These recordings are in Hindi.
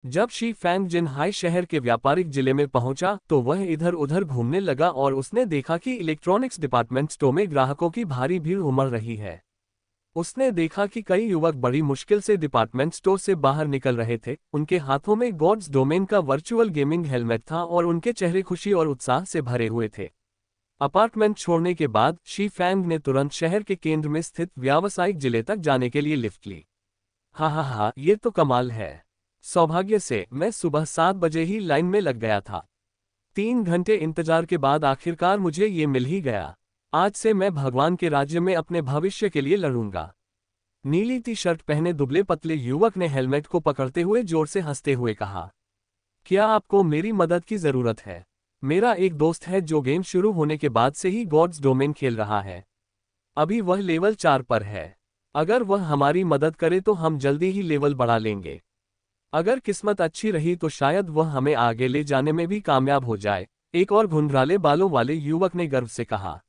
जब शी फैंग जिनहाई शहर के व्यापारिक जिले में पहुंचा तो वह इधर उधर घूमने लगा और उसने देखा कि इलेक्ट्रॉनिक्स डिपार्टमेंट स्टोर में ग्राहकों की भारी भीड़ उमड़ रही है। उसने देखा कि कई युवक बड़ी मुश्किल से डिपार्टमेंट स्टोर से बाहर निकल रहे थे। उनके हाथों में गॉड्स डोमेन का वर्चुअल गेमिंग हेलमेट था और उनके चेहरे खुशी और उत्साह से भरे हुए थे। अपार्टमेंट छोड़ने के बाद शी फैंग ने तुरंत शहर के केंद्र में स्थित व्यावसायिक जिले तक जाने के लिए लिफ्ट ली। हा, ये तो कमाल है। सौभाग्य से मैं सुबह 7 बजे ही लाइन में लग गया था। 3 घंटे इंतजार के बाद आखिरकार मुझे ये मिल ही गया। आज से मैं भगवान के राज्य में अपने भविष्य के लिए लड़ूंगा। नीली टी शर्ट पहने दुबले पतले युवक ने हेलमेट को पकड़ते हुए जोर से हंसते हुए कहा, क्या आपको मेरी मदद की जरूरत है? मेरा एक दोस्त है जो गेम शुरू होने के बाद से ही गॉड्स डोमेन खेल रहा है। अभी वह लेवल 4 पर है। अगर वह हमारी मदद करे तो हम जल्दी ही लेवल बढ़ा लेंगे। अगर किस्मत अच्छी रही तो शायद वह हमें आगे ले जाने में भी कामयाब हो जाए, एक और घुंघराले बालों वाले युवक ने गर्व से कहा।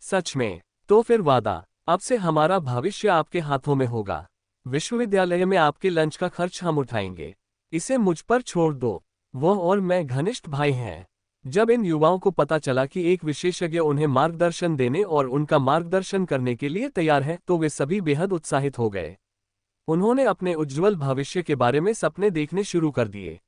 सच में? तो फिर वादा, अब से हमारा भविष्य आपके हाथों में होगा। विश्वविद्यालय में आपके लंच का खर्च हम उठाएंगे। इसे मुझ पर छोड़ दो। वह और मैं घनिष्ठ भाई हैं। जब इन युवाओं को पता चला कि एक विशेषज्ञ उन्हें मार्गदर्शन देने और उनका मार्गदर्शन करने के लिए तैयार है तो वे सभी बेहद उत्साहित हो गए। उन्होंने अपने उज्ज्वल भविष्य के बारे में सपने देखने शुरू कर दिए।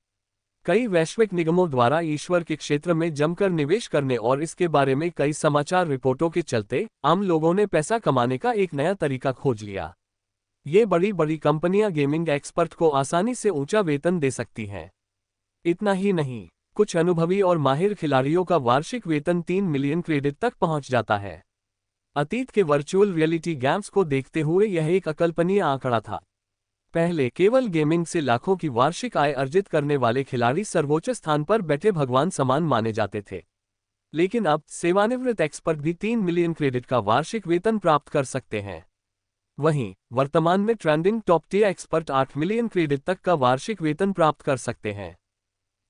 कई वैश्विक निगमों द्वारा ईश्वर के क्षेत्र में जमकर निवेश करने और इसके बारे में कई समाचार रिपोर्टों के चलते आम लोगों ने पैसा कमाने का एक नया तरीका खोज लिया। ये बड़ी बड़ी कंपनियां गेमिंग एक्सपर्ट को आसानी से ऊंचा वेतन दे सकती हैं। इतना ही नहीं, कुछ अनुभवी और माहिर खिलाड़ियों का वार्षिक वेतन 3 मिलियन क्रेडिट तक पहुंच जाता है। अतीत के वर्चुअल रियलिटी गेम्स को देखते हुए यह एक अकल्पनीय आंकड़ा था। पहले केवल गेमिंग से लाखों की वार्षिक आय अर्जित करने वाले खिलाड़ी सर्वोच्च स्थान पर बैठे भगवान समान माने जाते थे। लेकिन अब सेवानिवृत्त एक्सपर्ट भी 3 मिलियन क्रेडिट का वार्षिक वेतन प्राप्त कर सकते हैं। वहीं वर्तमान में trending top tier expert 8 million credit तक का वार्षिक वेतन प्राप्त कर सकते हैं।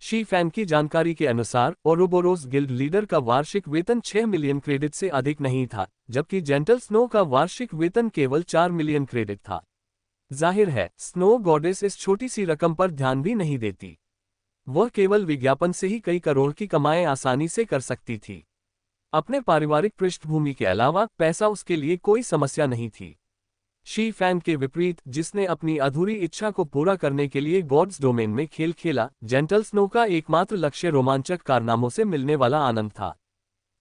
शी फैन की जानकारी के अनुसार ओरोबोरोस गिल्ड लीडर का वार्षिक वेतन 6 मिलियन क्रेडिट से अधिक नहीं था, जबकि जेंटल स्नो का वार्षिक वेतन केवल 4 मिलियन क्रेडिट था। जाहिर है, स्नो गॉडेस इस छोटी सी रकम पर ध्यान भी नहीं देती। वह केवल विज्ञापन से ही कई करोड़ की कमाई आसानी से कर सकती थी। अपने पारिवारिक पृष्ठभूमि के अलावा पैसा उसके लिए कोई समस्या नहीं थी। शी फैन के विपरीत, जिसने अपनी अधूरी इच्छा को पूरा करने के लिए गॉड्स डोमेन में खेल खेला, जेंटल स्नो का एकमात्र लक्ष्य रोमांचक कारनामों से मिलने वाला आनंद था।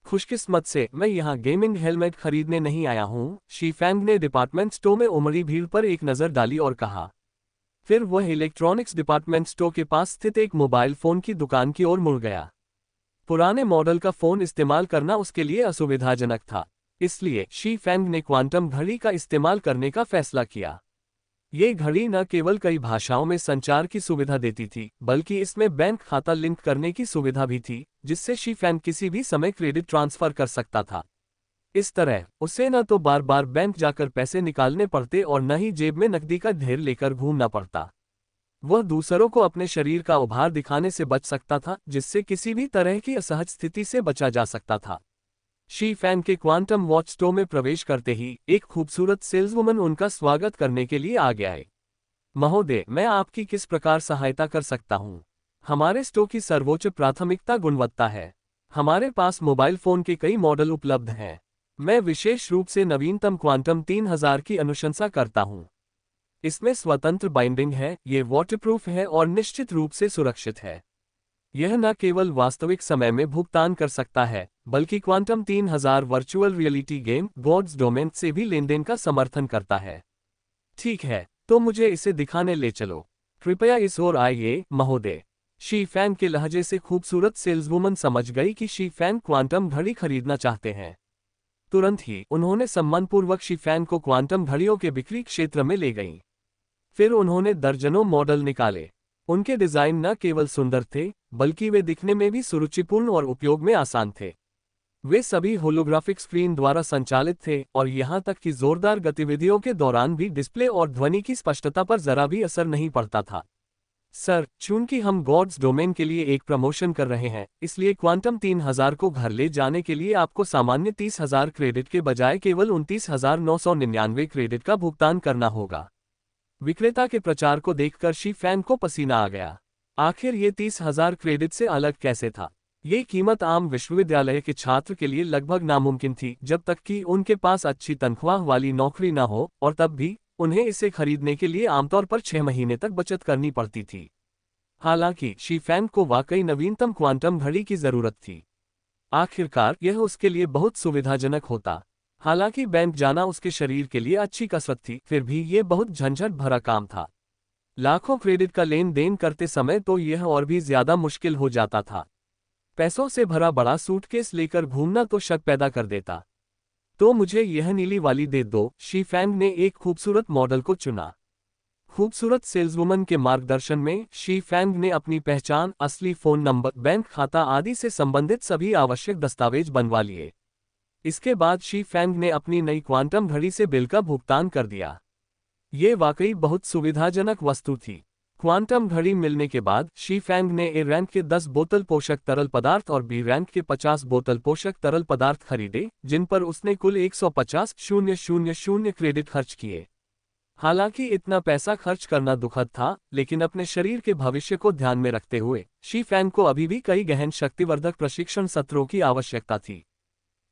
खुशकिस्मत से मैं यहाँ गेमिंग हेलमेट खरीदने नहीं आया हूँ, शी फैंग ने डिपार्टमेंट स्टोर में उमड़ी भीड़ पर एक नज़र डाली और कहा। फिर वह इलेक्ट्रॉनिक्स डिपार्टमेंट स्टोर के पास स्थित एक मोबाइल फ़ोन की दुकान की ओर मुड़ गया। पुराने मॉडल का फ़ोन इस्तेमाल करना उसके लिए असुविधाजनक था, इसलिए शी फैंग ने क्वांटम घड़ी का इस्तेमाल करने का फैसला किया। ये घड़ी न केवल कई भाषाओं में संचार की सुविधा देती थी, बल्कि इसमें बैंक खाता लिंक करने की सुविधा भी थी, जिससे शी फैंग किसी भी समय क्रेडिट ट्रांसफर कर सकता था। इस तरह उसे न तो बार बार बैंक जाकर पैसे निकालने पड़ते और न ही जेब में नकदी का ढेर लेकर घूमना पड़ता। वह दूसरों को अपने शरीर का उभार दिखाने से बच सकता था, जिससे किसी भी तरह की असहज स्थिति से बचा जा सकता था। शी फैंग के क्वांटम वॉच स्टोर में प्रवेश करते ही एक खूबसूरत सेल्सवुमन उनका स्वागत करने के लिए आगे आए। महोदय, मैं आपकी किस प्रकार सहायता कर सकता हूँ? हमारे स्टोर की सर्वोच्च प्राथमिकता गुणवत्ता है। हमारे पास मोबाइल फ़ोन के कई मॉडल उपलब्ध हैं। मैं विशेष रूप से नवीनतम क्वांटम 3000 की अनुशंसा करता हूँ। इसमें स्वतंत्र बाइंडिंग है, ये वाटरप्रूफ है और निश्चित रूप से सुरक्षित है। यह न केवल वास्तविक समय में भुगतान कर सकता है, बल्कि quantum 3000 virtual reality game gods domain से भी लेनदेन का समर्थन करता है। ठीक है, तो मुझे इसे दिखाने ले चलो। कृपया इस ओर आइए, महोदय। शी फैंग के लहजे से खूबसूरत सेल्सवुमन समझ गई कि शी फैंग क्वांटम घड़ी खरीदना चाहते हैं। तुरंत ही उन्होंने सम्मानपूर्वक शी फैंग को क्वांटम घड़ियों के बिक्री क्षेत्र में ले गईं। फिर उन्होंने दर्जनों मॉडल निकाले। उनके डिजाइन न केवल सुंदर थे, बल्कि वे दिखने में भी सुरुचिपूर्ण और उपयोग में आसान थे। वे सभी होलोग्राफिक स्क्रीन द्वारा संचालित थे और यहां तक कि जोरदार गतिविधियों के दौरान भी डिस्प्ले और ध्वनि की स्पष्टता पर जरा भी असर नहीं पड़ता था। सर, चूंकि हम गॉड्स डोमेन के लिए एक प्रमोशन कर रहे हैं, इसलिए क्वांटम 3000 को घर ले जाने के लिए आपको सामान्य 30,000 क्रेडिट के बजाय केवल 29,999 क्रेडिट का भुगतान करना होगा। विक्रेता के प्रचार को देखकर शी फैंग को पसीना आ गया। आखिर ये 30,000 क्रेडिट से अलग कैसे था? ये कीमत आम विश्वविद्यालय के छात्र के लिए लगभग नामुमकिन थी जब तक कि उनके पास अच्छी तनख्वाह वाली नौकरी न हो, और तब भी उन्हें इसे खरीदने के लिए आमतौर पर 6 महीने तक बचत करनी पड़ती थी। हालांकि शी फैंग को वाकई नवीनतम क्वांटम घड़ी की जरूरत थी। आखिरकार यह उसके लिए बहुत सुविधाजनक होता। हालांकि बैंक जाना उसके शरीर के लिए अच्छी कसरत थी, फिर भी यह बहुत झंझट भरा काम था। लाखों क्रेडिट का लेन देन करते समय तो यह और भी ज्यादा मुश्किल हो जाता था। पैसों से भरा बड़ा सूटकेस लेकर घूमना तो शक पैदा कर देता। तो मुझे यह नीली वाली दे दो। शी फैंग ने एक खूबसूरत मॉडल को चुना। खूबसूरत सेल्सवुमन के मार्गदर्शन में शी फैंग ने अपनी पहचान, असली फोन नंबर, बैंक खाता आदि से संबंधित सभी आवश्यक दस्तावेज बनवा लिए। इसके बाद शी फैंग ने अपनी नई क्वांटम घड़ी से बिल का भुगतान कर दिया। ये वाकई बहुत सुविधाजनक वस्तु थी। क्वांटम घड़ी मिलने के बाद शी फैंग ने ए रैंक के 10 बोतल पोषक तरल पदार्थ और बी रैंक के 50 बोतल पोषक तरल पदार्थ खरीदे, जिन पर उसने कुल 150,000 क्रेडिट खर्च किए। हालांकि इतना पैसा खर्च करना दुखद था, लेकिन अपने शरीर के भविष्य को ध्यान में रखते हुए शी फैंग को अभी भी कई गहन शक्तिवर्धक प्रशिक्षण सत्रों की आवश्यकता थी।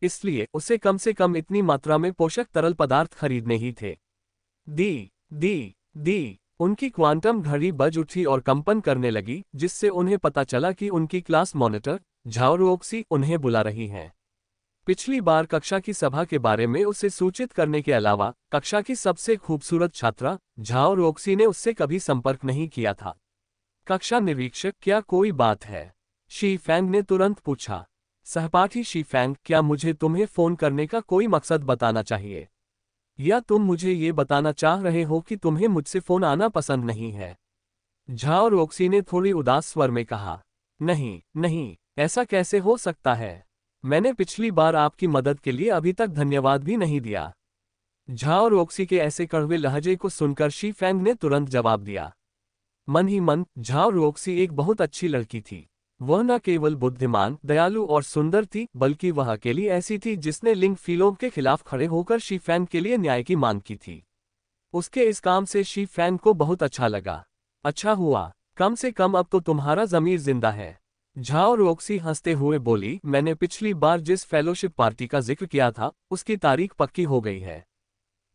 इसलिए उसे कम से कम इतनी मात्रा में पोषक तरल पदार्थ खरीदने ही थे। दी उनकी क्वांटम घड़ी बज उठी और कंपन करने लगी, जिससे उन्हें पता चला कि उनकी क्लास मॉनिटर झाओ रुओक्सी उन्हें बुला रही हैं। पिछली बार कक्षा की सभा के बारे में उसे सूचित करने के अलावा कक्षा की सबसे खूबसूरत छात्रा झाओ रुओक्सी ने उससे कभी संपर्क नहीं किया था। कक्षा निरीक्षक, क्या कोई बात है? शी फैंग ने तुरंत पूछा। सहपाठी शी फैंग, क्या मुझे तुम्हें फोन करने का कोई मकसद बताना चाहिए, या तुम मुझे ये बताना चाह रहे हो कि तुम्हें मुझसे फोन आना पसंद नहीं है? झाओ रुओक्सी ने थोड़ी उदास स्वर में कहा। नहीं, ऐसा कैसे हो सकता है? मैंने पिछली बार आपकी मदद के लिए अभी तक धन्यवाद भी नहीं दिया। झाओ रुओक्सी के ऐसे कड़वे लहजे को सुनकर शी फैंग ने तुरंत जवाब दिया। मन ही मन झाओ रुओक्सी एक बहुत अच्छी लड़की थी। वह न केवल बुद्धिमान, दयालु और सुंदर थी, बल्कि वह अकेली ऐसी थी जिसने लिंग फीलों के खिलाफ खड़े होकर शी फैंग के लिए न्याय की मांग की थी। उसके इस काम से शी फैंग को बहुत अच्छा लगा। अच्छा हुआ, कम से कम अब तो तुम्हारा ज़मीर जिंदा है। झाओ रुओक्सी हंसते हुए बोली, मैंने पिछली बार जिस फेलोशिप पार्टी का जिक्र किया था उसकी तारीख पक्की हो गई है।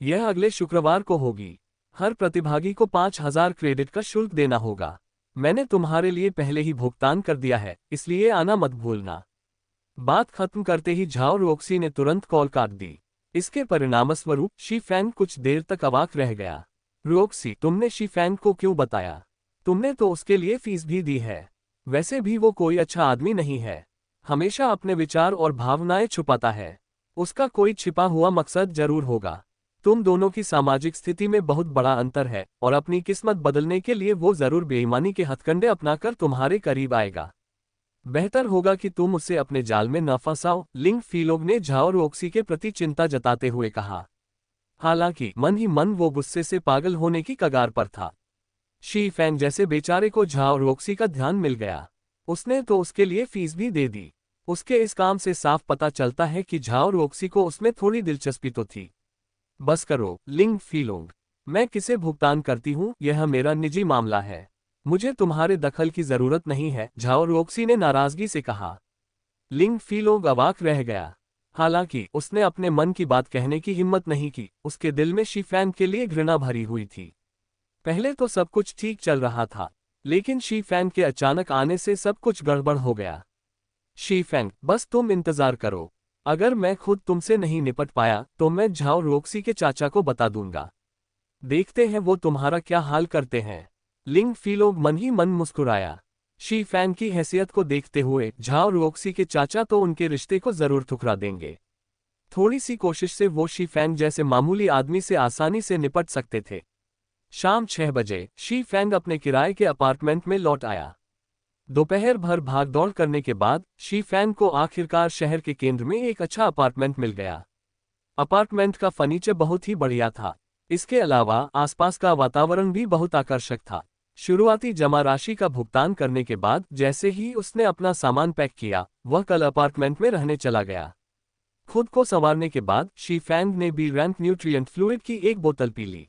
यह अगले शुक्रवार को होगी। हर प्रतिभागी को 5,000 क्रेडिट का शुल्क देना होगा। मैंने तुम्हारे लिए पहले ही भुगतान कर दिया है, इसलिए आना मत भूलना। बात खत्म करते ही झाओ रुओक्सी ने तुरंत कॉल काट दी। इसके परिणामस्वरूप शी फैंग कुछ देर तक अवाक रह गया। रुओक्सी, तुमने शी फैंग को क्यों बताया? तुमने तो उसके लिए फीस भी दी है। वैसे भी वो कोई अच्छा आदमी नहीं है, हमेशा अपने विचार और भावनाएं छुपाता है। उसका कोई छिपा हुआ मकसद जरूर होगा। तुम दोनों की सामाजिक स्थिति में बहुत बड़ा अंतर है, और अपनी किस्मत बदलने के लिए वो जरूर बेईमानी के हथकंडे अपनाकर तुम्हारे करीब आएगा। बेहतर होगा कि तुम उसे अपने जाल में न फंसाओ। लिंग फीलोग ने झाओ रुओक्सी के प्रति चिंता जताते हुए कहा। हालांकि मन ही मन वो गुस्से से पागल होने की कगार पर था। शी फैंग जैसे बेचारे को झाओ रुओक्सी का ध्यान मिल गया। उसने तो उसके लिए फीस भी दे दी। उसके इस काम से साफ पता चलता है कि झाओ रुओक्सी को उसमें थोड़ी दिलचस्पी तो थी। बस करो लिंग फीलोंग, मैं किसे भुगतान करती हूँ यह मेरा निजी मामला है। मुझे तुम्हारे दखल की जरूरत नहीं है, झाओ रुओक्सी ने नाराजगी से कहा। लिंग फीलोंग अवाक रह गया। हालांकि उसने अपने मन की बात कहने की हिम्मत नहीं की। उसके दिल में शी फैंग के लिए घृणा भरी हुई थी। पहले तो सब कुछ ठीक चल रहा था, लेकिन शी फैंग के अचानक आने से सब कुछ गड़बड़ हो गया। शी फैंग, बस तुम इंतजार करो। अगर मैं खुद तुमसे नहीं निपट पाया तो मैं झाओ रुओक्सी के चाचा को बता दूंगा। देखते हैं वो तुम्हारा क्या हाल करते हैं। लिंग फीलोंग मन ही मन मुस्कुराया। शी फैंग की हैसियत को देखते हुए झाओ रुओक्सी के चाचा तो उनके रिश्ते को जरूर ठुकरा देंगे। थोड़ी सी कोशिश से वो शी फैंग जैसे मामूली आदमी से आसानी से निपट सकते थे। शाम 6 बजे शी फैंग अपने किराए के अपार्टमेंट में लौट आया। दोपहर भर भागदौड़ करने के बाद शी फैंग को आखिरकार शहर के केंद्र में एक अच्छा अपार्टमेंट मिल गया। अपार्टमेंट का फर्नीचर बहुत ही बढ़िया था। इसके अलावा आसपास का वातावरण भी बहुत आकर्षक था। शुरुआती जमा राशि का भुगतान करने के बाद जैसे ही उसने अपना सामान पैक किया, वह कल अपार्टमेंट में रहने चला गया। खुद को संवारने के बाद शी फैंग ने बी रैंक न्यूट्रिएंट फ्लूइड की एक बोतल पी ली।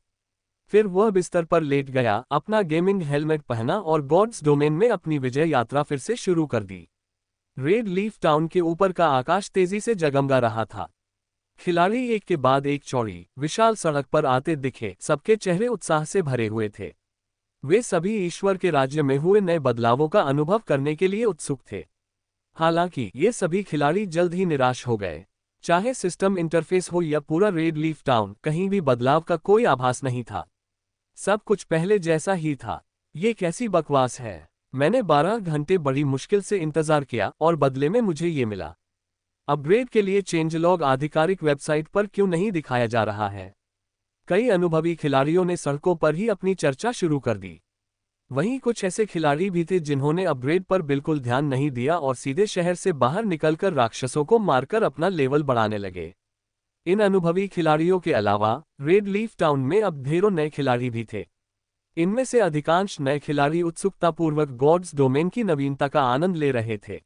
फिर वह बिस्तर पर लेट गया, अपना गेमिंग हेलमेट पहना और गॉड्स डोमेन में अपनी विजय यात्रा फिर से शुरू कर दी। रेड लीफ टाउन के ऊपर का आकाश तेजी से जगमगा रहा था। खिलाड़ी एक के बाद एक चौड़ी विशाल सड़क पर आते दिखे, सबके चेहरे उत्साह से भरे हुए थे। वे सभी ईश्वर के राज्य में हुए नए बदलावों का अनुभव करने के लिए उत्सुक थे। हालांकि ये सभी खिलाड़ी जल्द ही निराश हो गए। चाहे सिस्टम इंटरफेस हो या पूरा रेड लीफ टाउन, कहीं भी बदलाव का कोई आभास नहीं था। सब कुछ पहले जैसा ही था। ये कैसी बकवास है। मैंने 12 घंटे बड़ी मुश्किल से इंतजार किया और बदले में मुझे ये मिला। अपग्रेड के लिए चेंजलॉग आधिकारिक वेबसाइट पर क्यों नहीं दिखाया जा रहा है? कई अनुभवी खिलाड़ियों ने सड़कों पर ही अपनी चर्चा शुरू कर दी। वहीं कुछ ऐसे खिलाड़ी भी थे जिन्होंने अपग्रेड पर बिल्कुल ध्यान नहीं दिया और सीधे शहर से बाहर निकलकर राक्षसों को मारकर अपना लेवल बढ़ाने लगे। इन अनुभवी खिलाड़ियों के अलावा रेड लीफ टाउन में अब ढेरों नए खिलाड़ी भी थे। इनमें से अधिकांश नए खिलाड़ी उत्सुकतापूर्वक गॉड्स डोमेन की नवीनता का आनंद ले रहे थे।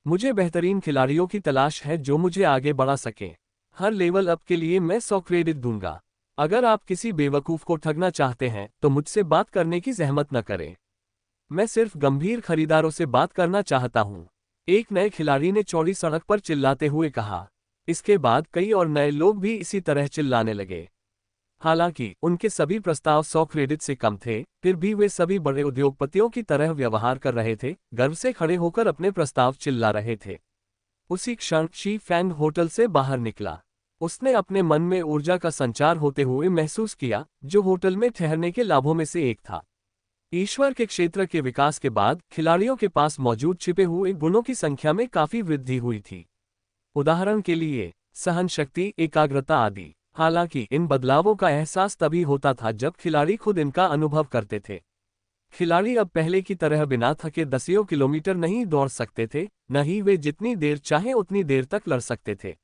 मुझे बेहतरीन खिलाड़ियों की तलाश है जो मुझे आगे बढ़ा सकें। हर लेवल अप के लिए मैं 100 क्रेडिट दूंगा। अगर आप किसी बेवकूफ़ को ठगना चाहते हैं तो मुझसे बात करने की जहमत न करें। मैं सिर्फ गंभीर खरीदारों से बात करना चाहता हूं, एक नए खिलाड़ी ने चौड़ी सड़क पर चिल्लाते हुए कहा। इसके बाद कई और नए लोग भी इसी तरह चिल्लाने लगे। हालांकि उनके सभी प्रस्ताव 100 क्रेडिट से कम थे, फिर भी वे सभी बड़े उद्योगपतियों की तरह व्यवहार कर रहे थे, गर्व से खड़े होकर अपने प्रस्ताव चिल्ला रहे थे। उसी क्षण शी फैंग होटल से बाहर निकला। उसने अपने मन में ऊर्जा का संचार होते हुए महसूस किया, जो होटल में ठहरने के लाभों में से एक था। ईश्वर के क्षेत्र के विकास के बाद खिलाड़ियों के पास मौजूद छिपे हुए गुणों की संख्या में काफी वृद्धि हुई थी। उदाहरण के लिए सहन शक्ति, एकाग्रता आदि। हालांकि इन बदलावों का एहसास तभी होता था जब खिलाड़ी खुद इनका अनुभव करते थे। खिलाड़ी अब पहले की तरह बिना थके दसियों किलोमीटर नहीं दौड़ सकते थे, न ही वे जितनी देर चाहे उतनी देर तक लड़ सकते थे।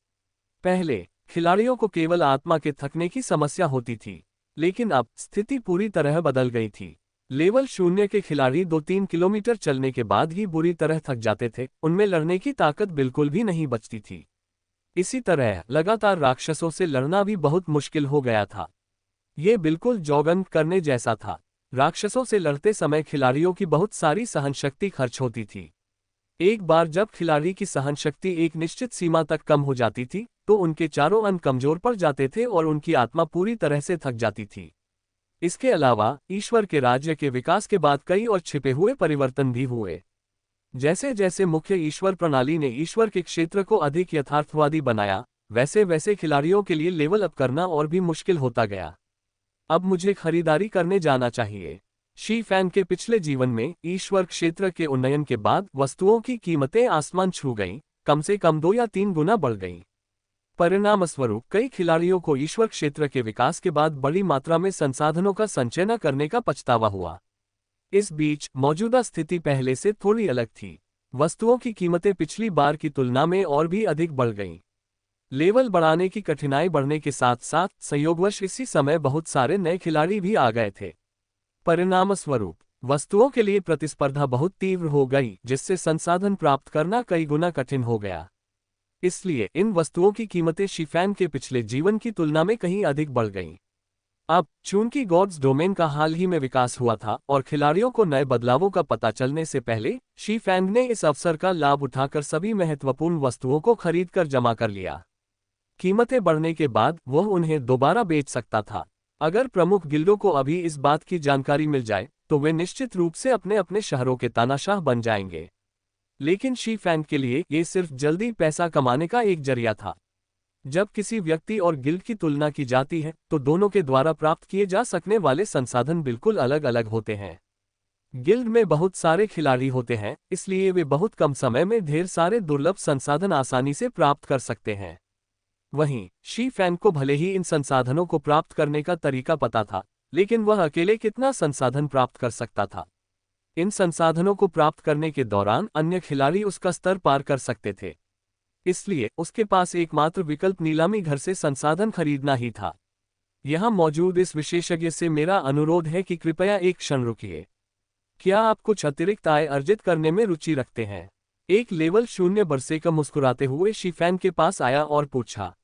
पहले खिलाड़ियों को केवल आत्मा के थकने की समस्या होती थी, लेकिन अब स्थिति पूरी तरह बदल गई थी। लेवल 0 के खिलाड़ी 2-3 किलोमीटर चलने के बाद ही बुरी तरह थक जाते थे, उनमें लड़ने की ताकत बिल्कुल भी नहीं बचती थी। इसी तरह लगातार राक्षसों से लड़ना भी बहुत मुश्किल हो गया था। ये बिल्कुल जौगन करने जैसा था। राक्षसों से लड़ते समय खिलाड़ियों की बहुत सारी सहनशक्ति खर्च होती थी। एक बार जब खिलाड़ी की सहनशक्ति एक निश्चित सीमा तक कम हो जाती थी, तो उनके चारों अंग कमजोर पड़ जाते थे और उनकी आत्मा पूरी तरह से थक जाती थी। इसके अलावा ईश्वर के राज्य के विकास के बाद कई और छिपे हुए परिवर्तन भी हुए। जैसे जैसे मुख्य ईश्वर प्रणाली ने ईश्वर के क्षेत्र को अधिक यथार्थवादी बनाया, वैसे वैसे खिलाड़ियों के लिए लेवल अप करना और भी मुश्किल होता गया। अब मुझे खरीदारी करने जाना चाहिए। शी फैंग के पिछले जीवन में ईश्वर क्षेत्र के उन्नयन के बाद वस्तुओं की कीमतें आसमान छू गईं, कम से कम 2 या 3 गुना बढ़ गईं। परिणामस्वरूप कई खिलाड़ियों को ईश्वर क्षेत्र के विकास के बाद बड़ी मात्रा में संसाधनों का संचय न करने का पछतावा हुआ। इस बीच मौजूदा स्थिति पहले से थोड़ी अलग थी। वस्तुओं की कीमतें पिछली बार की तुलना में और भी अधिक बढ़ गईं। लेवल बढ़ाने की कठिनाई बढ़ने के साथ साथ संयोगवश इसी समय बहुत सारे नए खिलाड़ी भी आ गए थे। परिणामस्वरूप वस्तुओं के लिए प्रतिस्पर्धा बहुत तीव्र हो गई, जिससे संसाधन प्राप्त करना कई गुना कठिन हो गया। इसलिए इन वस्तुओं की कीमतें शी-फैंग के पिछले जीवन की तुलना में कहीं अधिक बढ़ गईं। अब चूंकि गॉड्स डोमेन का हाल ही में विकास हुआ था और खिलाड़ियों को नए बदलावों का पता चलने से पहले शी-फैंग ने इस अवसर का लाभ उठाकर सभी महत्वपूर्ण वस्तुओं को खरीदकर जमा कर लिया। कीमतें बढ़ने के बाद वह उन्हें दोबारा बेच सकता था। अगर प्रमुख गिल्डों को अभी इस बात की जानकारी मिल जाए तो वे निश्चित रूप से अपने अपने शहरों के तानाशाह बन जाएंगे। लेकिन शी-फैंग के लिए ये सिर्फ जल्दी पैसा कमाने का एक जरिया था। जब किसी व्यक्ति और गिल्ड की तुलना की जाती है तो दोनों के द्वारा प्राप्त किए जा सकने वाले संसाधन बिल्कुल अलग अलग होते हैं। गिल्ड में बहुत सारे खिलाड़ी होते हैं, इसलिए वे बहुत कम समय में ढेर सारे दुर्लभ संसाधन आसानी से प्राप्त कर सकते हैं। वहीं शी-फैंग को भले ही इन संसाधनों को प्राप्त करने का तरीका पता था, लेकिन वह अकेले कितना संसाधन प्राप्त कर सकता था? इन संसाधनों को प्राप्त करने के दौरान अन्य खिलाड़ी उसका स्तर पार कर सकते थे। इसलिए उसके पास एकमात्र विकल्प नीलामी घर से संसाधन खरीदना ही था। यहां मौजूद इस विशेषज्ञ से मेरा अनुरोध है कि कृपया एक क्षण रुकिए। क्या आप कुछ अतिरिक्त आय अर्जित करने में रुचि रखते हैं? एक लेवल 0 बरसेका मुस्कुराते हुए शी-फैंग के पास आया और पूछा।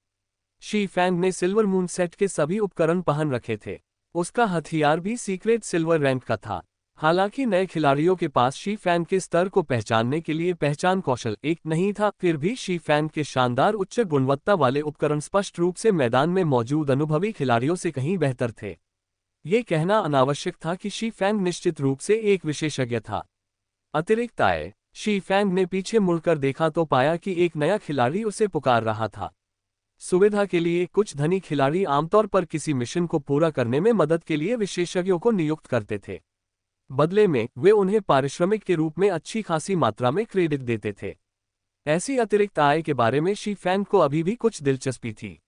शी-फैंग ने सिल्वर मून सेट के सभी उपकरण पहन रखे थे। उसका हथियार भी सीक्रेट सिल्वर रैंक का था। हालांकि नए खिलाड़ियों के पास शी फैंग के स्तर को पहचानने के लिए पहचान कौशल एक नहीं था, फिर भी शी फैंग के शानदार उच्च गुणवत्ता वाले उपकरण स्पष्ट रूप से मैदान में मौजूद अनुभवी खिलाड़ियों से कहीं बेहतर थे। ये कहना अनावश्यक था कि शी फैंग निश्चित रूप से एक विशेषज्ञ था। अतिरिक्त आए, शी फैंग ने पीछे मुड़कर देखा तो पाया कि एक नया खिलाड़ी उसे पुकार रहा था। सुविधा के लिए कुछ धनी खिलाड़ी आमतौर पर किसी मिशन को पूरा करने में मदद के लिए विशेषज्ञों को नियुक्त करते थे। बदले में वे उन्हें पारिश्रमिक के रूप में अच्छी खासी मात्रा में क्रेडिट देते थे। ऐसी अतिरिक्त आय के बारे में शी फैंग को अभी भी कुछ दिलचस्पी थी।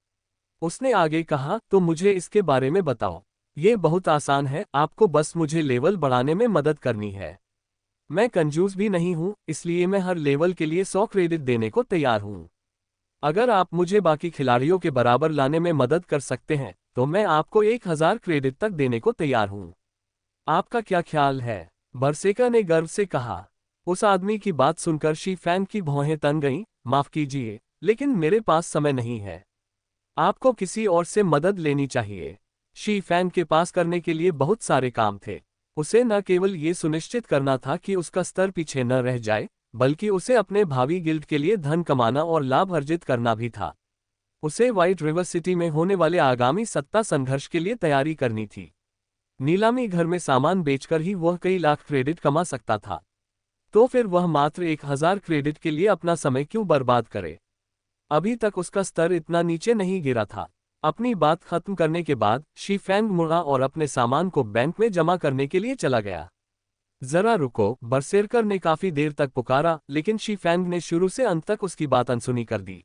उसने आगे कहा, तो मुझे इसके बारे में बताओ। ये बहुत आसान है, आपको बस मुझे लेवल बढ़ाने में मदद करनी है। मैं कंजूस भी नहीं हूं, इसलिए मैं हर लेवल के लिए 100 क्रेडिट देने को तैयार हूं। अगर आप मुझे बाकी खिलाड़ियों के बराबर लाने में मदद कर सकते हैं तो मैं आपको 1000 क्रेडिट तक देने को तैयार हूं। आपका क्या ख्याल है? बरसेका ने गर्व से कहा। उस आदमी की बात सुनकर शी फैंग की भौहें तन गईं। माफ कीजिए, लेकिन मेरे पास समय नहीं है। आपको किसी और से मदद लेनी चाहिए। शी फैंग के पास करने के लिए बहुत सारे काम थे। उसे न केवल ये सुनिश्चित करना था कि उसका स्तर पीछे न रह जाए, बल्कि उसे अपने भावी गिल्ड के लिए धन कमाना और लाभ अर्जित करना भी था। उसे व्हाइट रिवर सिटी में होने वाले आगामी सत्ता संघर्ष के लिए तैयारी करनी थी। नीलामी घर में सामान बेचकर ही वह कई लाख क्रेडिट कमा सकता था। तो फिर वह मात्र 1000 क्रेडिट के लिए अपना समय क्यों बर्बाद करे? अभी तक उसका स्तर इतना नीचे नहीं गिरा था। अपनी बात खत्म करने के बाद शी फैंग मुड़ा और अपने सामान को बैंक में जमा करने के लिए चला गया। जरा रुको, बरसेरकर ने काफी देर तक पुकारा, लेकिन शी फैंग ने शुरू से अंत तक उसकी बात अनसुनी कर दी।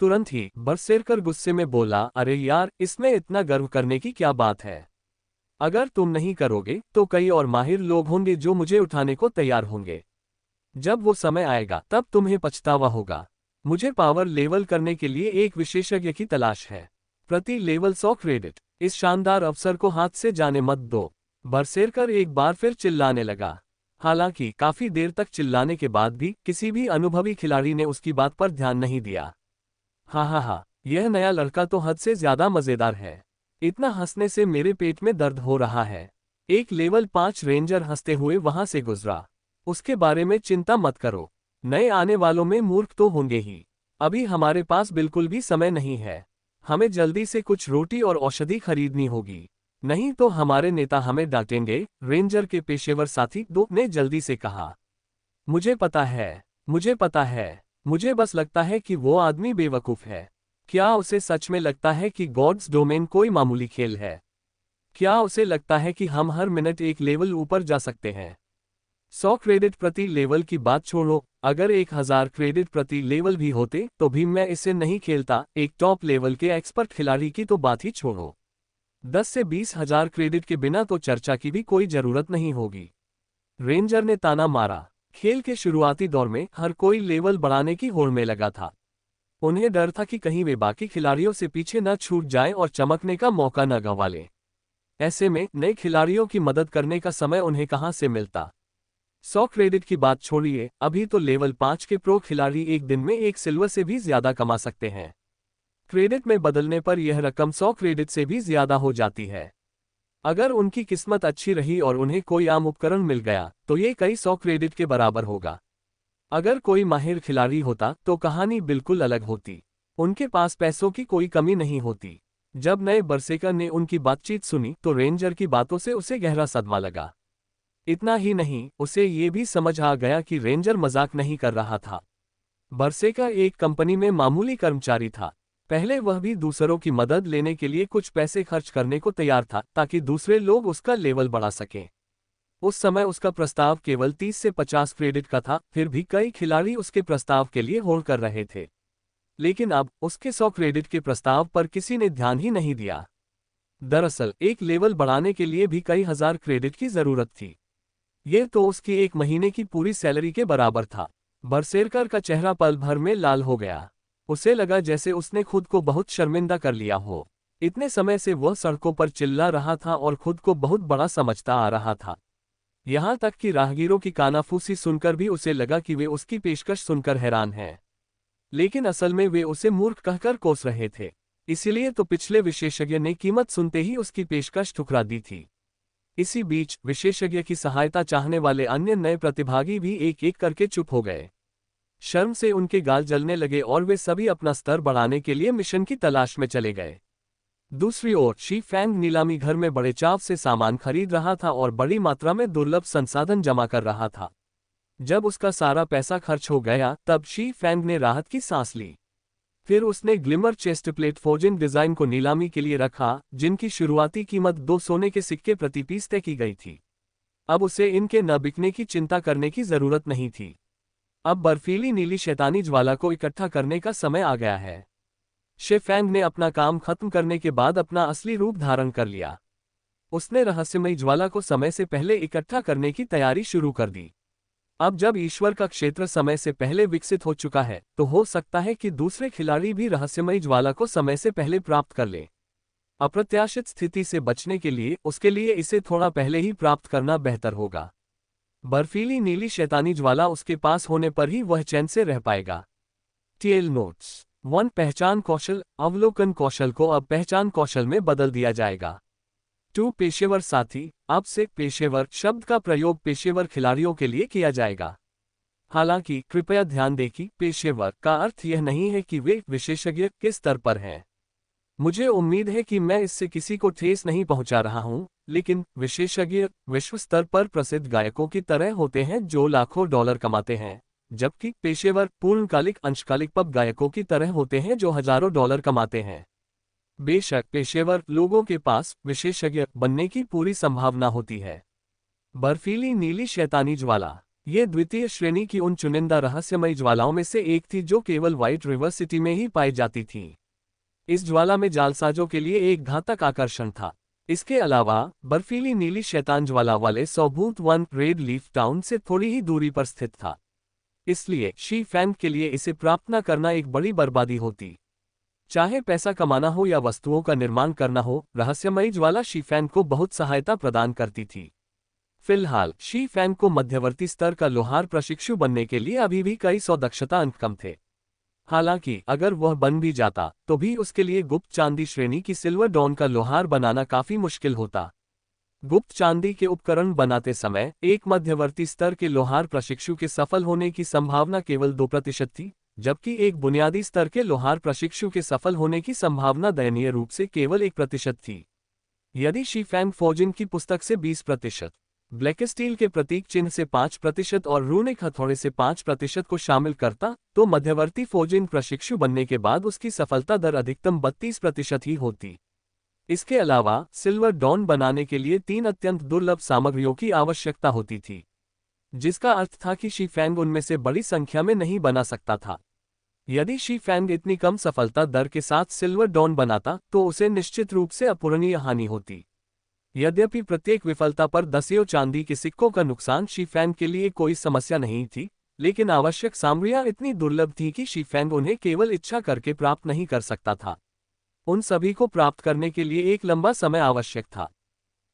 तुरंत ही बरसेरकर गुस्से में बोला, अरे यार, इसमें इतना गर्व करने की क्या बात है? अगर तुम नहीं करोगे तो कई और माहिर लोग होंगे जो मुझे उठाने को तैयार होंगे। जब वो समय आएगा तब तुम्हें पछतावा होगा। मुझे पावर लेवल करने के लिए एक विशेषज्ञ की तलाश है। प्रति लेवल 100 क्रेडिट। इस शानदार अवसर को हाथ से जाने मत दो। बरसेरकर एक बार फिर चिल्लाने लगा। हालांकि काफी देर तक चिल्लाने के बाद भी किसी भी अनुभवी खिलाड़ी ने उसकी बात पर ध्यान नहीं दिया। हा, यह नया लड़का तो हद से ज्यादा मजेदार है। इतना हंसने से मेरे पेट में दर्द हो रहा है। एक लेवल 5 रेंजर हंसते हुए वहां से गुजरा। उसके बारे में चिंता मत करो। नए आने वालों में मूर्ख तो होंगे ही। अभी हमारे पास बिल्कुल भी समय नहीं है। हमें जल्दी से कुछ रोटी और औषधि खरीदनी होगी, नहीं तो हमारे नेता हमें डांटेंगे। रेंजर के पेशेवर साथी दो ने जल्दी से कहा। मुझे पता है, मुझे बस लगता है कि वो आदमी बेवकूफ है। क्या उसे सच में लगता है कि गॉड्स डोमेन कोई मामूली खेल है? क्या उसे लगता है कि हम हर मिनट एक लेवल ऊपर जा सकते हैं? 100 क्रेडिट प्रति लेवल की बात छोड़ो, अगर 1000 क्रेडिट प्रति लेवल भी होते तो भी मैं इसे नहीं खेलता। एक टॉप लेवल के एक्सपर्ट खिलाड़ी की तो बात ही छोड़ो। 10 से 20,000 क्रेडिट के बिना तो चर्चा की भी कोई जरूरत नहीं होगी। रेंजर ने ताना मारा। खेल के शुरुआती दौर में हर कोई लेवल बढ़ाने की होड़ में लगा था। उन्हें डर था कि कहीं वे बाकी खिलाड़ियों से पीछे न छूट जाएं और चमकने का मौका न गंवा लें। ऐसे में नए खिलाड़ियों की मदद करने का समय उन्हें कहां से मिलता? 100 क्रेडिट की बात छोड़िए, अभी तो लेवल 5 के प्रो खिलाड़ी एक दिन में 1 सिल्वर से भी ज्यादा कमा सकते हैं। क्रेडिट में बदलने पर यह रकम 100 क्रेडिट से भी ज्यादा हो जाती है। अगर उनकी किस्मत अच्छी रही और उन्हें कोई आम उपकरण मिल गया तो ये कई 100 क्रेडिट के बराबर होगा। अगर कोई माहिर खिलाड़ी होता तो कहानी बिल्कुल अलग होती। उनके पास पैसों की कोई कमी नहीं होती। जब नए बरसेकर ने उनकी बातचीत सुनी तो रेंजर की बातों से उसे गहरा सदमा लगा। इतना ही नहीं, उसे ये भी समझ आ गया कि रेंजर मजाक नहीं कर रहा था। बरसेका एक कंपनी में मामूली कर्मचारी था। पहले वह भी दूसरों की मदद लेने के लिए कुछ पैसे खर्च करने को तैयार था ताकि दूसरे लोग उसका लेवल बढ़ा सकें। उस समय उसका प्रस्ताव केवल 30 से 50 क्रेडिट का था, फिर भी कई खिलाड़ी उसके प्रस्ताव के लिए होड़ कर रहे थे। लेकिन अब उसके 100 क्रेडिट के प्रस्ताव पर किसी ने ध्यान ही नहीं दिया। दरअसल एक लेवल बढ़ाने के लिए भी कई हजार क्रेडिट की जरूरत थी। यह तो उसकी एक महीने की पूरी सैलरी के बराबर था। बरसेरकर का चेहरा पल भर में लाल हो गया। उसे लगा जैसे उसने खुद को बहुत शर्मिंदा कर लिया हो। इतने समय से वह सड़कों पर चिल्ला रहा था और खुद को बहुत बड़ा समझता आ रहा था। यहाँ तक कि राहगीरों की कानाफूसी सुनकर भी उसे लगा कि वे उसकी पेशकश सुनकर हैरान हैं। लेकिन असल में वे उसे मूर्ख कहकर कोस रहे थे। इसीलिए तो पिछले विशेषज्ञ ने कीमत सुनते ही उसकी पेशकश ठुकरा दी थी। इसी बीच विशेषज्ञ की सहायता चाहने वाले अन्य नए प्रतिभागी भी एक एक करके चुप हो गए। शर्म से उनके गाल जलने लगे और वे सभी अपना स्तर बढ़ाने के लिए मिशन की तलाश में चले गए। दूसरी ओर शी फैंग नीलामी घर में बड़े चाव से सामान खरीद रहा था और बड़ी मात्रा में दुर्लभ संसाधन जमा कर रहा था। जब उसका सारा पैसा खर्च हो गया तब शी फैंग ने राहत की सांस ली। फिर उसने glimmer chest plate forging design को नीलामी के लिए रखा, जिनकी शुरुआती कीमत 2 सोने के सिक्के प्रति पीस तय की गई थी। अब उसे इनके न बिकने की चिंता करने की जरूरत नहीं थी। अब बर्फीली नीली शैतानी ज्वाला को इकट्ठा करने का समय आ गया है। शे फैंग ने अपना काम खत्म करने के बाद अपना असली रूप धारण कर लिया। उसने रहस्यमयी ज्वाला को समय से पहले इकट्ठा करने की तैयारी शुरू कर दी। अब जब ईश्वर का क्षेत्र समय से पहले विकसित हो चुका है तो हो सकता है कि दूसरे खिलाड़ी भी रहस्यमयी ज्वाला को समय से पहले प्राप्त कर लें। अप्रत्याशित स्थिति से बचने के लिए उसके लिए इसे थोड़ा पहले ही प्राप्त करना बेहतर होगा। बर्फीली नीली शैतानी ज्वाला उसके पास होने पर ही वह चैन से रह पाएगा। टेल नोट्स 1 पहचान कौशल। अवलोकन कौशल को अब पहचान कौशल में बदल दिया जाएगा। 2 पेशेवर साथी। अब से पेशेवर शब्द का प्रयोग पेशेवर खिलाड़ियों के लिए किया जाएगा। हालांकि कृपया ध्यान दें कि पेशेवर का अर्थ यह नहीं है कि वे विशेषज्ञ के स्तर पर हैं। मुझे उम्मीद है कि मैं इससे किसी को ठेस नहीं पहुंचा रहा हूं, लेकिन विशेषज्ञ विश्व स्तर पर प्रसिद्ध गायकों की तरह होते हैं जो लाखों डॉलर कमाते हैं, जबकि पेशेवर पूर्णकालिक अंशकालिक पब गायकों की तरह होते हैं जो हजारों डॉलर कमाते हैं। बेशक पेशेवर लोगों के पास विशेषज्ञ बनने की पूरी संभावना होती है। बर्फीली नीली शैतानी ज्वाला। ये द्वितीय श्रेणी की उन चुनिंदा रहस्यमयी ज्वालाओं में से एक थी जो केवल व्हाइट रिवर सिटी में ही पाई जाती थी। इस ज्वाला में जालसाजों के लिए एक घातक आकर्षण था। इसके अलावा बर्फीली नीली शैतान ज्वाला वाले सौभूत वन रेड लीफ टाउन से थोड़ी ही दूरी पर स्थित था। इसलिए शी फैंग के लिए इसे प्राप्त न करना एक बड़ी बर्बादी होती। चाहे पैसा कमाना हो या वस्तुओं का निर्माण करना हो, रहस्यमयी ज्वाला शी फैंग को बहुत सहायता प्रदान करती थी। फिलहाल शी फैंग को मध्यवर्ती स्तर का लोहार प्रशिक्षु बनने के लिए अभी भी कई 100 दक्षता अंक कम थे। हालांकि अगर वह बन भी जाता तो भी उसके लिए गुप्त चांदी श्रेणी की सिल्वर डॉन का लोहार बनाना काफी मुश्किल होता। गुप्त चांदी के उपकरण बनाते समय एक मध्यवर्ती स्तर के लोहार प्रशिक्षु के सफल होने की संभावना केवल 2% थी, जबकि एक बुनियादी स्तर के लोहार प्रशिक्षु के सफल होने की संभावना दयनीय रूप से केवल 1% थी। यदि शी फैंग फोर्जिंग की पुस्तक से 20%, ब्लैक स्टील के प्रतीक चिन्ह से 5% और रूनिक हथौड़े से 5% को शामिल करता तो मध्यवर्ती फोर्जिंग प्रशिक्षु बनने के बाद उसकी सफलता दर अधिकतम 32% ही होती। इसके अलावा सिल्वर डॉन बनाने के लिए 3 अत्यंत दुर्लभ सामग्रियों की आवश्यकता होती थी, जिसका अर्थ था कि शी फैंग उनमें से बड़ी संख्या में नहीं बना सकता था। यदि शी फैंग इतनी कम सफलता दर के साथ सिल्वर डॉन बनाता तो उसे निश्चित रूप से अपूरणीय हानि होती। यद्यपि प्रत्येक विफलता पर 10 चांदी के सिक्कों का नुकसान शी फैंग के लिए कोई समस्या नहीं थी, लेकिन आवश्यक सामग्रियां इतनी दुर्लभ थीं कि शी फैंग उन्हें केवल इच्छा करके प्राप्त नहीं कर सकता था। उन सभी को प्राप्त करने के लिए एक लंबा समय आवश्यक था।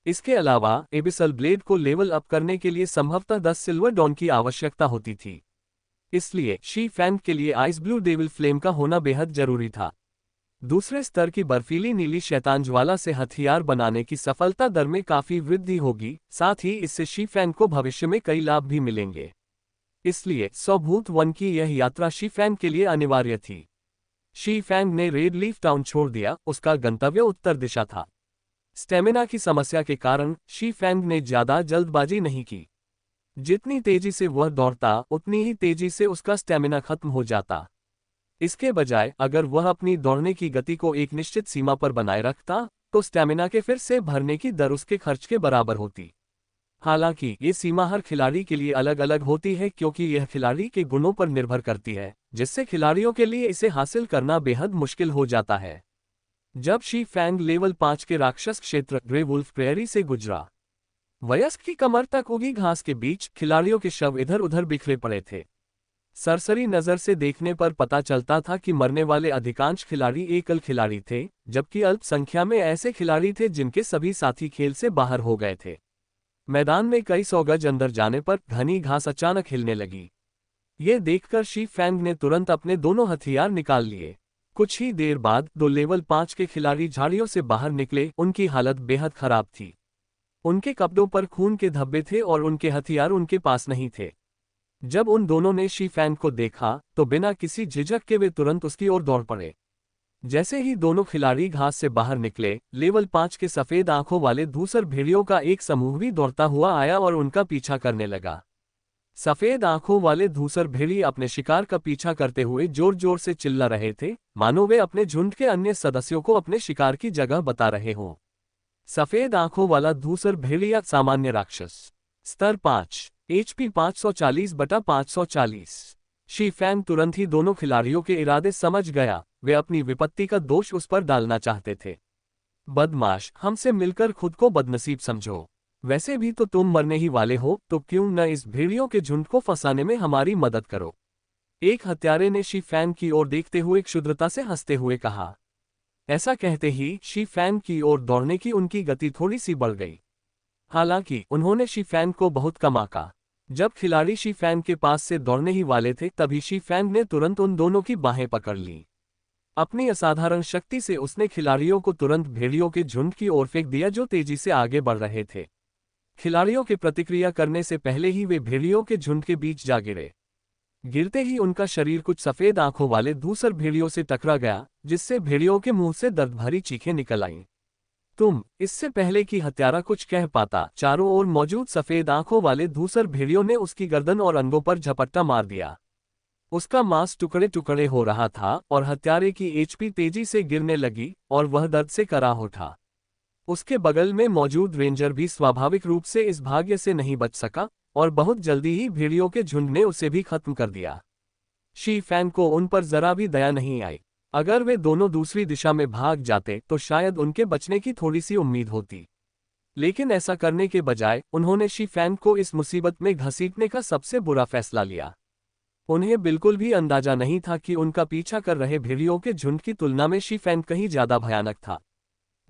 इसके अलावा एबिसल ब्लेड को लेवल अप करने के लिए संभवतः 10 सिल्वर डॉन की आवश्यकता होती थी। इसलिए शी फैंग के लिए आइस ब्लू डेविल फ्लेम का होना बेहद जरूरी था। दूसरे स्तर की बर्फीली नीली शैतान ज्वाला से हथियार बनाने की सफलता दर में काफी वृद्धि होगी, साथ ही इससे शी फैंग को भविष्य में कई लाभ भी मिलेंगे। इसलिए सौभूत वन की यह यात्रा शी फैंग के लिए अनिवार्य थी। शी फैंग ने रेड लीफ टाउन छोड़ दिया, उसका गंतव्य उत्तर दिशा था। स्टेमिना की समस्या के कारण शी फैंग ने ज्यादा जल्दबाजी नहीं की। जितनी तेजी से वह दौड़ता उतनी ही तेजी से उसका स्टेमिना खत्म हो जाता। इसके बजाय अगर वह अपनी दौड़ने की गति को एक निश्चित सीमा पर बनाए रखता तो स्टेमिना के फिर से भरने की दर उसके खर्च के बराबर होती। हालांकि ये सीमा हर खिलाड़ी के लिए अलग अलग होती है क्योंकि यह खिलाड़ी के गुणों पर निर्भर करती है, जिससे खिलाड़ियों के लिए इसे हासिल करना बेहद मुश्किल हो जाता है। जब शी फैंग लेवल 5 के राक्षस क्षेत्र ग्रे वुल्फ प्रेयरी से गुजरा, वयस्क की कमर तक उगी घास के बीच खिलाड़ियों के शव इधर उधर बिखरे पड़े थे। सरसरी नजर से देखने पर पता चलता था कि मरने वाले अधिकांश खिलाड़ी एकल खिलाड़ी थे, जबकि अल्प संख्या में ऐसे खिलाड़ी थे जिनके सभी साथी खेल से बाहर हो गए थे। मैदान में कई 100 गज अंदर जाने पर घनी घास अचानक हिलने लगी। ये देखकर शी फैंग ने तुरंत अपने दोनों हथियार निकाल लिए। कुछ ही देर बाद 2 लेवल 5 के खिलाड़ी झाड़ियों से बाहर निकले। उनकी हालत बेहद खराब थी। उनके कपड़ों पर खून के धब्बे थे और उनके हथियार उनके पास नहीं थे। जब उन दोनों ने शी फैंग को देखा तो बिना किसी झिझक के वे तुरंत उसकी ओर दौड़ पड़े। जैसे ही दोनों खिलाड़ी घास से बाहर निकले, लेवल 5 के सफेद आंखों वाले धूसर भेड़ियों का एक समूह भी दौड़ता हुआ आया और उनका पीछा करने लगा। सफेद आंखों वाले धूसर भेड़िए अपने शिकार का पीछा करते हुए जोर जोर से चिल्ला रहे थे, मानो वे अपने झुंड के अन्य सदस्यों को अपने शिकार की जगह बता रहे हों। सफेद आंखों वाला धूसर भेड़िया सामान्य राक्षस, स्तर 5, HP 540/540। शी फैंग तुरंत ही दोनों खिलाड़ियों के इरादे समझ गया। वे अपनी विपत्ति का दोष उस पर डालना चाहते थे। बदमाश, हमसे मिलकर खुद को बदनसीब समझो। वैसे भी तो तुम मरने ही वाले हो, तो क्यों न इस भेड़ियों के झुंड को फंसाने में हमारी मदद करो। एक हत्यारे ने शी फैंग की ओर देखते हुए क्षुद्रता से हंसते हुए कहा। ऐसा कहते ही शी फैंग की ओर दौड़ने की उनकी गति थोड़ी सी बढ़ गई। हालांकि उन्होंने शी फैंग को बहुत कम आंका। जब खिलाड़ी शी फैंग के पास से दौड़ने ही वाले थे, तभी शी फैंग ने तुरंत उन दोनों की बाहें पकड़ ली। अपनी असाधारण शक्ति से उसने खिलाड़ियों को तुरंत भेड़ियों के झुंड की ओर फेंक दिया जो तेजी से आगे बढ़ रहे थे। खिलाड़ियों के प्रतिक्रिया करने से पहले ही वे भेड़ियों के झुंड के बीच जा गिरे। गिरते ही उनका शरीर कुछ सफेद आंखों वाले धूसर भेड़ियों से टकरा गया, जिससे भेड़ियों के मुंह से दर्द भरी चीखें निकल आईं। इससे पहले कि हत्यारा कुछ कह पाता, चारों ओर मौजूद सफेद आंखों वाले धूसर भेड़ियों ने उसकी गर्दन और अंगों पर झपट्टा मार दिया। उसका मांस टुकड़े टुकड़े हो रहा था और हत्यारे की HP तेजी से गिरने लगी और वह दर्द से कराह उठा। उसके बगल में मौजूद रेंजर भी स्वाभाविक रूप से इस भाग्य से नहीं बच सका और बहुत जल्दी ही भेड़ियों के झुंड ने उसे भी खत्म कर दिया। शी फैंग को उन पर जरा भी दया नहीं आई। अगर वे दोनों दूसरी दिशा में भाग जाते तो शायद उनके बचने की थोड़ी सी उम्मीद होती, लेकिन ऐसा करने के बजाय उन्होंने शी फैंग को इस मुसीबत में घसीटने का सबसे बुरा फैसला लिया। उन्हें बिल्कुल भी अंदाजा नहीं था कि उनका पीछा कर रहे भेड़ियों के झुंड की तुलना में शी फैंग कहीं ज्यादा भयानक था।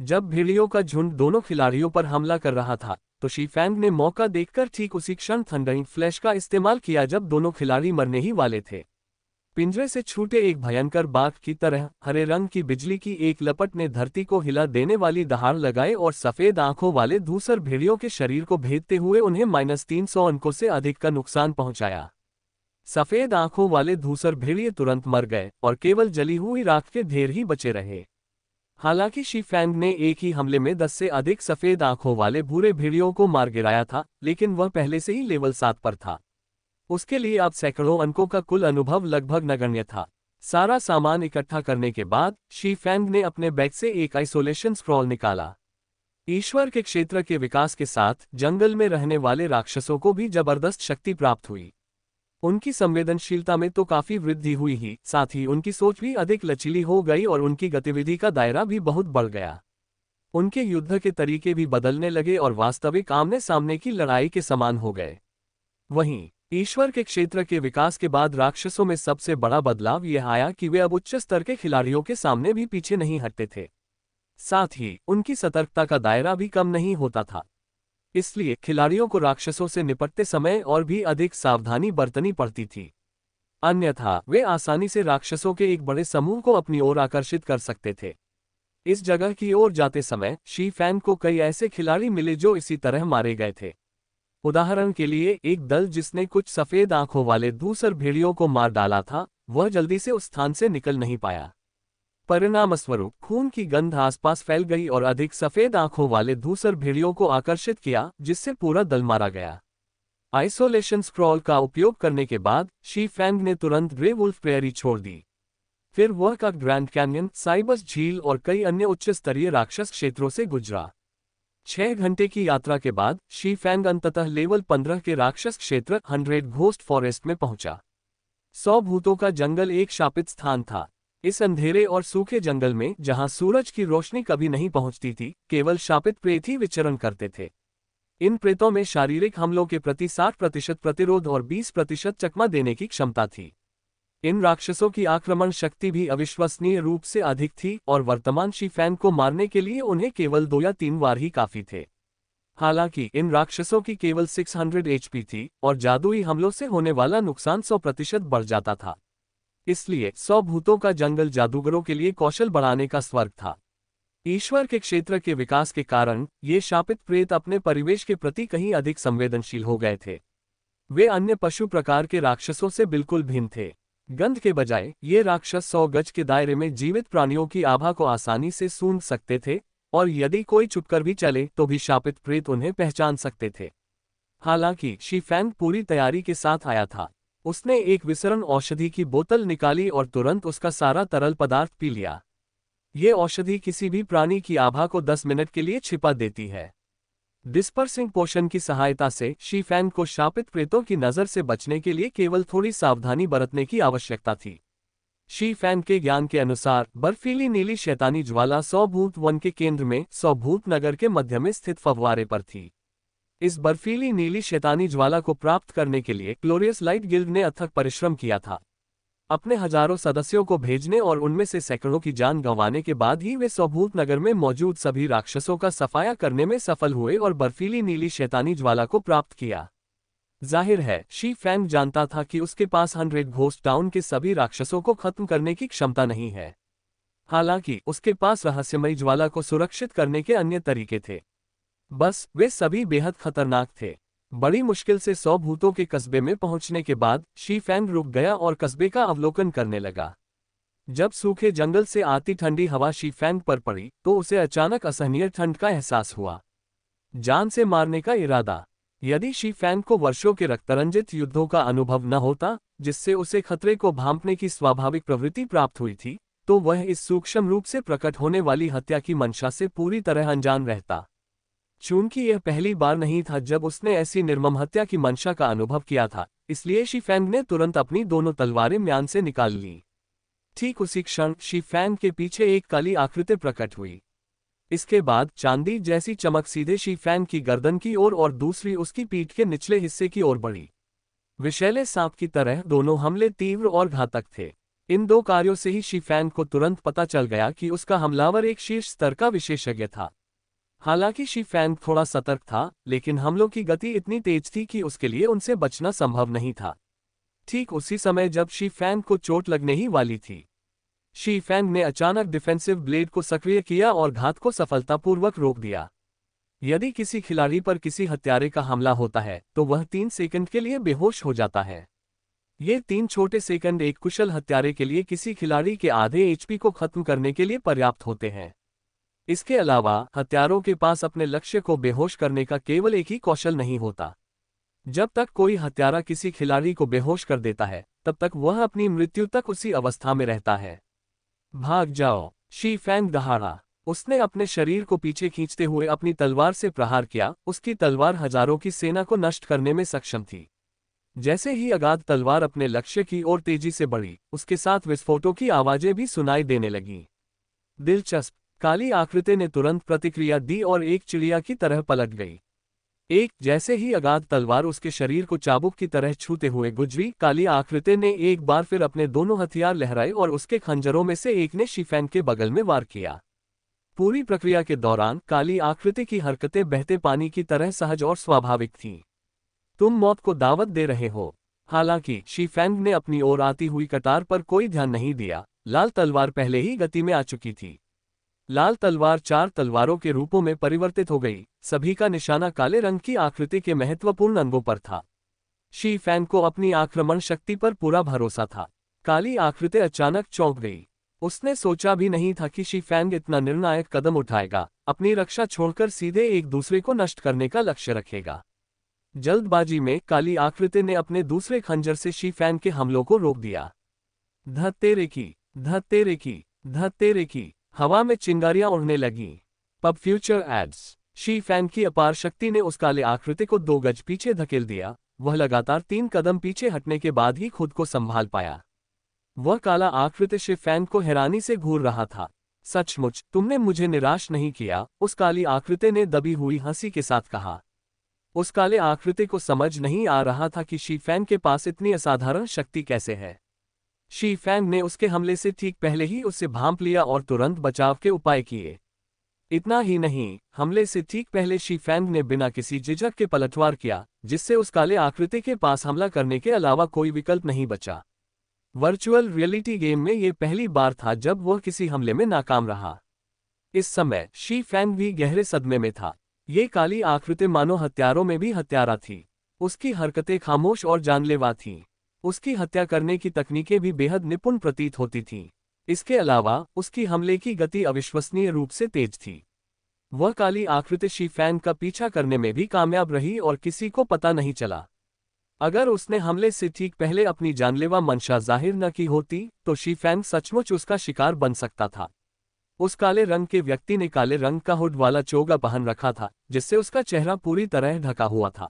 जब भेड़ियों का झुंड दोनों खिलाड़ियों पर हमला कर रहा था, तो शी फैंग ने मौका देखकर ठीक उसी क्षण थंडरिंग फ्लैश का इस्तेमाल किया जब दोनों खिलाड़ी मरने ही वाले थे। पिंजरे से छूटे एक भयंकर बाघ की तरह हरे रंग की बिजली की एक लपट ने धरती को हिला देने वाली दहाड़ लगाए और सफेद आंखों वाले धूसर भेड़ियों के शरीर को भेदते हुए उन्हें -300 अंकों से अधिक का नुकसान पहुंचाया। सफेद आंखों वाले धूसर भेड़िए तुरंत मर गए और केवल जली हुई राख के ढेर ही बचे रहे। हालांकि शी फैंग ने एक ही हमले में 10 से अधिक सफेद आंखों वाले भूरे भेड़ियों को मार गिराया था, लेकिन वह पहले से ही लेवल 7 पर था। उसके लिए अब सैकड़ों अंकों का कुल अनुभव लगभग नगण्य था। सारा सामान इकट्ठा करने के बाद शी फैंग ने अपने बैग से एक आइसोलेशन स्क्रॉल निकाला। ईश्वर के क्षेत्र के विकास के साथ जंगल में रहने वाले राक्षसों को भी जबरदस्त शक्ति प्राप्त हुई। उनकी संवेदनशीलता में तो काफी वृद्धि हुई ही, साथ ही उनकी सोच भी अधिक लचीली हो गई और उनकी गतिविधि का दायरा भी बहुत बढ़ गया। उनके युद्ध के तरीके भी बदलने लगे और वास्तविक आमने सामने की लड़ाई के समान हो गए। वहीं ईश्वर के क्षेत्र के विकास के बाद राक्षसों में सबसे बड़ा बदलाव यह आया कि वे अब उच्च स्तर के खिलाड़ियों के सामने भी पीछे नहीं हटते थे। साथ ही उनकी सतर्कता का दायरा भी कम नहीं होता था। इसलिए खिलाड़ियों को राक्षसों से निपटते समय और भी अधिक सावधानी बरतनी पड़ती थी। अन्यथा वे आसानी से राक्षसों के एक बड़े समूह को अपनी ओर आकर्षित कर सकते थे। इस जगह की ओर जाते समय शी फैंग को कई ऐसे खिलाड़ी मिले जो इसी तरह मारे गए थे। उदाहरण के लिए एक दल जिसने कुछ सफेद आंखों वाले धूसर भेड़ियों को मार डाला था, वह जल्दी से उस स्थान से निकल नहीं पाया। परिणामस्वरूप खून की गंध आसपास फैल गई और अधिक सफेद आंखों वाले धूसर भेड़ियों को आकर्षित किया, जिससे पूरा दल मारा गया। आइसोलेशन स्क्रॉल का उपयोग करने के बाद शी फैंग ने तुरंत ग्रे वुल्फ प्रेयरी छोड़ दी। फिर वह का ग्रैंड कैन्यन, साइबस झील और कई अन्य उच्च स्तरीय राक्षस क्षेत्रों से गुजरा। 6 घंटे की यात्रा के बाद शी फैंग अंततः लेवल 15 के राक्षस क्षेत्र 100 घोस्ट फॉरेस्ट में पहुंचा। 100 भूतों का जंगल एक शापित स्थान था। इस अंधेरे और सूखे जंगल में, जहां सूरज की रोशनी कभी नहीं पहुंचती थी, केवल शापित प्रेत ही विचरण करते थे। इन प्रेतों में शारीरिक हमलों के प्रति 60% प्रतिरोध और 20% चकमा देने की क्षमता थी। इन राक्षसों की आक्रमण शक्ति भी अविश्वसनीय रूप से अधिक थी और वर्तमान शी फैंग को मारने के लिए उन्हें केवल 2 या 3 बार ही काफी थे। हालांकि इन राक्षसों की केवल 600 HP थी और जादुई हमलों से होने वाला नुकसान 100% बढ़ जाता था। इसलिए 100 भूतों का जंगल जादूगरों के लिए कौशल बढ़ाने का स्वर्ग था। ईश्वर के क्षेत्र के विकास के कारण ये शापित प्रेत अपने परिवेश के प्रति कहीं अधिक संवेदनशील हो गए थे। वे अन्य पशु प्रकार के राक्षसों से बिल्कुल भिन्न थे। गंध के बजाय ये राक्षस 100 गज के दायरे में जीवित प्राणियों की आभा को आसानी से सूंघ सकते थे, और यदि कोई छुपकर भी चले तो भी शापित प्रेत उन्हें पहचान सकते थे। हालांकि शी फैंग पूरी तैयारी के साथ आया था। उसने एक विसरण औषधि की बोतल निकाली और तुरंत उसका सारा तरल पदार्थ पी लिया। ये औषधि किसी भी प्राणी की आभा को 10 मिनट के लिए छिपा देती है। डिस्पर्सिंग पोशन की सहायता से शी फैंग को शापित प्रेतों की नजर से बचने के लिए केवल थोड़ी सावधानी बरतने की आवश्यकता थी। शी फैंग के ज्ञान के अनुसार बर्फीली नीली शैतानी ज्वाला 100 भूत वन के केंद्र में 100 भूत नगर के मध्य में स्थित फव्वारे पर थी। इस बर्फीली नीली शैतानी ज्वाला को प्राप्त करने के लिए ग्लोरियस लाइट गिल्ड ने अथक परिश्रम किया था। अपने हजारों सदस्यों को भेजने और उनमें से सैकड़ों की जान गंवाने के बाद ही वे सौभूत नगर में मौजूद सभी राक्षसों का सफाया करने में सफल हुए और बर्फीली नीली शैतानी ज्वाला को प्राप्त किया। जाहिर है शी फैंग जानता था कि उसके पास 100 घोस्ट टाउन के सभी राक्षसों को खत्म करने की क्षमता नहीं है। हालांकि उसके पास रहस्यमयी ज्वाला को सुरक्षित करने के अन्य तरीके थे। बस वे सभी बेहद खतरनाक थे। बड़ी मुश्किल से 100 भूतों के कस्बे में पहुंचने के बाद शी फैंग रुक गया और कस्बे का अवलोकन करने लगा। जब सूखे जंगल से आती ठंडी हवा शी फैंग पर पड़ी तो उसे अचानक असहनीय ठंड का एहसास हुआ। जान से मारने का इरादा। यदि शी फैंग को वर्षों के रक्तरंजित युद्धों का अनुभव न होता, जिससे उसे खतरे को भांपने की स्वाभाविक प्रवृत्ति प्राप्त हुई थी, तो वह इस सूक्ष्म रूप से प्रकट होने वाली हत्या की मंशा से पूरी तरह अनजान रहता। चूंकि यह पहली बार नहीं था जब उसने ऐसी निर्मम हत्या की मंशा का अनुभव किया था, इसलिए शी फैंग ने तुरंत अपनी दोनों तलवारें म्यान से निकाल ली। ठीक उसी क्षण शी फैंग के पीछे एक काली आकृति प्रकट हुई। इसके बाद चांदी जैसी चमक सीधे शी फैंग की गर्दन की ओर और दूसरी उसकी पीठ के निचले हिस्से की ओर बढ़ी। विषैले सांप की तरह दोनों हमले तीव्र और घातक थे। इन दो कार्यों से ही शी फैंग को तुरंत पता चल गया कि उसका हमलावर एक शीर्ष स्तर का विशेषज्ञ था। हालांकि शी फैंग थोड़ा सतर्क था, लेकिन हमलों की गति इतनी तेज थी कि उसके लिए उनसे बचना संभव नहीं था। ठीक उसी समय जब शी फैंग को चोट लगने ही वाली थी, शी फैंग ने अचानक डिफेंसिव ब्लेड को सक्रिय किया और घात को सफलतापूर्वक रोक दिया। यदि किसी खिलाड़ी पर किसी हत्यारे का हमला होता है तो वह 3 सेकंड के लिए बेहोश हो जाता है। ये 3 छोटे सेकंड एक कुशल हत्यारे के लिए किसी खिलाड़ी के आधे एचपी को खत्म करने के लिए पर्याप्त होते हैं। इसके अलावा हत्यारों के पास अपने लक्ष्य को बेहोश करने का केवल एक ही कौशल नहीं होता। जब तक कोई हत्यारा किसी खिलाड़ी को बेहोश कर देता है, तब तक वह अपनी मृत्यु तक उसी अवस्था में रहता है। भाग जाओ! शी फैंग दहाड़ा। उसने अपने शरीर को पीछे खींचते हुए अपनी तलवार से प्रहार किया। उसकी तलवार हजारों की सेना को नष्ट करने में सक्षम थी। जैसे ही अगाध तलवार अपने लक्ष्य की ओर तेजी से बढ़ी, उसके साथ विस्फोटों की आवाजें भी सुनाई देने लगीं। दिलचस्प। काली आकृति ने तुरंत प्रतिक्रिया दी और एक चिड़िया की तरह पलट गई। जैसे ही अगाध तलवार उसके शरीर को चाबुक की तरह छूते हुए गुजरी, काली आकृति ने एक बार फिर अपने दोनों हथियार लहराए और उसके खंजरों में से एक ने शी फैंग के बगल में वार किया। पूरी प्रक्रिया के दौरान काली आकृति की हरकतें बहते पानी की तरह सहज और स्वाभाविक थीं। तुम मौत को दावत दे रहे हो। हालांकि शी फैंग ने अपनी ओर आती हुई कटार पर कोई ध्यान नहीं दिया। लाल तलवार पहले ही गति में आ चुकी थी। लाल तलवार 4 तलवारों के रूपों में परिवर्तित हो गई। सभी का निशाना काले रंग की आकृति के महत्वपूर्ण अंगों पर था। शी फैंग को अपनी आक्रमण शक्ति पर पूरा भरोसा था। काली आकृति अचानक चौंक गई। उसने सोचा भी नहीं था कि शी फैंग इतना निर्णायक कदम उठाएगा, अपनी रक्षा छोड़कर सीधे एक दूसरे को नष्ट करने का लक्ष्य रखेगा। जल्दबाजी में काली आकृति ने अपने दूसरे खंजर से शी फैंग के हमलों को रोक दिया। ध तेरे की, ध तेरे की, ध तेरे की। हवा में चिंगारियां उड़ने लगीं। Pub future ads. Shi Fang की अपार शक्ति ने उस काले आकृति को 2 गज पीछे धकेल दिया। वह लगातार 3 कदम पीछे हटने के बाद ही खुद को संभाल पाया। वह काला आकृति शी फैंग को हैरानी से घूर रहा था। सचमुच तुमने मुझे निराश नहीं किया, उस काली आकृति ने दबी हुई हंसी के साथ कहा। उस काले आकृति को समझ नहीं आ रहा था कि शी फैंग के पास इतनी असाधारण शक्ति कैसे है। शी फैंग ने उसके हमले से ठीक पहले ही उसे भांप लिया और तुरंत बचाव के उपाय किए। इतना ही नहीं, हमले से ठीक पहले शी फैंग ने बिना किसी झिझक के पलटवार किया, जिससे उस काले आकृति के पास हमला करने के अलावा कोई विकल्प नहीं बचा। वर्चुअल रियलिटी गेम में ये पहली बार था जब वह किसी हमले में नाकाम रहा। इस समय शी फैंग भी गहरे सदमे में था। ये काली आकृति मानो हत्यारों में भी हत्यारा थी। उसकी हरकतें खामोश और जानलेवा थीं। उसकी हत्या करने की तकनीकें भी बेहद निपुण प्रतीत होती थीं। इसके अलावा उसकी हमले की गति अविश्वसनीय रूप से तेज थी। वह काली आकृति शी फैंग का पीछा करने में भी कामयाब रही और किसी को पता नहीं चला। अगर उसने हमले से ठीक पहले अपनी जानलेवा मंशा जाहिर न की होती तो शी फैंग सचमुच उसका शिकार बन सकता था। उस काले रंग के व्यक्ति ने काले रंग का हुड वाला चोगा पहन रखा था, जिससे उसका चेहरा पूरी तरह ढका हुआ था।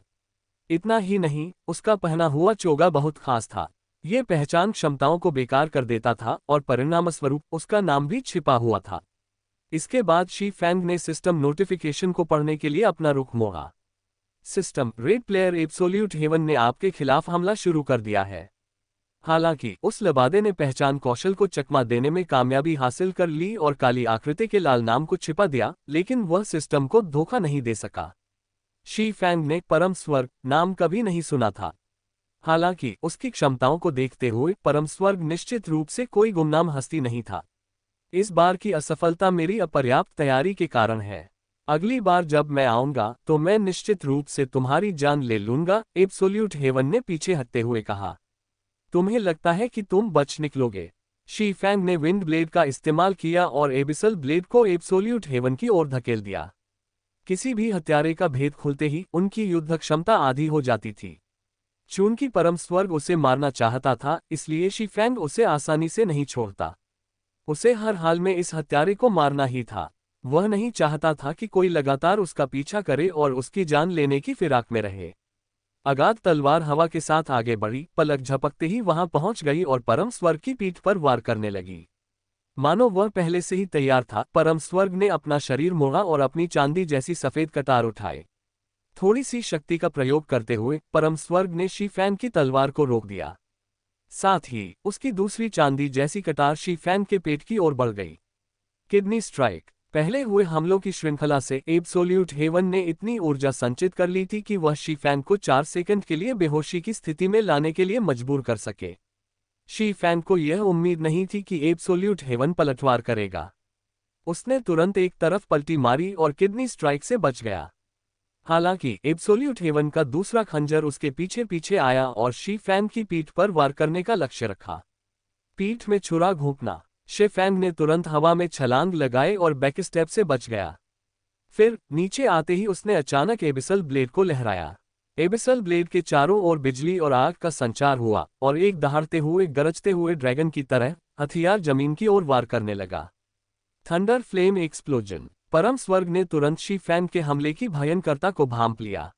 इतना ही नहीं, उसका पहना हुआ चोगा बहुत खास था। ये पहचान क्षमताओं को बेकार कर देता था और परिणामस्वरूप उसका नाम भी छिपा हुआ था। इसके बाद शी फैंग ने सिस्टम नोटिफिकेशन को पढ़ने के लिए अपना रुख मोड़ा। System, red player absolute heaven ने आपके खिलाफ हमला शुरू कर दिया है। हालांकि उस लबादे ने पहचान कौशल को चकमा देने में कामयाबी हासिल कर ली और काली आकृति के लाल नाम को छिपा दिया, लेकिन वह सिस्टम को धोखा नहीं दे सका। शी फैंग ने परम स्वर्ग नाम कभी नहीं सुना था। हालांकि उसकी क्षमताओं को देखते हुए परम स्वर्ग निश्चित रूप से कोई गुमनाम हस्ती नहीं था। इस बार की असफलता मेरी अपर्याप्त तैयारी के कारण है। अगली बार जब मैं आऊंगा तो मैं निश्चित रूप से तुम्हारी जान ले लूंगा, एब्सोल्यूट हेवन ने पीछे हटते हुए कहा। तुम्हें लगता है कि तुम बच निकलोगे? शी फैंग ने विंड ब्लेड का इस्तेमाल किया और एबिसल ब्लेड को एब्सोल्यूट हेवन की ओर धकेल दिया। किसी भी हत्यारे का भेद खुलते ही उनकी युद्ध क्षमता आधी हो जाती थी। चूंकि परम स्वर्ग उसे मारना चाहता था, इसलिए शी फैंग उसे आसानी से नहीं छोड़ता। उसे हर हाल में इस हत्यारे को मारना ही था। वह नहीं चाहता था कि कोई लगातार उसका पीछा करे और उसकी जान लेने की फिराक में रहे। अगाध तलवार हवा के साथ आगे बढ़ी, पलक झपकते ही वहां पहुंच गई और परम स्वर्ग की पीठ पर वार करने लगी। मानो वह पहले से ही तैयार था। परम स्वर्ग ने अपना शरीर मोड़ा और अपनी चांदी जैसी सफेद कटार उठाए। थोड़ी सी शक्ति का प्रयोग करते हुए परम स्वर्ग ने शी फैंग की तलवार को रोक दिया। साथ ही उसकी दूसरी चांदी जैसी कटार शी फैंग के पेट की ओर बढ़ गई। Kidney strike. पहले हुए हमलों की श्रृंखला से एब्सोल्यूट हेवन ने इतनी ऊर्जा संचित कर ली थी कि वह शी फैंग को 4 सेकंड के लिए बेहोशी की स्थिति में लाने के लिए मजबूर कर सके। शी फैंग को यह उम्मीद नहीं थी कि एब्सोल्यूट हेवन पलटवार करेगा। उसने तुरंत एक तरफ पलटी मारी और किडनी स्ट्राइक से बच गया। हालांकि एब्सोल्यूट हेवन का दूसरा खंजर उसके पीछे पीछे आया और शी फैंग की पीठ पर वार करने का लक्ष्य रखा। पीठ में छुरा घोंपना। शी फैंग ने तुरंत हवा में छलांग लगाए और बैकस्टेप से बच गया। फिर नीचे आते ही उसने अचानक एबिसल ब्लेड को लहराया। एबिसल ब्लेड के चारों ओर बिजली और आग का संचार हुआ और एक दहाड़ते हुए गरजते हुए ड्रैगन की तरह हथियार जमीन की ओर वार करने लगा। Thunder flame explosion. परम स्वर्ग ने तुरंत शी फैंग के हमले की भयंकरता को भांप लिया।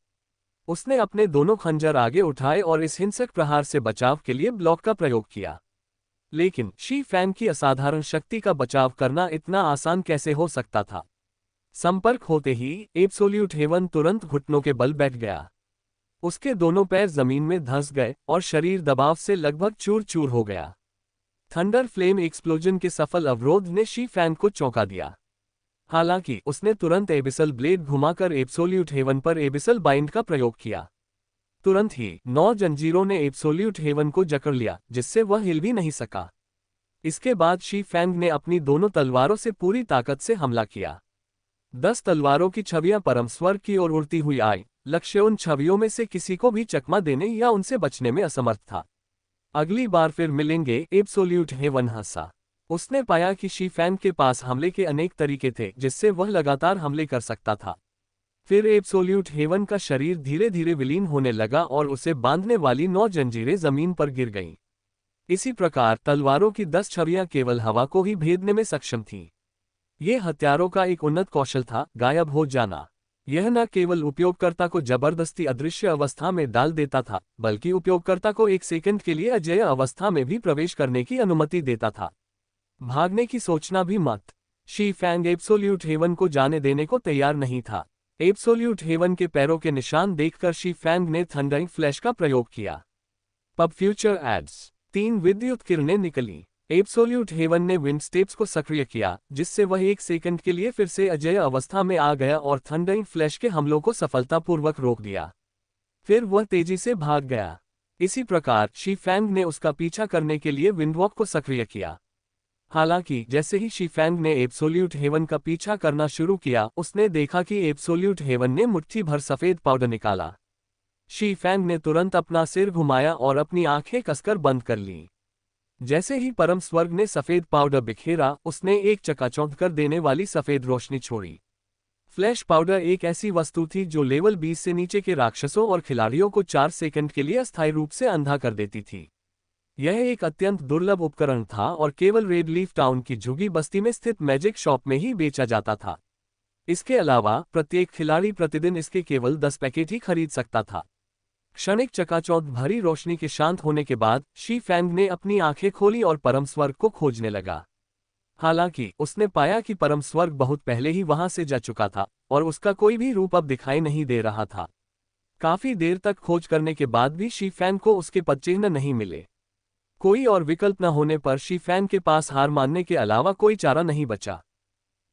उसने अपने दोनों खंजर आगे उठाए और इस हिंसक प्रहार से बचाव के लिए ब्लॉक का प्रयोग किया। लेकिन शी फैंग की असाधारण शक्ति का बचाव करना इतना आसान कैसे हो सकता था? संपर्क होते ही एब्सोल्यूट हेवन तुरंत घुटनों के बल बैठ गया। उसके दोनों पैर जमीन में धंस गए और शरीर दबाव से लगभग चूर चूर हो गया। थंडर फ्लेम एक्सप्लोजन के सफल अवरोध ने शी फैंग को चौंका दिया। हालांकि उसने तुरंत एबिसल ब्लेड घुमाकर एब्सोल्यूट हेवन पर एबिसल बाइंड का प्रयोग किया। तुरंत ही 9 जंजीरों ने एब्सोल्यूट हेवन को जकड़ लिया, जिससे वह हिल भी नहीं सका। इसके बाद शी फैंग ने अपनी दोनों तलवारों से पूरी ताकत से हमला किया। 10 तलवारों की छवियां परम स्वर्ग की ओर उड़ती हुई आई। लक्ष्य उन छवियों में से किसी को भी चकमा देने या उनसे बचने में असमर्थ था। अगली बार फिर मिलेंगे, एब्सोल्यूट हेवन हंसा। उसने पाया कि शी फैंग के पास हमले के अनेक तरीके थे जिससे वह लगातार हमले कर सकता था। फिर एब्सोल्यूट हेवन का शरीर धीरे धीरे विलीन होने लगा और उसे बांधने वाली 9 जंजीरें जमीन पर गिर गईं। इसी प्रकार तलवारों की 10 छवियां केवल हवा को ही भेदने में सक्षम थीं। ये हत्यारों का एक उन्नत कौशल था, गायब हो जाना। यह न केवल उपयोगकर्ता को जबरदस्ती अदृश्य अवस्था में डाल देता था, बल्कि उपयोगकर्ता को 1 सेकंड के लिए अजेय अवस्था में भी प्रवेश करने की अनुमति देता था। भागने की सोचना भी मत। शी फैंग एब्सोल्यूट हेवन को जाने देने को तैयार नहीं था। एब्सोल्यूट हेवन के पैरों के निशान देखकर शी फैंग ने थंडरिंग फ्लैश का प्रयोग किया। Pub future ads. 3 विद्युत किरणें निकली। एब्सोल्यूट हेवन ने विंड स्टेप्स को सक्रिय किया, जिससे वह 1 सेकंड के लिए फिर से अजेय अवस्था में आ गया और थंडरिंग फ्लैश के हमलों को सफलतापूर्वक रोक दिया। फिर वह तेजी से भाग गया। इसी प्रकार शी फैंग ने उसका पीछा करने के लिए विंडवॉक को सक्रिय किया। हालांकि जैसे ही शी फैंग ने एब्सोल्यूट हेवन का पीछा करना शुरू किया, उसने देखा कि एब्सोल्यूट हेवन ने मुट्ठी भर सफेद पाउडर निकाला। शी फैंग ने तुरंत अपना सिर घुमाया और अपनी आंखें कसकर बंद कर लीं। जैसे ही परम स्वर्ग ने सफेद पाउडर बिखेरा, उसने एक चकाचौंध कर देने वाली सफेद रोशनी छोड़ी। फ्लैश पाउडर एक ऐसी वस्तु थी जो लेवल 20 से नीचे के राक्षसों और खिलाड़ियों को 4 सेकंड के लिए अस्थायी रूप से अंधा कर देती थी। यह एक अत्यंत दुर्लभ उपकरण था और केवल रेड लीफ टाउन की झुग्गी बस्ती में स्थित मैजिक शॉप में ही बेचा जाता था। इसके अलावा प्रत्येक खिलाड़ी प्रतिदिन इसके केवल 10 पैकेट ही खरीद सकता था। क्षणिक चकाचौंध भरी रोशनी के शांत होने के बाद शी फैंग ने अपनी आंखें खोली और परम स्वर्ग को खोजने लगा। हालांकि उसने पाया कि परम स्वर्ग बहुत पहले ही वहां से जा चुका था और उसका कोई भी रूप अब दिखाई नहीं दे रहा था। काफी देर तक खोज करने के बाद भी शी फैंग को उसके पदचिह्न नहीं मिले। कोई और विकल्प न होने पर शी फैंग के पास हार मानने के अलावा कोई चारा नहीं बचा।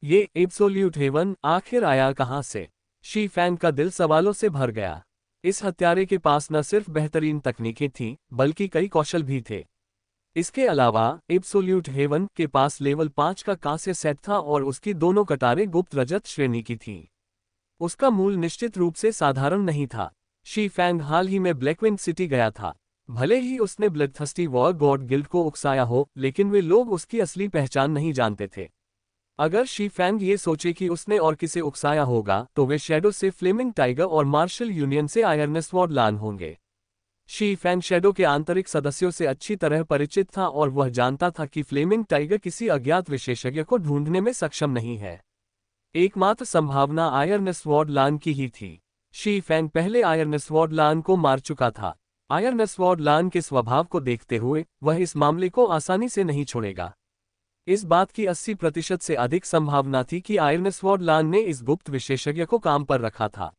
ये एब्सोल्यूट हेवन आखिर आया कहां से? शी फैंग का दिल सवालों से भर गया। इस हत्यारे के पास न सिर्फ बेहतरीन तकनीकें थीं, बल्कि कई कौशल भी थे। इसके अलावा एब्सोल्यूट हेवन के पास लेवल 5 का कांस्य सेट था और उसकी दोनों कतारें गुप्त रजत श्रेणी की थीं। उसका मूल निश्चित रूप से साधारण नहीं था। शी फैंग हाल ही में ब्लैकविंड सिटी गया था। भले ही उसने ब्लडथर्स्टी वॉर गॉड गिल्ड को उकसाया हो, लेकिन वे लोग उसकी असली पहचान नहीं जानते थे। अगर शी फैंग ये सोचे कि उसने और किसे उकसाया होगा, तो वे शैडो से फ्लेमिंग टाइगर और मार्शल यूनियन से आयरनस्वॉर्ड लान होंगे। शी फैंग शैडो के आंतरिक सदस्यों से अच्छी तरह परिचित था और वह जानता था कि फ्लेमिंग टाइगर किसी अज्ञात विशेषज्ञ को ढूंढने में सक्षम नहीं है। एकमात्र संभावना आयरनस्वॉर्ड लान की ही थी। शी फैंग पहले आयरनस्वॉर्ड लान को मार चुका था। आयरनस्वॉर्ड लान के स्वभाव को देखते हुए वह इस मामले को आसानी से नहीं छोड़ेगा। इस बात की 80% से अधिक संभावना थी कि आयरनस्वॉर्ड लान ने इस गुप्त विशेषज्ञ को काम पर रखा था।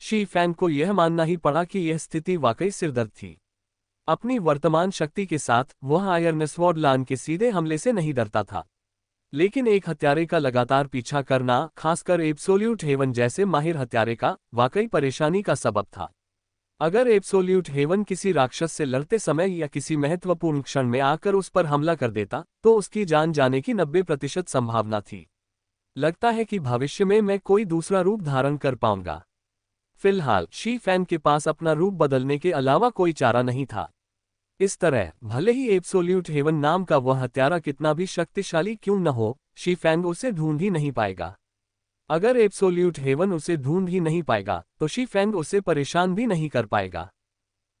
शी फैंग को यह मानना ही पड़ा कि यह स्थिति वाकई सिरदर्द थी। अपनी वर्तमान शक्ति के साथ वह आयरनस्वॉर्ड लान के सीधे हमले से नहीं डरता था, लेकिन एक हत्यारे का लगातार पीछा करना, खासकर एब्सोल्यूट हेवन जैसे माहिर हत्यारे का, वाकई परेशानी का सबब था। अगर एब्सोल्यूट हेवन किसी राक्षस से लड़ते समय या किसी महत्वपूर्ण क्षण में आकर उस पर हमला कर देता, तो उसकी जान जाने की 90% संभावना थी। लगता है कि भविष्य में मैं कोई दूसरा रूप धारण कर पाऊंगा। फिलहाल शी फैंग के पास अपना रूप बदलने के अलावा कोई चारा नहीं था। इस तरह भले ही एब्सोल्यूट हेवन नाम का वह हत्यारा कितना भी शक्तिशाली क्यों न हो, शी फैंग उसे ढूंढ ही नहीं पाएगा। अगर एब्सोल्यूट हेवन उसे ढूंढ ही नहीं पाएगा, तो शी फैंग उसे परेशान भी नहीं कर पाएगा।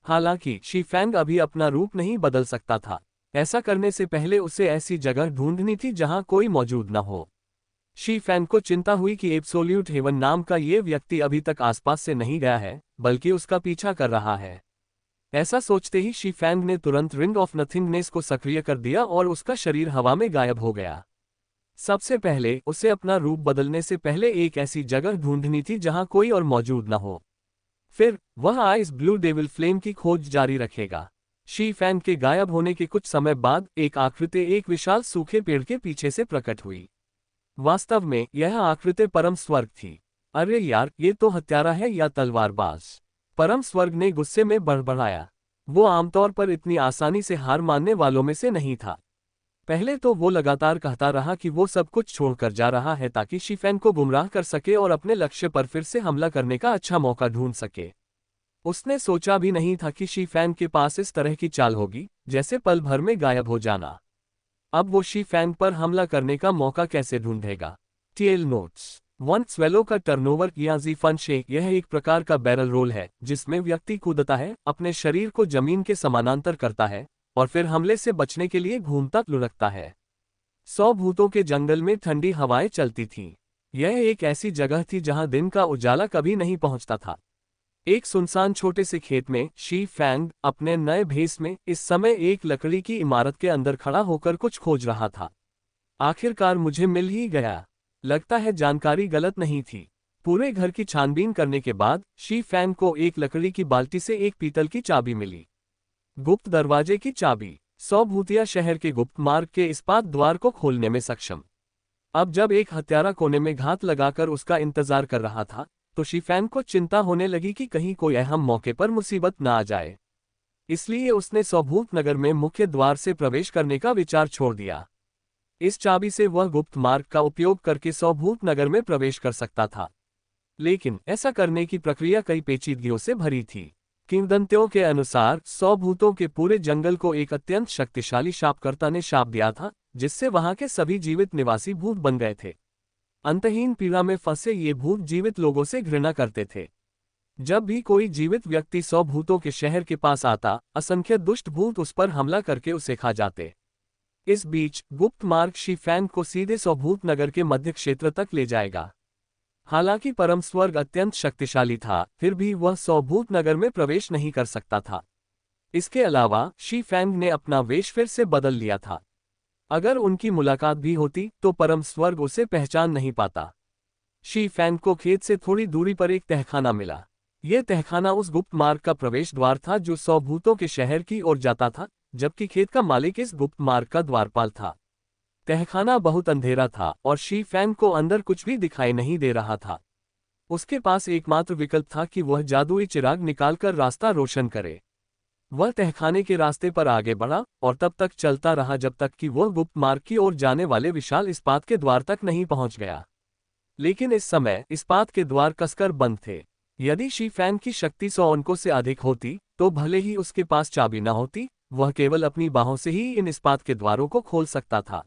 हालांकि शी फैंग अभी अपना रूप नहीं बदल सकता था। ऐसा करने से पहले उसे ऐसी जगह ढूंढनी थी जहां कोई मौजूद न हो। शी फैंग को चिंता हुई कि एब्सोल्यूट हेवन नाम का ये व्यक्ति अभी तक आसपास से नहीं गया है, बल्कि उसका पीछा कर रहा है। ऐसा सोचते ही शी फैंग ने तुरंत रिंग ऑफ नथिंगनेस को सक्रिय कर दिया और उसका शरीर हवा में गायब हो गया। सबसे पहले उसे अपना रूप बदलने से पहले एक ऐसी जगह ढूंढनी थी जहां कोई और मौजूद न हो। फिर वह आइस ब्लू डेविल फ्लेम की खोज जारी रखेगा। शी फैंग के गायब होने के कुछ समय बाद एक आकृति एक विशाल सूखे पेड़ के पीछे से प्रकट हुई। वास्तव में यह आकृति परम स्वर्ग थी। अरे यार, ये तो हत्यारा है या तलवारबाज? परम स्वर्ग ने गुस्से में बड़बड़ाया। वो आमतौर पर इतनी आसानी से हार मानने वालों में से नहीं था। पहले तो वो लगातार कहता रहा कि वो सब कुछ छोड़कर जा रहा है ताकि शी फैंग को गुमराह कर सके और अपने लक्ष्य पर फिर से हमला करने का अच्छा मौका ढूंढ सके। उसने सोचा भी नहीं था कि शी फैंग के पास इस तरह की चाल होगी, जैसे पल भर में गायब हो जाना। अब वो शी फैंग पर हमला करने का मौका कैसे ढूंढेगा? Tail notes. वन स्वेलो का टर्नओवर या ज़ीफन शेक यह एक प्रकार का बैरल रोल है जिसमें व्यक्ति कूदता है, अपने शरीर को जमीन के समानांतर करता है और फिर हमले से बचने के लिए घूमता लुढ़कता है। 100 भूतों के जंगल में ठंडी हवाएं चलती थीं। यह एक ऐसी जगह थी जहां दिन का उजाला कभी नहीं पहुंचता था। एक सुनसान छोटे से खेत में शी फैंग अपने नए भेस में इस समय एक लकड़ी की इमारत के अंदर खड़ा होकर कुछ खोज रहा था। आखिरकार मुझे मिल ही गया। लगता है जानकारी गलत नहीं थी। पूरे घर की छानबीन करने के बाद शी फैंग को एक लकड़ी की बाल्टी से एक पीतल की चाबी मिली। गुप्त दरवाजे की चाबी। 100 भूतिया शहर के गुप्त मार्ग के इस्पात द्वार को खोलने में सक्षम। अब जब एक हत्यारा कोने में घात लगाकर उसका इंतजार कर रहा था, तो शी फैंग को चिंता होने लगी कि कहीं कोई अहम मौके पर मुसीबत न आ जाए। इसलिए उसने सौभूत नगर में मुख्य द्वार से प्रवेश करने का विचार छोड़ दिया। इस चाबी से वह गुप्त मार्ग का उपयोग करके सौभूत नगर में प्रवेश कर सकता था। लेकिन ऐसा करने की प्रक्रिया कई पेचीदगियों से भरी थी। किंवदंतियों के अनुसार सौभूतों के पूरे जंगल को एक अत्यंत शक्तिशाली शापकर्ता ने शाप दिया था, जिससे वहां के सभी जीवित निवासी भूत बन गए थे। अंतहीन पीड़ा में फंसे ये भूत जीवित लोगों से घृणा करते थे। जब भी कोई जीवित व्यक्ति सौभूतों के शहर के पास आता, असंख्य दुष्ट भूत उस पर हमला करके उसे खा जाते। इस बीच गुप्त मार्ग शी फैंग को सीधे सौभूत नगर के मध्य क्षेत्र तक ले जाएगा। हालांकि परम स्वर्ग अत्यंत शक्तिशाली था, फिर भी वह सौभूत नगर में प्रवेश नहीं कर सकता था। इसके अलावा शी फैंग ने अपना वेश फिर से बदल लिया था। अगर उनकी मुलाकात भी होती तो परम स्वर्ग उसे पहचान नहीं पाता। शी फैंग को खेत से थोड़ी दूरी पर एक तहखाना मिला। यह तहखाना उस गुप्त मार्ग का प्रवेश द्वार था जो सौभूतों के शहर की ओर जाता था, जबकि खेत का मालिक इस गुप्त मार्ग का द्वारपाल था। तहखाना बहुत अंधेरा था और शी फैंग को अंदर कुछ भी दिखाई नहीं दे रहा था। उसके पास एकमात्र विकल्प था कि वह जादुई चिराग निकालकर रास्ता रोशन करे। वह तहखाने के रास्ते पर आगे बढ़ा और तब तक चलता रहा जब तक कि वह गुप्त मार्ग की ओर जाने वाले विशाल इस्पात के द्वार तक नहीं पहुंच गया। लेकिन इस समय इस्पात के द्वार कसकर बंद थे। यदि शी फैंग की शक्ति 100 अंकों से अधिक होती तो भले ही उसके पास चाबी न होती, वह केवल अपनी बाहों से ही इन इस्पात के द्वारों को खोल सकता था।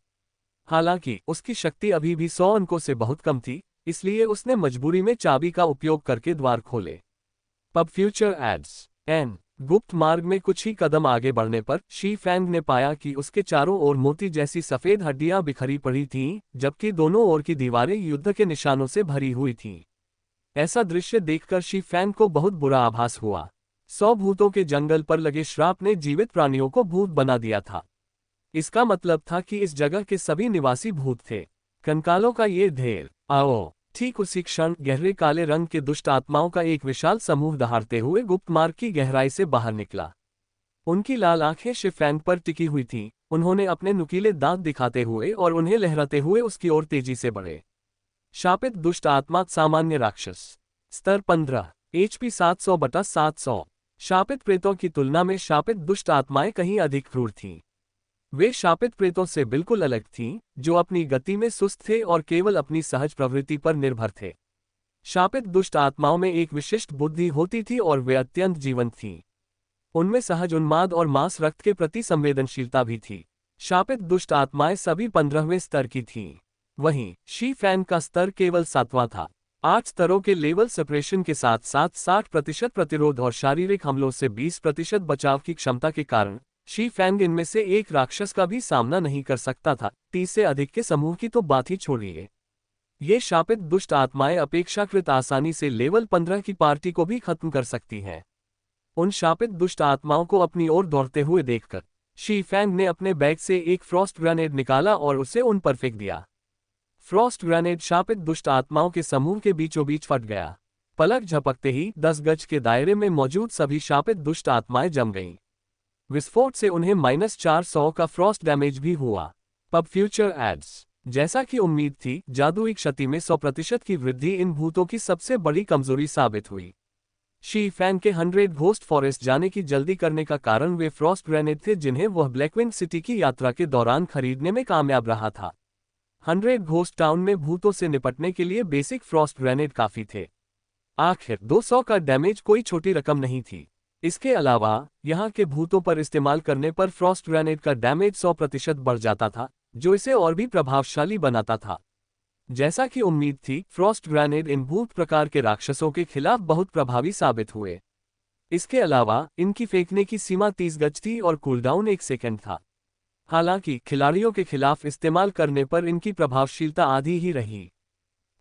हालांकि उसकी शक्ति अभी भी 100 अंकों से बहुत कम थी, इसलिए उसने मजबूरी में चाबी का उपयोग करके द्वार खोले। पब फ्यूचर एड्स एन गुप्त मार्ग में कुछ ही कदम आगे बढ़ने पर शी फैंग ने पाया कि उसके चारों ओर मोती जैसी सफेद हड्डियां बिखरी पड़ी थीं, जबकि दोनों ओर की दीवारें युद्ध के निशानों से भरी हुई थीं। ऐसा दृश्य देखकर शी फैंग को बहुत बुरा आभास हुआ। 100 भूतों के जंगल पर लगे श्राप ने जीवित प्राणियों को भूत बना दिया था। इसका मतलब था कि इस जगह के सभी निवासी भूत थे। कंकालों का ये ढेर। आओ। ठीक उसी क्षण गहरे काले रंग के दुष्ट आत्माओं का एक विशाल समूह दहाड़ते हुए गुप्त मार्ग की गहराई से बाहर निकला। उनकी लाल आंखें शी फैंग पर टिकी हुई थीं। उन्होंने अपने नुकीले दांत दिखाते हुए और उन्हें लहराते हुए उसकी ओर तेजी से बढ़े। शापित दुष्ट आत्मा सामान्य राक्षस। स्तर 15 HP 700/700। शापित प्रेतों की तुलना में शापित दुष्ट आत्माएं कहीं अधिक क्रूर थीं। वे शापित प्रेतों से बिल्कुल अलग थीं, जो अपनी गति में सुस्त थे और केवल अपनी सहज प्रवृत्ति पर निर्भर थे। शापित दुष्ट आत्माओं में एक विशिष्ट बुद्धि होती थी और वे अत्यंत जीवंत थीं। उनमें सहज उन्माद और मांस रक्त के प्रति संवेदनशीलता भी थी। शापित दुष्ट आत्माएं सभी 15वें स्तर की थीं। वहीं शी फैंग का स्तर केवल 7वां था। 8 स्तरों के लेवल सेपरेशन के साथ साथ 60% प्रतिरोध और शारीरिक हमलों से 20% बचाव की क्षमता के कारण शी फैंग इनमें से एक राक्षस का भी सामना नहीं कर सकता था। 30 से अधिक के समूह की तो बात ही छोड़िए। ये शापित दुष्ट आत्माएं अपेक्षाकृत आसानी से लेवल 15 की पार्टी को भी खत्म कर सकती हैं। उन शापित दुष्ट आत्माओं को अपनी ओर दौड़ते हुए देखकर शी फैंग ने अपने बैग से एक फ्रॉस्ट ग्रेनेड निकाला और उसे उन पर फेंक दिया। फ्रॉस्ट ग्रेनेड शापित दुष्ट आत्माओं के समूह के बीचों बीच फट गया। पलक झपकते ही 10 गज के दायरे में मौजूद सभी शापित दुष्ट आत्माएं जम गईं। विस्फोट से उन्हें -400 का फ्रॉस्ट डैमेज भी हुआ। Pub future ads. जैसा कि उम्मीद थी, जादुई क्षति में 100% की वृद्धि इन भूतों की सबसे बड़ी कमजोरी साबित हुई। शी फैंग के 100 घोस्ट फॉरेस्ट जाने की जल्दी करने का कारण वे फ्रॉस्ट ग्रेनेड थे जिन्हें वह ब्लैकविंग सिटी की यात्रा के दौरान खरीदने में कामयाब रहा था। 100 घोस्ट टाउन में भूतों से निपटने के लिए बेसिक फ्रॉस्ट ग्रेनेड काफी थे। आखिर 200 का डैमेज कोई छोटी रकम नहीं थी। इसके अलावा यहाँ के भूतों पर इस्तेमाल करने पर फ्रॉस्ट ग्रेनेड का डैमेज 100% बढ़ जाता था, जो इसे और भी प्रभावशाली बनाता था। जैसा कि उम्मीद थी, फ्रॉस्ट ग्रेनेड इन भूत प्रकार के राक्षसों के खिलाफ बहुत प्रभावी साबित हुए। इसके अलावा इनकी फेंकने की सीमा 30 गज थी और कूलडाउन 1 सेकंड था। हालांकि खिलाड़ियों के खिलाफ इस्तेमाल करने पर इनकी प्रभावशीलता आधी ही रही।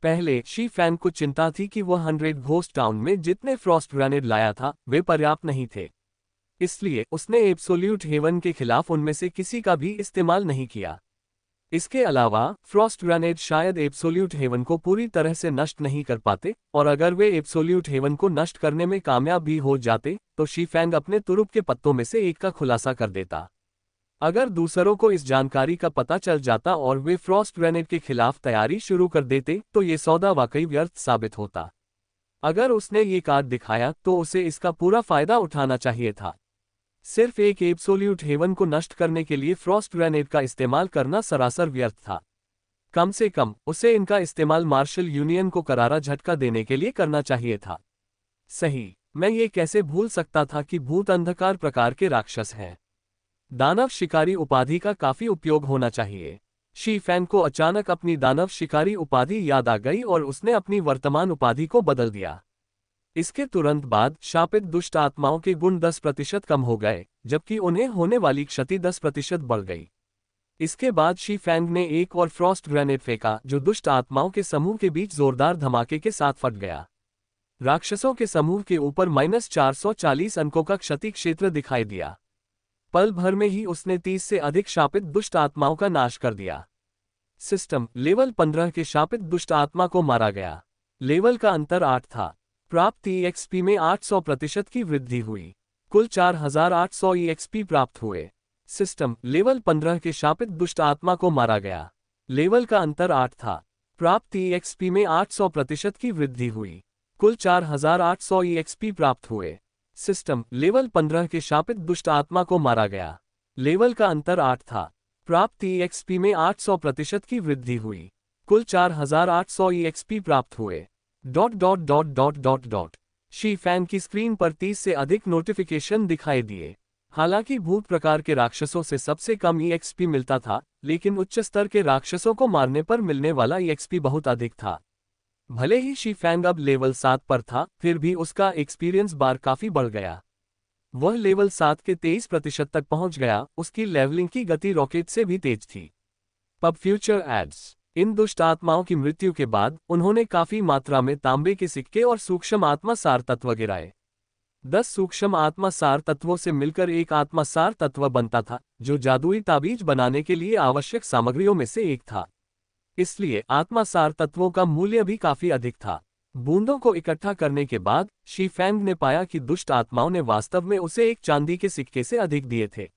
पहले शी फैंग को चिंता थी कि वह 100 घोस्ट टाउन में जितने फ्रॉस्ट ग्रेनेड लाया था वे पर्याप्त नहीं थे। इसलिए उसने एब्सोल्यूट हेवन के खिलाफ उनमें से किसी का भी इस्तेमाल नहीं किया। इसके अलावा फ्रॉस्ट ग्रेनेड शायद एब्सोल्यूट हेवन को पूरी तरह से नष्ट नहीं कर पाते, और अगर वे एब्सोल्यूट हेवन को नष्ट करने में कामयाब भी हो जाते तो शी फैंग अपने तुरुप के पत्तों में से एक का खुलासा कर देता। अगर दूसरों को इस जानकारी का पता चल जाता और वे फ्रॉस्ट ग्रेनेड के खिलाफ तैयारी शुरू कर देते तो ये सौदा वाकई व्यर्थ साबित होता। अगर उसने ये कार्ड दिखाया तो उसे इसका पूरा फायदा उठाना चाहिए था। सिर्फ एक एब्सोल्यूट हेवन को नष्ट करने के लिए फ्रॉस्ट ग्रेनेड का इस्तेमाल करना सरासर व्यर्थ था। कम से कम उसे इनका इस्तेमाल मार्शल यूनियन को करारा झटका देने के लिए करना चाहिए था। सही, मैं ये कैसे भूल सकता था कि भूत अंधकार प्रकार के राक्षस हैं। दानव शिकारी उपाधि का काफी उपयोग होना चाहिए। शी फैन को अचानक अपनी दानव शिकारी उपाधि याद आ गई और उसने अपनी वर्तमान उपाधि को बदल दिया। इसके तुरंत बाद शापित दुष्ट आत्माओं के गुण 10% कम हो गए, जबकि उन्हें होने वाली क्षति 10% बढ़ गई। इसके बाद शी फैंग ने एक और फ्रॉस्ट ग्रेनेड फेंका जो दुष्ट आत्माओं के समूह के बीच जोरदार धमाके के साथ फट गया। राक्षसों के समूह के ऊपर -440 अंकों का क्षति क्षेत्र दिखाई दिया। पल भर में ही उसने 30 से अधिक शापित दुष्ट आत्माओं का नाश कर दिया। सिस्टम लेवल 15 के शापित दुष्ट आत्मा को मारा गया। लेवल का अंतर 8 था। प्राप्त EXP में 800% की वृद्धि हुई। कुल 4800 EXP प्राप्त हुए। सिस्टम लेवल 15 के शापित दुष्ट आत्मा को मारा गया। लेवल का अंतर 8 था। प्राप्त EXP में 800% की वृद्धि हुई। कुल 4800 EXP प्राप्त हुए। सिस्टम लेवल 15 के शापित दुष्ट आत्मा को मारा गया। लेवल का अंतर 8 था। प्राप्त EXP में 800% की वृद्धि हुई। कुल 4800 EXP प्राप्त हुए। ... शी फैन की स्क्रीन पर 30 से अधिक नोटिफिकेशन दिखाई दिए। हालांकि भूत प्रकार के राक्षसों से सबसे कम EXP मिलता था, लेकिन उच्च स्तर के राक्षसों को मारने पर मिलने वाला EXP बहुत अधिक था। भले ही शी फैंग अब लेवल 7 पर था, फिर भी उसका एक्सपीरियंस बार काफी बढ़ गया। वह लेवल 7 के 23% तक पहुंच गया। उसकी लेवलिंग की गति रॉकेट से भी तेज थी। Pub future ads. इन दुष्ट आत्माओं की मृत्यु के बाद उन्होंने काफी मात्रा में तांबे के सिक्के और सूक्ष्म आत्मा सार तत्व गिराए। 10 सूक्ष्म आत्मा सार तत्वों से मिलकर एक आत्मा सार तत्व बनता था, जो जादुई ताबीज बनाने के लिए आवश्यक सामग्रियों में से एक था। इसलिए आत्मा सार तत्वों का मूल्य भी काफी अधिक था। बूंदों को इकट्ठा करने के बाद शी फैंग ने पाया कि दुष्ट आत्माओं ने वास्तव में उसे एक चांदी के सिक्के से अधिक दिए थे।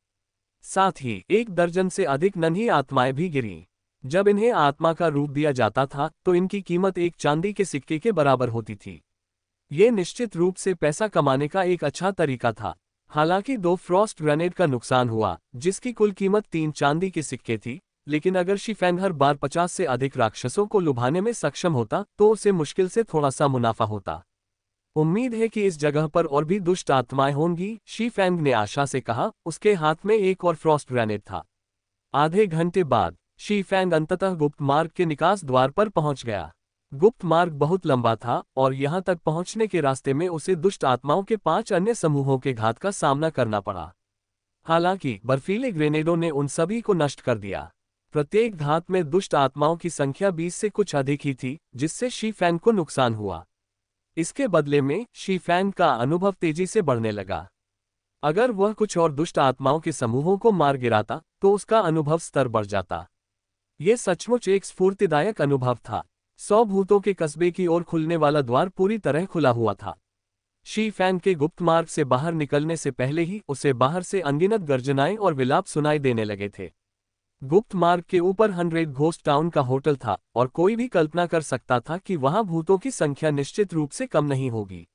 साथ ही 1 दर्जन से अधिक नन्ही आत्माएं भी गिरीं। जब इन्हें आत्मा का रूप दिया जाता था तो इनकी कीमत एक चांदी के सिक्के के बराबर होती थी। ये निश्चित रूप से पैसा कमाने का एक अच्छा तरीका था। हालांकि 2 फ्रॉस्ट ग्रेनेड का नुकसान हुआ, जिसकी कुल कीमत 3 चांदी के सिक्के थी, लेकिन अगर शी फैंग हर बार 50 से अधिक राक्षसों को लुभाने में सक्षम होता तो उसे मुश्किल से थोड़ा सा मुनाफा होता। उम्मीद है कि इस जगह पर और भी दुष्ट आत्माएं होंगी, शी फैंग ने आशा से कहा। उसके हाथ में एक और फ्रॉस्ट ग्रेनेड था। आधे घंटे बाद शी फैंग अंततः गुप्त मार्ग के निकास द्वार पर पहुंच गया। गुप्त मार्ग बहुत लंबा था और यहां तक पहुंचने के रास्ते में उसे दुष्ट आत्माओं के 5 अन्य समूहों के घात का सामना करना पड़ा। हालांकि बर्फीले ग्रेनेडों ने उन सभी को नष्ट कर दिया। प्रत्येक घात में दुष्ट आत्माओं की संख्या 20 से कुछ अधिक ही थी, जिससे शी फैंग को नुकसान हुआ। इसके बदले में शी फैंग का अनुभव तेजी से बढ़ने लगा। अगर वह कुछ और दुष्ट आत्माओं के समूहों को मार गिराता तो उसका अनुभव स्तर बढ़ जाता। यह सचमुच एक स्फूर्तिदायक अनुभव था। 100 भूतों के कस्बे की ओर खुलने वाला द्वार पूरी तरह खुला हुआ था। शी फैंग के गुप्त मार्ग से बाहर निकलने से पहले ही उसे बाहर से अनगिनत गर्जनाएं और विलाप सुनाई देने लगे थे। गुप्त मार्ग के ऊपर 100 घोस्ट टाउन का होटल था और कोई भी कल्पना कर सकता था कि वहां भूतों की संख्या निश्चित रूप से कम नहीं होगी।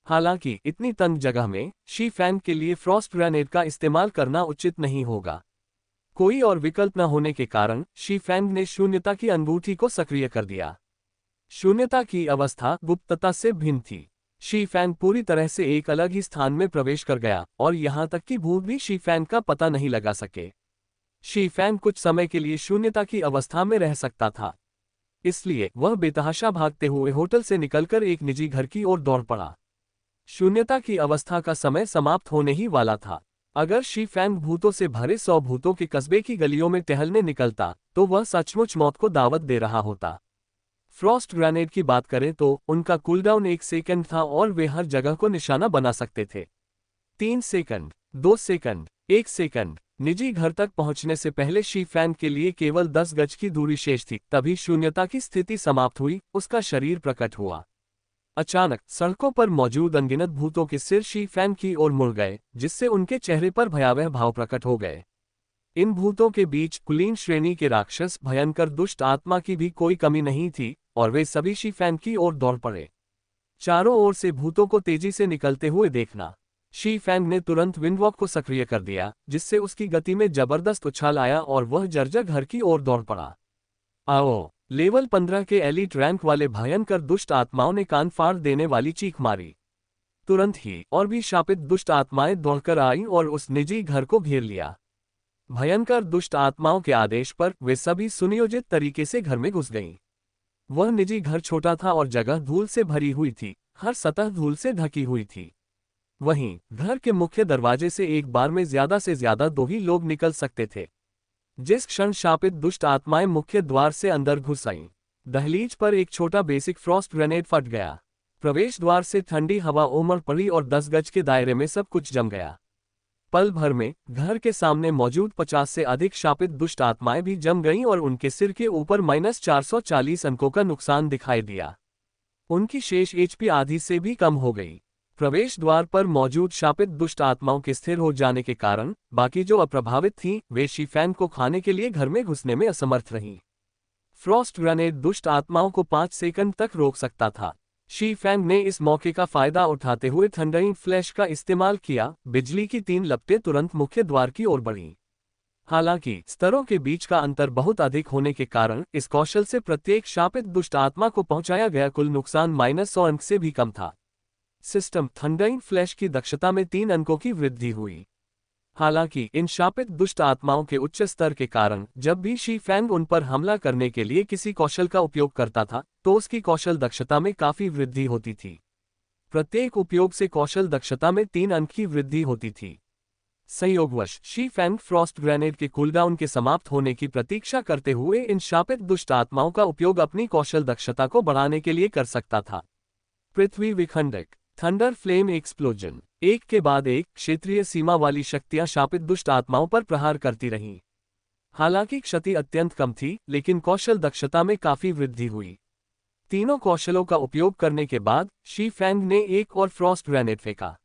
हालांकि इतनी तंग जगह में शी फैंग के लिए फ्रॉस्ट ग्रेनेड का इस्तेमाल करना उचित नहीं होगा। कोई और विकल्प न होने के कारण शी फैंग ने शून्यता की अंगूठी को सक्रिय कर दिया। शून्यता की अवस्था गुप्तता से भिन्न थी। शी फैंग पूरी तरह से एक अलग ही स्थान में प्रवेश कर गया और यहां तक कि भूत भी शी फैंग का पता नहीं लगा सके। शी फैंग कुछ समय के लिए शून्यता की अवस्था में रह सकता था, इसलिए वह बेतहाशा भागते हुए होटल से निकलकर एक निजी घर की ओर दौड़ पड़ा। शून्यता की अवस्था का समय समाप्त होने ही वाला था। अगर शी फैंग भूतों से भरे 100 भूतों के कस्बे की गलियों में टहलने निकलता तो वह सचमुच मौत को दावत दे रहा होता। फ्रॉस्ट ग्रेनेड की बात करें तो उनका कूलडाउन 1 सेकंड था और वे हर जगह को निशाना बना सकते थे। 3 सेकंड, 2 सेकंड, 1 सेकंड। निजी घर तक पहुंचने से पहले शी फैंग के लिए केवल 10 गज की दूरी शेष थी। तभी शून्यता की स्थिति समाप्त हुई, उसका शरीर प्रकट हुआ। अचानक सड़कों पर मौजूद अनगिनत भूतों के सिर शी फैंग की ओर मुड़ गए, जिससे उनके चेहरे पर भयावह भाव प्रकट हो गए। इन भूतों के बीच कुलीन श्रेणी के राक्षस, भयंकर दुष्ट आत्मा की भी कोई कमी नहीं थी और वे सभी शी फैंग की ओर दौड़ पड़े। चारों ओर से भूतों को तेजी से निकलते हुए देखना शी फैंग ने तुरंत विंडवॉक को सक्रिय कर दिया, जिससे उसकी गति में जबरदस्त उछाल आया और वह जर्जर घर की ओर दौड़ पड़ा। आओ! लेवल 15 के एलीट रैंक वाले भयंकर दुष्ट आत्माओं ने कान फाड़ देने वाली चीख मारी। तुरंत ही और भी शापित दुष्ट आत्माएं दौड़कर आईं और उस निजी घर को घेर लिया। भयंकर दुष्ट आत्माओं के आदेश पर वे सभी सुनियोजित तरीके से घर में घुस गईं। वह निजी घर छोटा था और जगह धूल से भरी हुई थी, हर सतह धूल से ढकी हुई थी। वहीं घर के मुख्य दरवाजे से एक बार में ज्यादा दो ही लोग निकल सकते थे। जिस क्षण शापित दुष्ट आत्माएं मुख्य द्वार से अंदर घुस आईं, दहलीज पर एक छोटा बेसिक फ्रॉस्ट ग्रेनेड फट गया। प्रवेश द्वार से ठंडी हवा उमड़ पड़ी और 10 गज के दायरे में सब कुछ जम गया। पल भर में घर के सामने मौजूद 50 से अधिक शापित दुष्ट आत्माएं भी जम गईं और उनके सिर के ऊपर -440 अंकों का नुकसान दिखाई दिया। उनकी शेष एचपी आधी से भी कम हो गई। प्रवेश द्वार पर मौजूद शापित दुष्ट आत्माओं के स्थिर हो जाने के कारण बाकी जो अप्रभावित थीं, वे शी फैंग को खाने के लिए घर में घुसने में असमर्थ रहीं। फ्रॉस्ट ग्रेनेड दुष्ट आत्माओं को 5 सेकंड तक रोक सकता था। शी फैंग ने इस मौके का फायदा उठाते हुए थंडरिंग फ्लैश का इस्तेमाल किया। बिजली की 3 लपटें तुरंत मुख्य द्वार की ओर बढ़ीं। हालांकि स्तरों के बीच का अंतर बहुत अधिक होने के कारण इस कौशल से प्रत्येक शापित दुष्ट आत्मा को पहुंचाया गया कुल नुकसान -100 अंक से भी कम था। सिस्टम थंडरिंग फ्लैश की दक्षता में 3 अंकों की वृद्धि हुई। हालांकि इन शापित दुष्ट आत्माओं के उच्च स्तर के कारण जब भी शी फैंग उन पर हमला करने के लिए किसी कौशल का उपयोग करता था, तो उसकी कौशल दक्षता में काफी वृद्धि होती थी। प्रत्येक उपयोग से कौशल दक्षता में 3 अंक की वृद्धि होती थी। संयोगवश शी फैंग फ्रॉस्ट ग्रेनेड के कूलडाउन के समाप्त होने की प्रतीक्षा करते हुए इन शापित दुष्ट आत्माओं का उपयोग अपनी कौशल दक्षता को बढ़ाने के लिए कर सकता था। पृथ्वी विखंडक थंडर फ्लेम एक्सप्लोजन। एक के बाद एक क्षेत्रीय सीमा वाली शक्तियां शापित दुष्ट आत्माओं पर प्रहार करती रहीं। हालांकि क्षति अत्यंत कम थी, लेकिन कौशल दक्षता में काफी वृद्धि हुई। तीनों कौशलों का उपयोग करने के बाद शी फैंग ने एक और फ्रॉस्ट ग्रेनेड फेंका।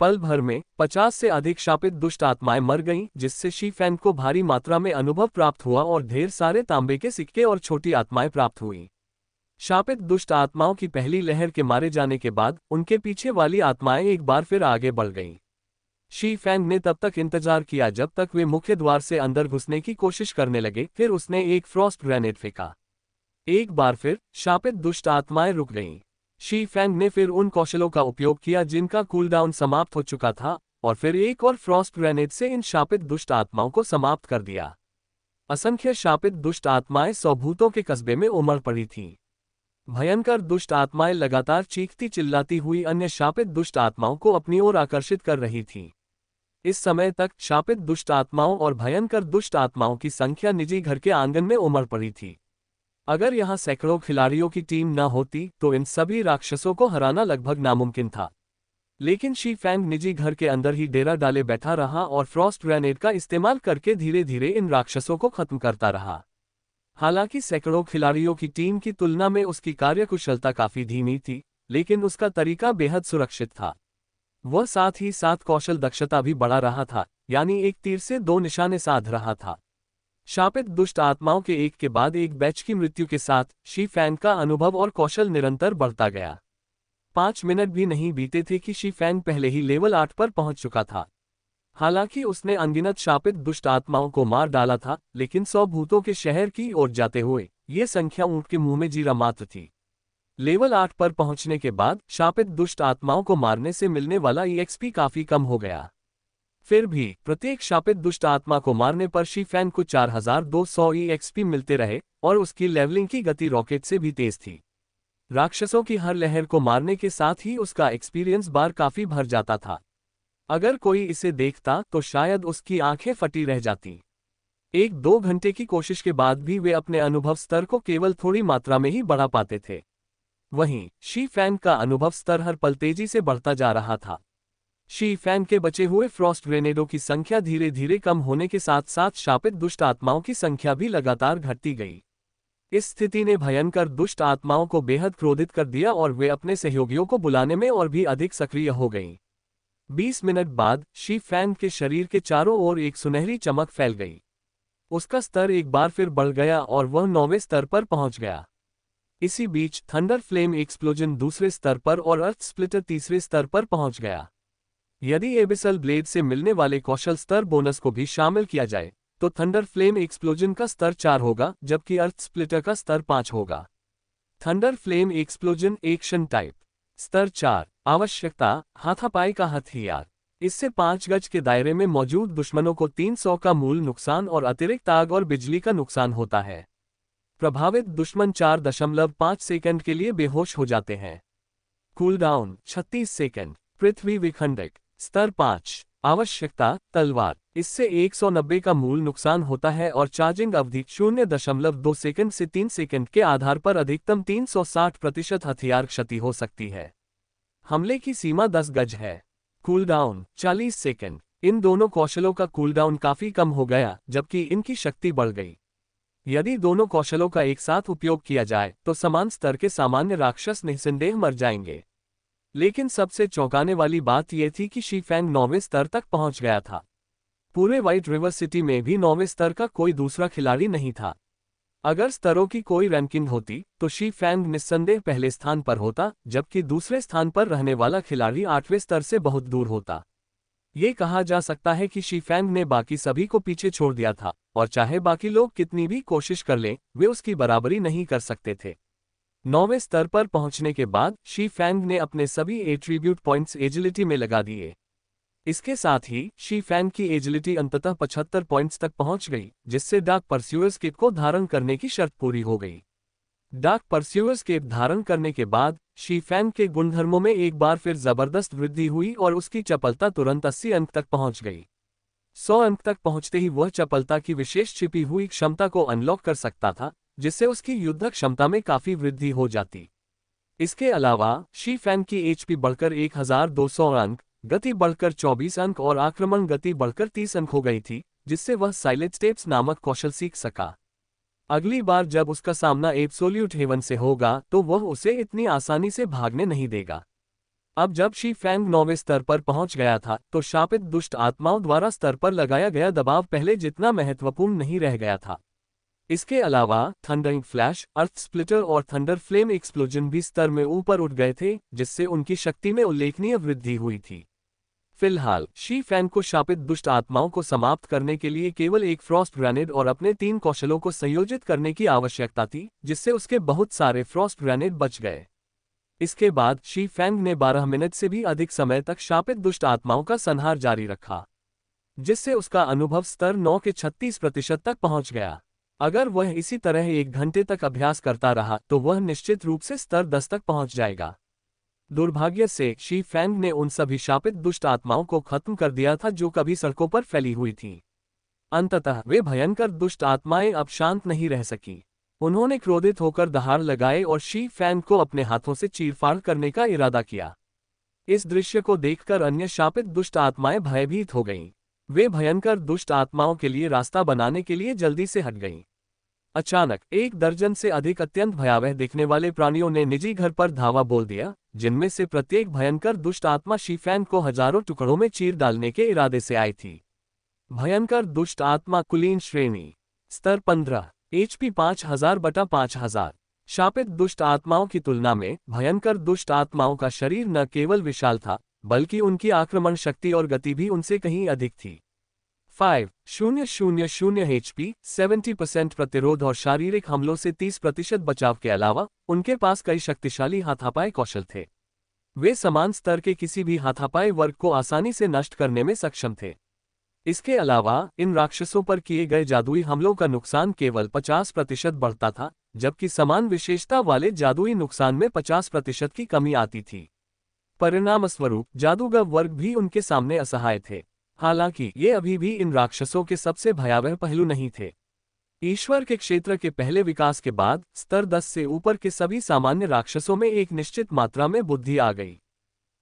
पल भर में 50 से अधिक शापित दुष्ट आत्माएं मर गईं, जिससे शी फैंग को भारी मात्रा में अनुभव प्राप्त हुआ और ढेर सारे तांबे के सिक्के और छोटी आत्माएं प्राप्त हुईं। शापित दुष्ट आत्माओं की पहली लहर के मारे जाने के बाद उनके पीछे वाली आत्माएं एक बार फिर आगे बढ़ गईं। शी फैंग ने तब तक इंतजार किया जब तक वे मुख्य द्वार से अंदर घुसने की कोशिश करने लगे, फिर उसने एक फ्रॉस्ट ग्रेनेड फेंका। एक बार फिर शापित दुष्ट आत्माएं रुक गईं। शी फैंग ने फिर उन कौशलों का उपयोग किया जिनका कूलडाउन समाप्त हो चुका था, और फिर एक और फ्रॉस्ट ग्रेनेड से इन शापित दुष्ट आत्माओं को समाप्त कर दिया। असंख्य शापित दुष्ट आत्माएं सौभूतों के कस्बे में उमड़ पड़ी थीं। भयंकर दुष्ट आत्माएं लगातार चीखती चिल्लाती हुई अन्य शापित दुष्ट आत्माओं को अपनी ओर आकर्षित कर रही थीं। इस समय तक शापित दुष्ट आत्माओं और भयंकर दुष्ट आत्माओं की संख्या निजी घर के आंगन में उमड़ पड़ी थी। अगर यहां सैकड़ों खिलाड़ियों की टीम न होती तो इन सभी राक्षसों को हराना लगभग नामुमकिन था। लेकिन शी फैंग निजी घर के अंदर ही डेरा डाले बैठा रहा और फ्रॉस्ट ग्रेनेड का इस्तेमाल करके धीरे धीरे इन राक्षसों को खत्म करता रहा। हालांकि सैकड़ों खिलाड़ियों की टीम की तुलना में उसकी कार्यकुशलता काफी धीमी थी, लेकिन उसका तरीका बेहद सुरक्षित था। वह साथ ही साथ कौशल दक्षता भी बढ़ा रहा था, यानी एक तीर से 2 निशाने साध रहा था। शापित दुष्ट आत्माओं के एक के बाद एक बैच की मृत्यु के साथ शी फैंग का अनुभव और कौशल निरंतर बढ़ता गया। 5 मिनट भी नहीं बीते थे कि शी फैंग पहले ही लेवल 8 पर पहुंच चुका था। हालांकि उसने अनगिनत शापित दुष्ट आत्माओं को मार डाला था, लेकिन 100 भूतों के शहर की ओर जाते हुए ये संख्या ऊंट के मुंह में जीरा मात्र थी। लेवल 8 पर पहुंचने के बाद शापित दुष्ट आत्माओं को मारने से मिलने वाला EXP काफी कम हो गया। फिर भी प्रत्येक शापित दुष्ट आत्मा को मारने पर शी फैंग को 4200 EXP मिलते रहे और उसकी लेवलिंग की गति रॉकेट से भी तेज थी। राक्षसों की हर लहर को मारने के साथ ही उसका एक्सपीरियंस बार काफी भर जाता था। अगर कोई इसे देखता तो शायद उसकी आंखें फटी रह जाती। 1-2 घंटे की कोशिश के बाद भी वे अपने अनुभव स्तर को केवल थोड़ी मात्रा में ही बढ़ा पाते थे। वहीं शी फैंग का अनुभव स्तर हर पल तेजी से बढ़ता जा रहा था। शी फैंग के बचे हुए फ्रॉस्ट ग्रेनेडों की संख्या धीरे धीरे कम होने के साथ साथ शापित दुष्ट आत्माओं की संख्या भी लगातार घटती गई। इस स्थिति ने भयंकर दुष्ट आत्माओं को बेहद क्रोधित कर दिया और वे अपने सहयोगियों को बुलाने में और भी अधिक सक्रिय हो गईं। 20 मिनट बाद शी फैंग के शरीर के चारों ओर एक सुनहरी चमक फैल गई। उसका स्तर एक बार फिर बढ़ गया और वह 9वें स्तर पर पहुंच गया। इसी बीच थंडर फ्लेम एक्सप्लोजन दूसरे स्तर पर और अर्थ स्प्लिटर तीसरे स्तर पर पहुंच गया। यदि एबिसल ब्लेड से मिलने वाले कौशल स्तर बोनस को भी शामिल किया जाए तो थंडर फ्लेम एक्सप्लोजन का स्तर 4 होगा, जबकि अर्थ स्प्लिटर का स्तर 5 होगा। Thunder flame explosion action type स्तर 4। आवश्यकता हाथापाई का हथियार। इससे 5 गज के दायरे में मौजूद दुश्मनों को 300 का मूल नुकसान और अतिरिक्त आग और बिजली का नुकसान होता है। प्रभावित दुश्मन 4.5 सेकंड के लिए बेहोश हो जाते हैं। Cooldown 36 second. पृथ्वी विखंडक स्तर 5। आवश्यकता तलवार। इससे 190 का मूल नुकसान होता है और चार्जिंग अवधि 0.2 सेकंड से 3 सेकंड के आधार पर अधिकतम 360% हथियार क्षति हो सकती है। हमले की सीमा 10 गज है। Cooldown 40 second. इन दोनों कौशलों का कूलडाउन काफी कम हो गया, जबकि इनकी शक्ति बढ़ गई। यदि दोनों कौशलों का एक साथ उपयोग किया जाए तो समान स्तर के सामान्य राक्षस निस्संदेह मर जाएंगे। लेकिन सबसे चौंकाने वाली बात यह थी कि शी फैंग 9वें स्तर तक पहुंच गया था। पूरे व्हाइट रिवर सिटी में भी 9वें स्तर का कोई दूसरा खिलाड़ी नहीं था। अगर स्तरों की कोई रैंकिंग होती तो शी फैंग निस्संदेह पहले स्थान पर होता, जबकि दूसरे स्थान पर रहने वाला खिलाड़ी 8वें स्तर से बहुत दूर होता। ये कहा जा सकता है कि शी फैंग ने बाकी सभी को पीछे छोड़ दिया था, और चाहे बाकी लोग कितनी भी कोशिश कर लें, वे उसकी बराबरी नहीं कर सकते थे। 9वें स्तर पर पहुंचने के बाद शी फैंग ने अपने सभी एट्रीब्यूट पॉइंट्स एजिलिटी में लगा दिए। इसके साथ ही शी फैंग की एजिलिटी अंततः 75 पॉइंट्स तक पहुंच गई, जिससे डार्क परस्यूअर्स किट को धारण करने की शर्त पूरी हो गई। डार्क परस्यूअर्स किट धारण करने के बाद शी फैंग के गुणधर्मों में एक बार फिर जबरदस्त वृद्धि हुई और उसकी चपलता तुरंत 80 अंक तक पहुंच गई। 100 अंक तक पहुंचते ही वह चपलता की विशेष छिपी हुई क्षमता को अनलॉक कर सकता था, जिससे उसकी युद्धक क्षमता में काफी वृद्धि हो जाती। इसके अलावा शी फैंग की एचपी बढ़कर 1200 अंक, गति बढ़कर 24 अंक और आक्रमण गति बढ़कर 30 अंक हो गई थी, जिससे वह साइलेंट स्टेप्स नामक कौशल सीख सका। अगली बार जब उसका सामना एब्सोल्यूट हेवन से होगा तो वह उसे इतनी आसानी से भागने नहीं देगा। अब जब शी फैंग 9वें स्तर पर पहुंच गया था तो शापित दुष्ट आत्माओं द्वारा स्तर पर लगाया गया दबाव पहले जितना महत्वपूर्ण नहीं रह गया था। इसके अलावा थंडरिंग फ्लैश, अर्थ स्प्लिटर और थंडर फ्लेम एक्सप्लोजन भी स्तर में ऊपर उठ गए थे, जिससे उनकी शक्ति में उल्लेखनीय वृद्धि हुई थी। फिलहाल शी फैंग को शापित दुष्ट आत्माओं को समाप्त करने के लिए केवल एक फ्रॉस्ट ग्रेनेड और अपने 3 कौशलों को संयोजित करने की आवश्यकता थी, जिससे उसके बहुत सारे फ्रॉस्ट ग्रेनेड बच गए। इसके बाद शी फैंग ने 12 मिनट से भी अधिक समय तक शापित दुष्ट आत्माओं का संहार जारी रखा, जिससे उसका अनुभव स्तर 9 के 36% तक पहुंच गया। अगर वह इसी तरह 1 घंटे तक अभ्यास करता रहा तो वह निश्चित रूप से स्तर 10 तक पहुंच जाएगा। दुर्भाग्य से शी फैंग ने उन सभी शापित दुष्ट आत्माओं को खत्म कर दिया था जो कभी सड़कों पर फैली हुई थीं। अंततः वे भयंकर दुष्ट आत्माएं अब शांत नहीं रह सकी। उन्होंने क्रोधित होकर दहाड़ लगाए और शी फैंग को अपने हाथों से चीरफाड़ करने का इरादा किया। इस दृश्य को देखकर अन्य शापित दुष्ट आत्माएं भयभीत हो गईं। वे भयंकर दुष्ट आत्माओं के लिए रास्ता बनाने के लिए जल्दी से हट गईं। अचानक 1 दर्जन से अधिक अत्यंत भयावह दिखने वाले प्राणियों ने निजी घर पर धावा बोल दिया, जिनमें से प्रत्येक भयंकर दुष्ट आत्मा शी फैंग को हजारों टुकड़ों में चीर डालने के इरादे से आई थी। भयंकर दुष्ट आत्मा कुलीन श्रेणी स्तर 15, एचपी 5000/5000। शापित दुष्ट आत्माओं की तुलना में भयंकर दुष्ट आत्माओं का शरीर न केवल विशाल था, बल्कि उनकी आक्रमण शक्ति और गति भी उनसे कहीं अधिक थी। 5000 एचपी, 70% प्रतिरोध और शारीरिक हमलों से 30% बचाव के अलावा उनके पास कई शक्तिशाली हाथापाई कौशल थे। वे समान स्तर के किसी भी हाथापाई वर्ग को आसानी से नष्ट करने में सक्षम थे। इसके अलावा इन राक्षसों पर किए गए जादुई हमलों का नुकसान केवल 50% बढ़ता था, जबकि समान विशेषता वाले जादुई नुकसान में 50% की कमी आती थी। परिणामस्वरूप जादूगर वर्ग भी उनके सामने असहाय थे। हालांकि ये अभी भी इन राक्षसों के सबसे भयावह पहलू नहीं थे। ईश्वर के क्षेत्र के पहले विकास के बाद स्तर 10 से ऊपर के सभी सामान्य राक्षसों में एक निश्चित मात्रा में बुद्धि आ गई।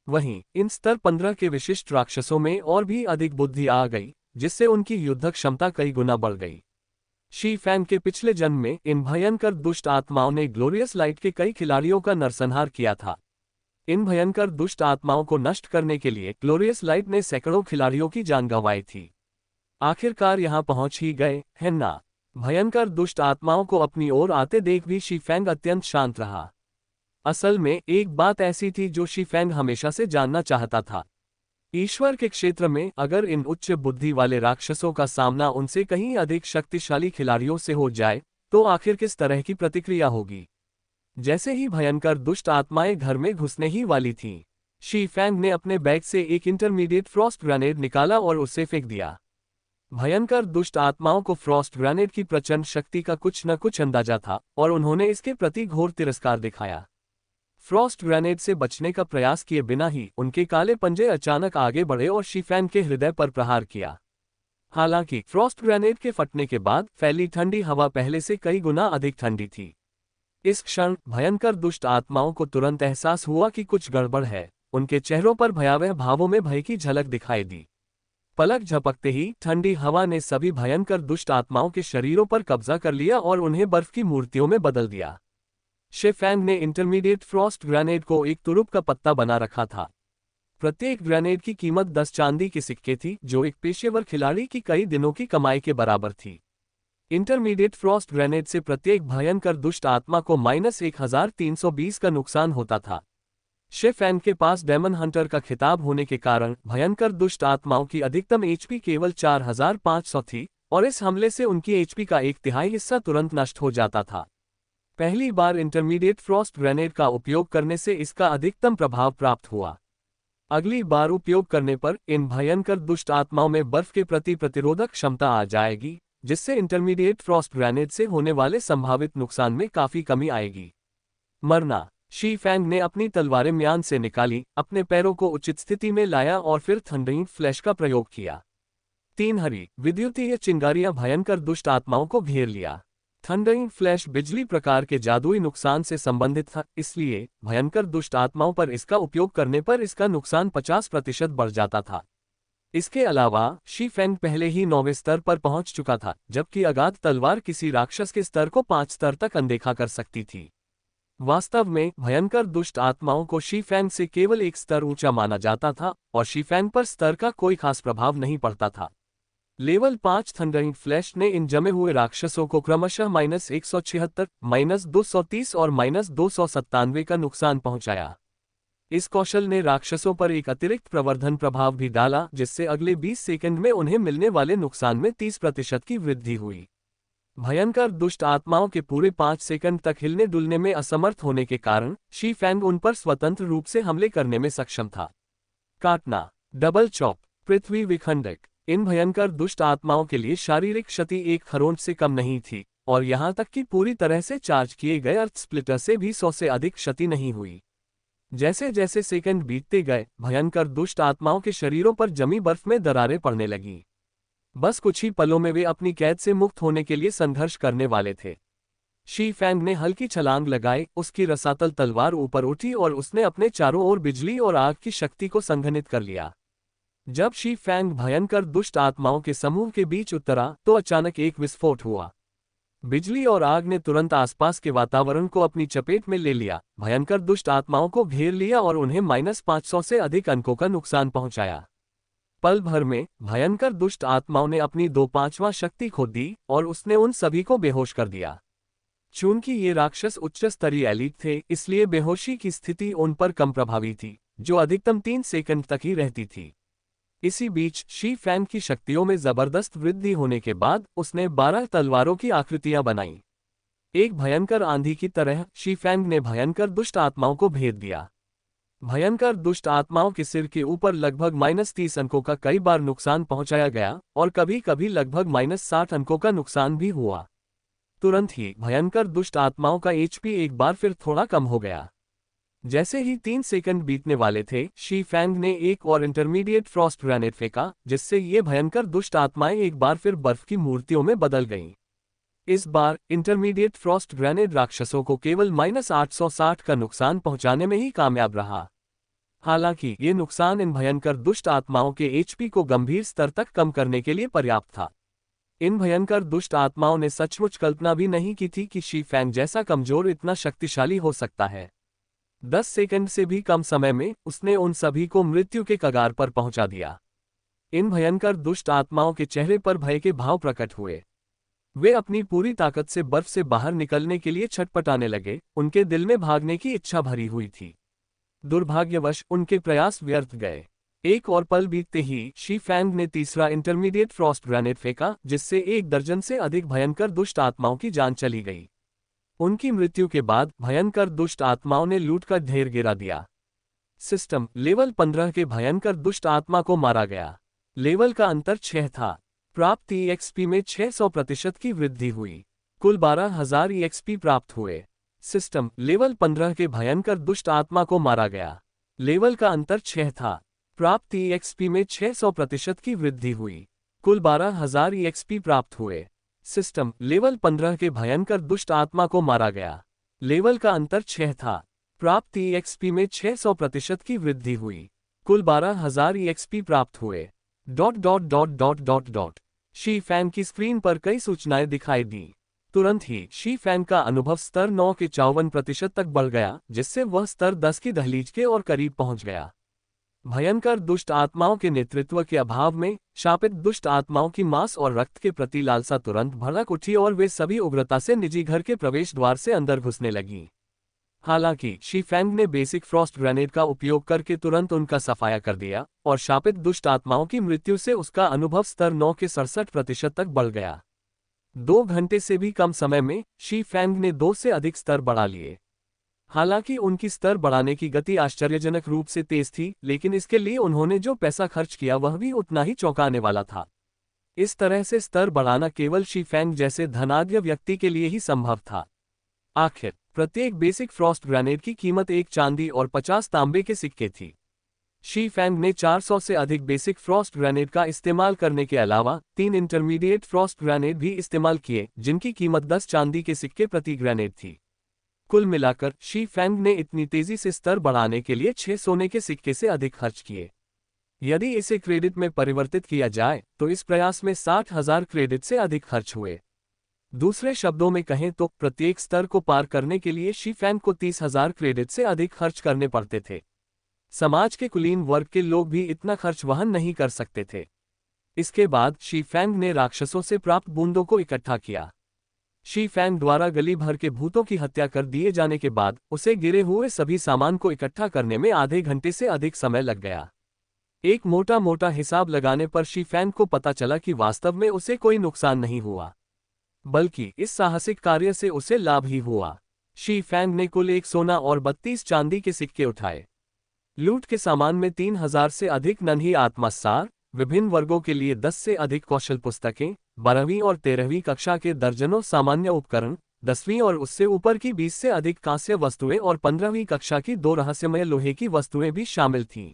वहीं इन स्तर 15 के विशिष्ट राक्षसों में और भी अधिक बुद्धि आ गई, जिससे उनकी युद्धक क्षमता कई गुना बढ़ गई। शी फैंग के पिछले जन्म में इन भयंकर दुष्ट आत्माओं ने ग्लोरियस लाइट के कई खिलाड़ियों का नरसंहार किया था। इन भयंकर दुष्ट आत्माओं को नष्ट करने के लिए ग्लोरियस लाइट ने सैकड़ों खिलाड़ियों की जान गंवाई थी। आखिरकार यहां पहुंच ही गए, है ना? भयंकर दुष्ट आत्माओं को अपनी ओर आते देख भी शी फैंग अत्यंत शांत रहा। असल में एक बात ऐसी थी जो शी फैंग हमेशा से जानना चाहता था। ईश्वर के क्षेत्र में अगर इन उच्च बुद्धि वाले राक्षसों का सामना उनसे कहीं अधिक शक्तिशाली खिलाड़ियों से हो जाए तो आखिर किस तरह की प्रतिक्रिया होगी। जैसे ही भयंकर दुष्ट आत्माएं घर में घुसने ही वाली थीं, शी फैंग ने अपने बैग से एक इंटरमीडिएट फ्रॉस्ट ग्रेनेड निकाला और उसे फेंक दिया। भयंकर दुष्ट आत्माओं को फ्रॉस्ट ग्रेनेड की प्रचंड शक्ति का कुछ न कुछ अंदाजा था और उन्होंने इसके प्रति घोर तिरस्कार दिखाया। फ्रॉस्ट ग्रेनेड से बचने का प्रयास किए बिना ही उनके काले पंजे अचानक आगे बढ़े और शी फैंग के हृदय पर प्रहार किया। हालांकि फ्रॉस्ट ग्रेनेड के फटने के बाद फैली ठंडी हवा पहले से कई गुना अधिक ठंडी थी। इस क्षण भयंकर दुष्ट आत्माओं को तुरंत एहसास हुआ कि कुछ गड़बड़ है। उनके चेहरों पर भयावह भावों में भय की झलक दिखाई दी। पलक झपकते ही ठंडी हवा ने सभी भयंकर दुष्ट आत्माओं के शरीरों पर कब्जा कर लिया और उन्हें बर्फ की मूर्तियों में बदल दिया। शे फैंग ने इंटरमीडिएट फ्रॉस्ट ग्रेनेड को एक तुरुप का पत्ता बना रखा था। प्रत्येक ग्रेनेड की कीमत 10 चांदी के सिक्के थी, जो एक पेशेवर खिलाड़ी की कई दिनों की कमाई के बराबर थी। इंटरमीडिएट फ्रॉस्ट ग्रेनेड से प्रत्येक भयंकर दुष्ट आत्मा को -1320 का नुकसान होता था। शे फैंग के पास डेमन हंटर का खिताब होने के कारण भयंकर दुष्ट आत्माओं की अधिकतम एचपी केवल 4500 थी और इस हमले से उनकी एचपी का 1/3 हिस्सा तुरंत नष्ट हो जाता था। पहली बार इंटरमीडिएट फ्रॉस्ट ग्रेनेड का उपयोग करने से इसका अधिकतम प्रभाव प्राप्त हुआ। अगली बार उपयोग करने पर इन भयंकर दुष्ट आत्माओं में बर्फ के प्रति प्रतिरोधक क्षमता आ जाएगी, जिससे इंटरमीडिएट फ्रॉस्ट ग्रेनेड से होने वाले संभावित नुकसान में काफी कमी आएगी। मरना। शी फैंग ने अपनी तलवारें म्यान से निकाली, अपने पैरों को उचित स्थिति में लाया और फिर थंडरिंग फ्लैश का प्रयोग किया। 3 हरी विद्युतीय चिंगारियां भयंकर दुष्ट आत्माओं को घेर लिया। थंडरिंग फ्लैश बिजली प्रकार के जादुई नुकसान से संबंधित था, इसलिए भयंकर दुष्ट आत्माओं पर इसका उपयोग करने पर इसका नुकसान 50% बढ़ जाता था। इसके अलावा शी फैंग पहले ही 9वें स्तर पर पहुंच चुका था, जबकि अगाध तलवार किसी राक्षस के स्तर को 5 स्तर तक अनदेखा कर सकती थी। वास्तव में भयंकर दुष्ट आत्माओं को शी फैंग से केवल एक स्तर ऊंचा माना जाता था और शी फैंग पर स्तर का कोई खास प्रभाव नहीं पड़ता था। लेवल 5 थंडरिंग फ्लैश ने इन जमे हुए राक्षसों को क्रमशः -176, -230 और -297 का नुकसान पहुंचाया। इस कौशल ने राक्षसों पर एक अतिरिक्त प्रवर्धन प्रभाव भी डाला, जिससे अगले 20 सेकंड में उन्हें मिलने वाले नुकसान में 30% की वृद्धि हुई। भयंकर दुष्ट आत्माओं के पूरे 5 सेकंड तक हिलने डुलने में असमर्थ होने के कारण शी फैंग उन पर स्वतंत्र रूप से हमले करने में सक्षम था। काटना। Double chop. पृथ्वी विखंडक। इन भयंकर दुष्ट आत्माओं के लिए शारीरिक क्षति एक खरोंच से कम नहीं थी और यहां तक कि पूरी तरह से चार्ज किए गए अर्थ स्प्लिटर से भी 100 से अधिक क्षति नहीं हुई। जैसे जैसे सेकंड बीतते गए, भयंकर दुष्ट आत्माओं के शरीरों पर जमी बर्फ में दरारें पड़ने लगीं। बस कुछ ही पलों में वे अपनी कैद से मुक्त होने के लिए संघर्ष करने वाले थे। शी फैंग ने हल्की छलांग लगाई, उसकी रसातल तलवार ऊपर उठी और उसने अपने चारों ओर बिजली और आग की शक्ति को संघनित कर लिया। जब शी फैंग भयंकर दुष्ट आत्माओं के समूह के बीच उतरा तो अचानक एक विस्फोट हुआ। बिजली और आग ने तुरंत आसपास के वातावरण को अपनी चपेट में ले लिया, भयंकर दुष्ट आत्माओं को घेर लिया और उन्हें -500 से अधिक अंकों का नुकसान पहुंचाया। पल भर में भयंकर दुष्ट आत्माओं ने अपनी 2/5वां शक्ति खो दी और उसने उन सभी को बेहोश कर दिया। चूंकि ये राक्षस उच्च स्तरीय एलीट थे, इसलिए बेहोशी की स्थिति उन पर कम प्रभावी थी, जो अधिकतम 3 सेकंड तक ही रहती थी। इसी बीच शी फैंग की शक्तियों में जबरदस्त वृद्धि होने के बाद उसने 12 तलवारों की आकृतियां बनाईं। एक भयंकर आंधी की तरह शी फैंग ने भयंकर दुष्ट आत्माओं को भेद दिया। भयंकर दुष्ट आत्माओं के सिर के ऊपर लगभग -30 अंकों का कई बार नुकसान पहुंचाया गया और कभी कभी लगभग -60 अंकों का नुकसान भी हुआ। तुरंत ही भयंकर दुष्ट आत्माओं का एचपी एक बार फिर थोड़ा कम हो गया। जैसे ही 3 सेकंड बीतने वाले थे, शी फैंग ने एक और इंटरमीडिएट फ्रॉस्ट ग्रेनेड फेंका, जिससे ये भयंकर दुष्ट आत्माएं एक बार फिर बर्फ की मूर्तियों में बदल गईं। इस बार इंटरमीडिएट फ्रॉस्ट ग्रेनेड राक्षसों को केवल -860 का नुकसान पहुंचाने में ही कामयाब रहा। हालांकि ये नुकसान इन भयंकर दुष्ट आत्माओं के एचपी को गंभीर स्तर तक कम करने के लिए पर्याप्त था। इन भयंकर दुष्ट आत्माओं ने सचमुच कल्पना भी नहीं की थी कि शी फैंग जैसा कमजोर इतना शक्तिशाली हो सकता है। 10 सेकंड से भी कम समय में उसने उन सभी को मृत्यु के कगार पर पहुंचा दिया। इन भयंकर दुष्ट आत्माओं के चेहरे पर भय के भाव प्रकट हुए। वे अपनी पूरी ताकत से बर्फ से बाहर निकलने के लिए छटपटाने लगे, उनके दिल में भागने की इच्छा भरी हुई थी। दुर्भाग्यवश उनके प्रयास व्यर्थ गए। एक और पल बीतते ही शी फैंग ने तीसरा इंटरमीडिएट फ्रॉस्ट ग्रेनेड फेंका, जिससे 1 दर्जन से अधिक भयंकर दुष्ट आत्माओं की जान चली गई। उनकी मृत्यु के बाद भयंकर दुष्ट आत्माओं ने लूट का ढेर गिरा दिया। सिस्टम लेवल 15 के भयंकर दुष्ट आत्मा को मारा गया। लेवल का अंतर 6 था। प्राप्त EXP में 600% की वृद्धि हुई। कुल 12,000 EXP प्राप्त हुए। सिस्टम लेवल 15 के भयंकर दुष्ट आत्मा को मारा गया। लेवल का अंतर 6 था। प्राप्त EXP में 600% की वृद्धि हुई। कुल 12,000 EXP प्राप्त हुए। सिस्टम लेवल 15 के भयंकर दुष्ट आत्मा को मारा गया। लेवल का अंतर 6 था। प्राप्त EXP में 600% की वृद्धि हुई। कुल 12,000 EXP प्राप्त हुए। शी फैंग की स्क्रीन पर कई सूचनाएं दिखाई दी। तुरंत ही शी फैंग का अनुभव स्तर 9 के 54% तक बढ़ गया, जिससे वह स्तर 10 की दहलीज के और करीब पहुंच गया। भयंकर दुष्ट आत्माओं के नेतृत्व के अभाव में शापित दुष्ट आत्माओं की मांस और रक्त के प्रति लालसा तुरंत भड़क उठी और वे सभी उग्रता से निजी घर के प्रवेश द्वार से अंदर घुसने लगीं। हालांकि शी फैंग ने बेसिक फ्रॉस्ट ग्रेनेड का उपयोग करके तुरंत उनका सफाया कर दिया और शापित दुष्ट आत्माओं की मृत्यु से उसका अनुभव स्तर 9 के 67% तक बढ़ गया। 2 घंटे से भी कम समय में शी फैंग ने 2 से अधिक स्तर बढ़ा लिए। हालांकि उनकी स्तर बढ़ाने की गति आश्चर्यजनक रूप से तेज थी, लेकिन इसके लिए उन्होंने जो पैसा खर्च किया वह भी उतना ही चौंकाने वाला था। इस तरह से स्तर बढ़ाना केवल शी फैंग जैसे धनाढ्य व्यक्ति के लिए ही संभव था। आखिर प्रत्येक बेसिक फ्रॉस्ट ग्रेनेड की कीमत 1 चांदी और 50 तांबे के सिक्के थी। शी फैंग ने 400 से अधिक बेसिक फ्रॉस्ट ग्रेनेड का इस्तेमाल करने के अलावा 3 इंटरमीडिएट फ्रॉस्ट ग्रेनेड भी इस्तेमाल किए, जिनकी कीमत 10 चांदी के सिक्के प्रति ग्रेनेड थी। कुल मिलाकर शी फैंग ने इतनी तेजी से स्तर बढ़ाने के लिए 6 सोने के सिक्के से अधिक खर्च किए। यदि इसे क्रेडिट में परिवर्तित किया जाए तो इस प्रयास में 60,000 क्रेडिट से अधिक खर्च हुए। दूसरे शब्दों में कहें तो प्रत्येक स्तर को पार करने के लिए शी फैंग को 30,000 क्रेडिट से अधिक खर्च करने पड़ते थे। समाज के कुलीन वर्ग के लोग भी इतना खर्च वहन नहीं कर सकते थे। इसके बाद शी फैंग ने राक्षसों से प्राप्त बूंदों को इकट्ठा किया। शी फैंग द्वारा गली भर के भूतों की हत्या कर दिए जाने के बाद उसे गिरे हुए सभी सामान को इकट्ठा करने में आधे घंटे से अधिक समय लग गया। एक मोटा मोटा हिसाब लगाने पर शी फैंग को पता चला कि वास्तव में उसे कोई नुकसान नहीं हुआ, बल्कि इस साहसिक कार्य से उसे लाभ ही हुआ। शी फैंग ने कुल 1 सोना और 32 चांदी के सिक्के उठाए। लूट के सामान में 3,000 से अधिक नन्ही आत्मसार, विभिन्न वर्गों के लिए 10 से अधिक कौशल पुस्तकें, 12वीं और 13वीं कक्षा के दर्जनों सामान्य उपकरण, 10वीं और उससे ऊपर की 20 से अधिक कांस्य वस्तुएं और 15वीं कक्षा की 2 रहस्यमय लोहे की वस्तुएं भी शामिल थीं।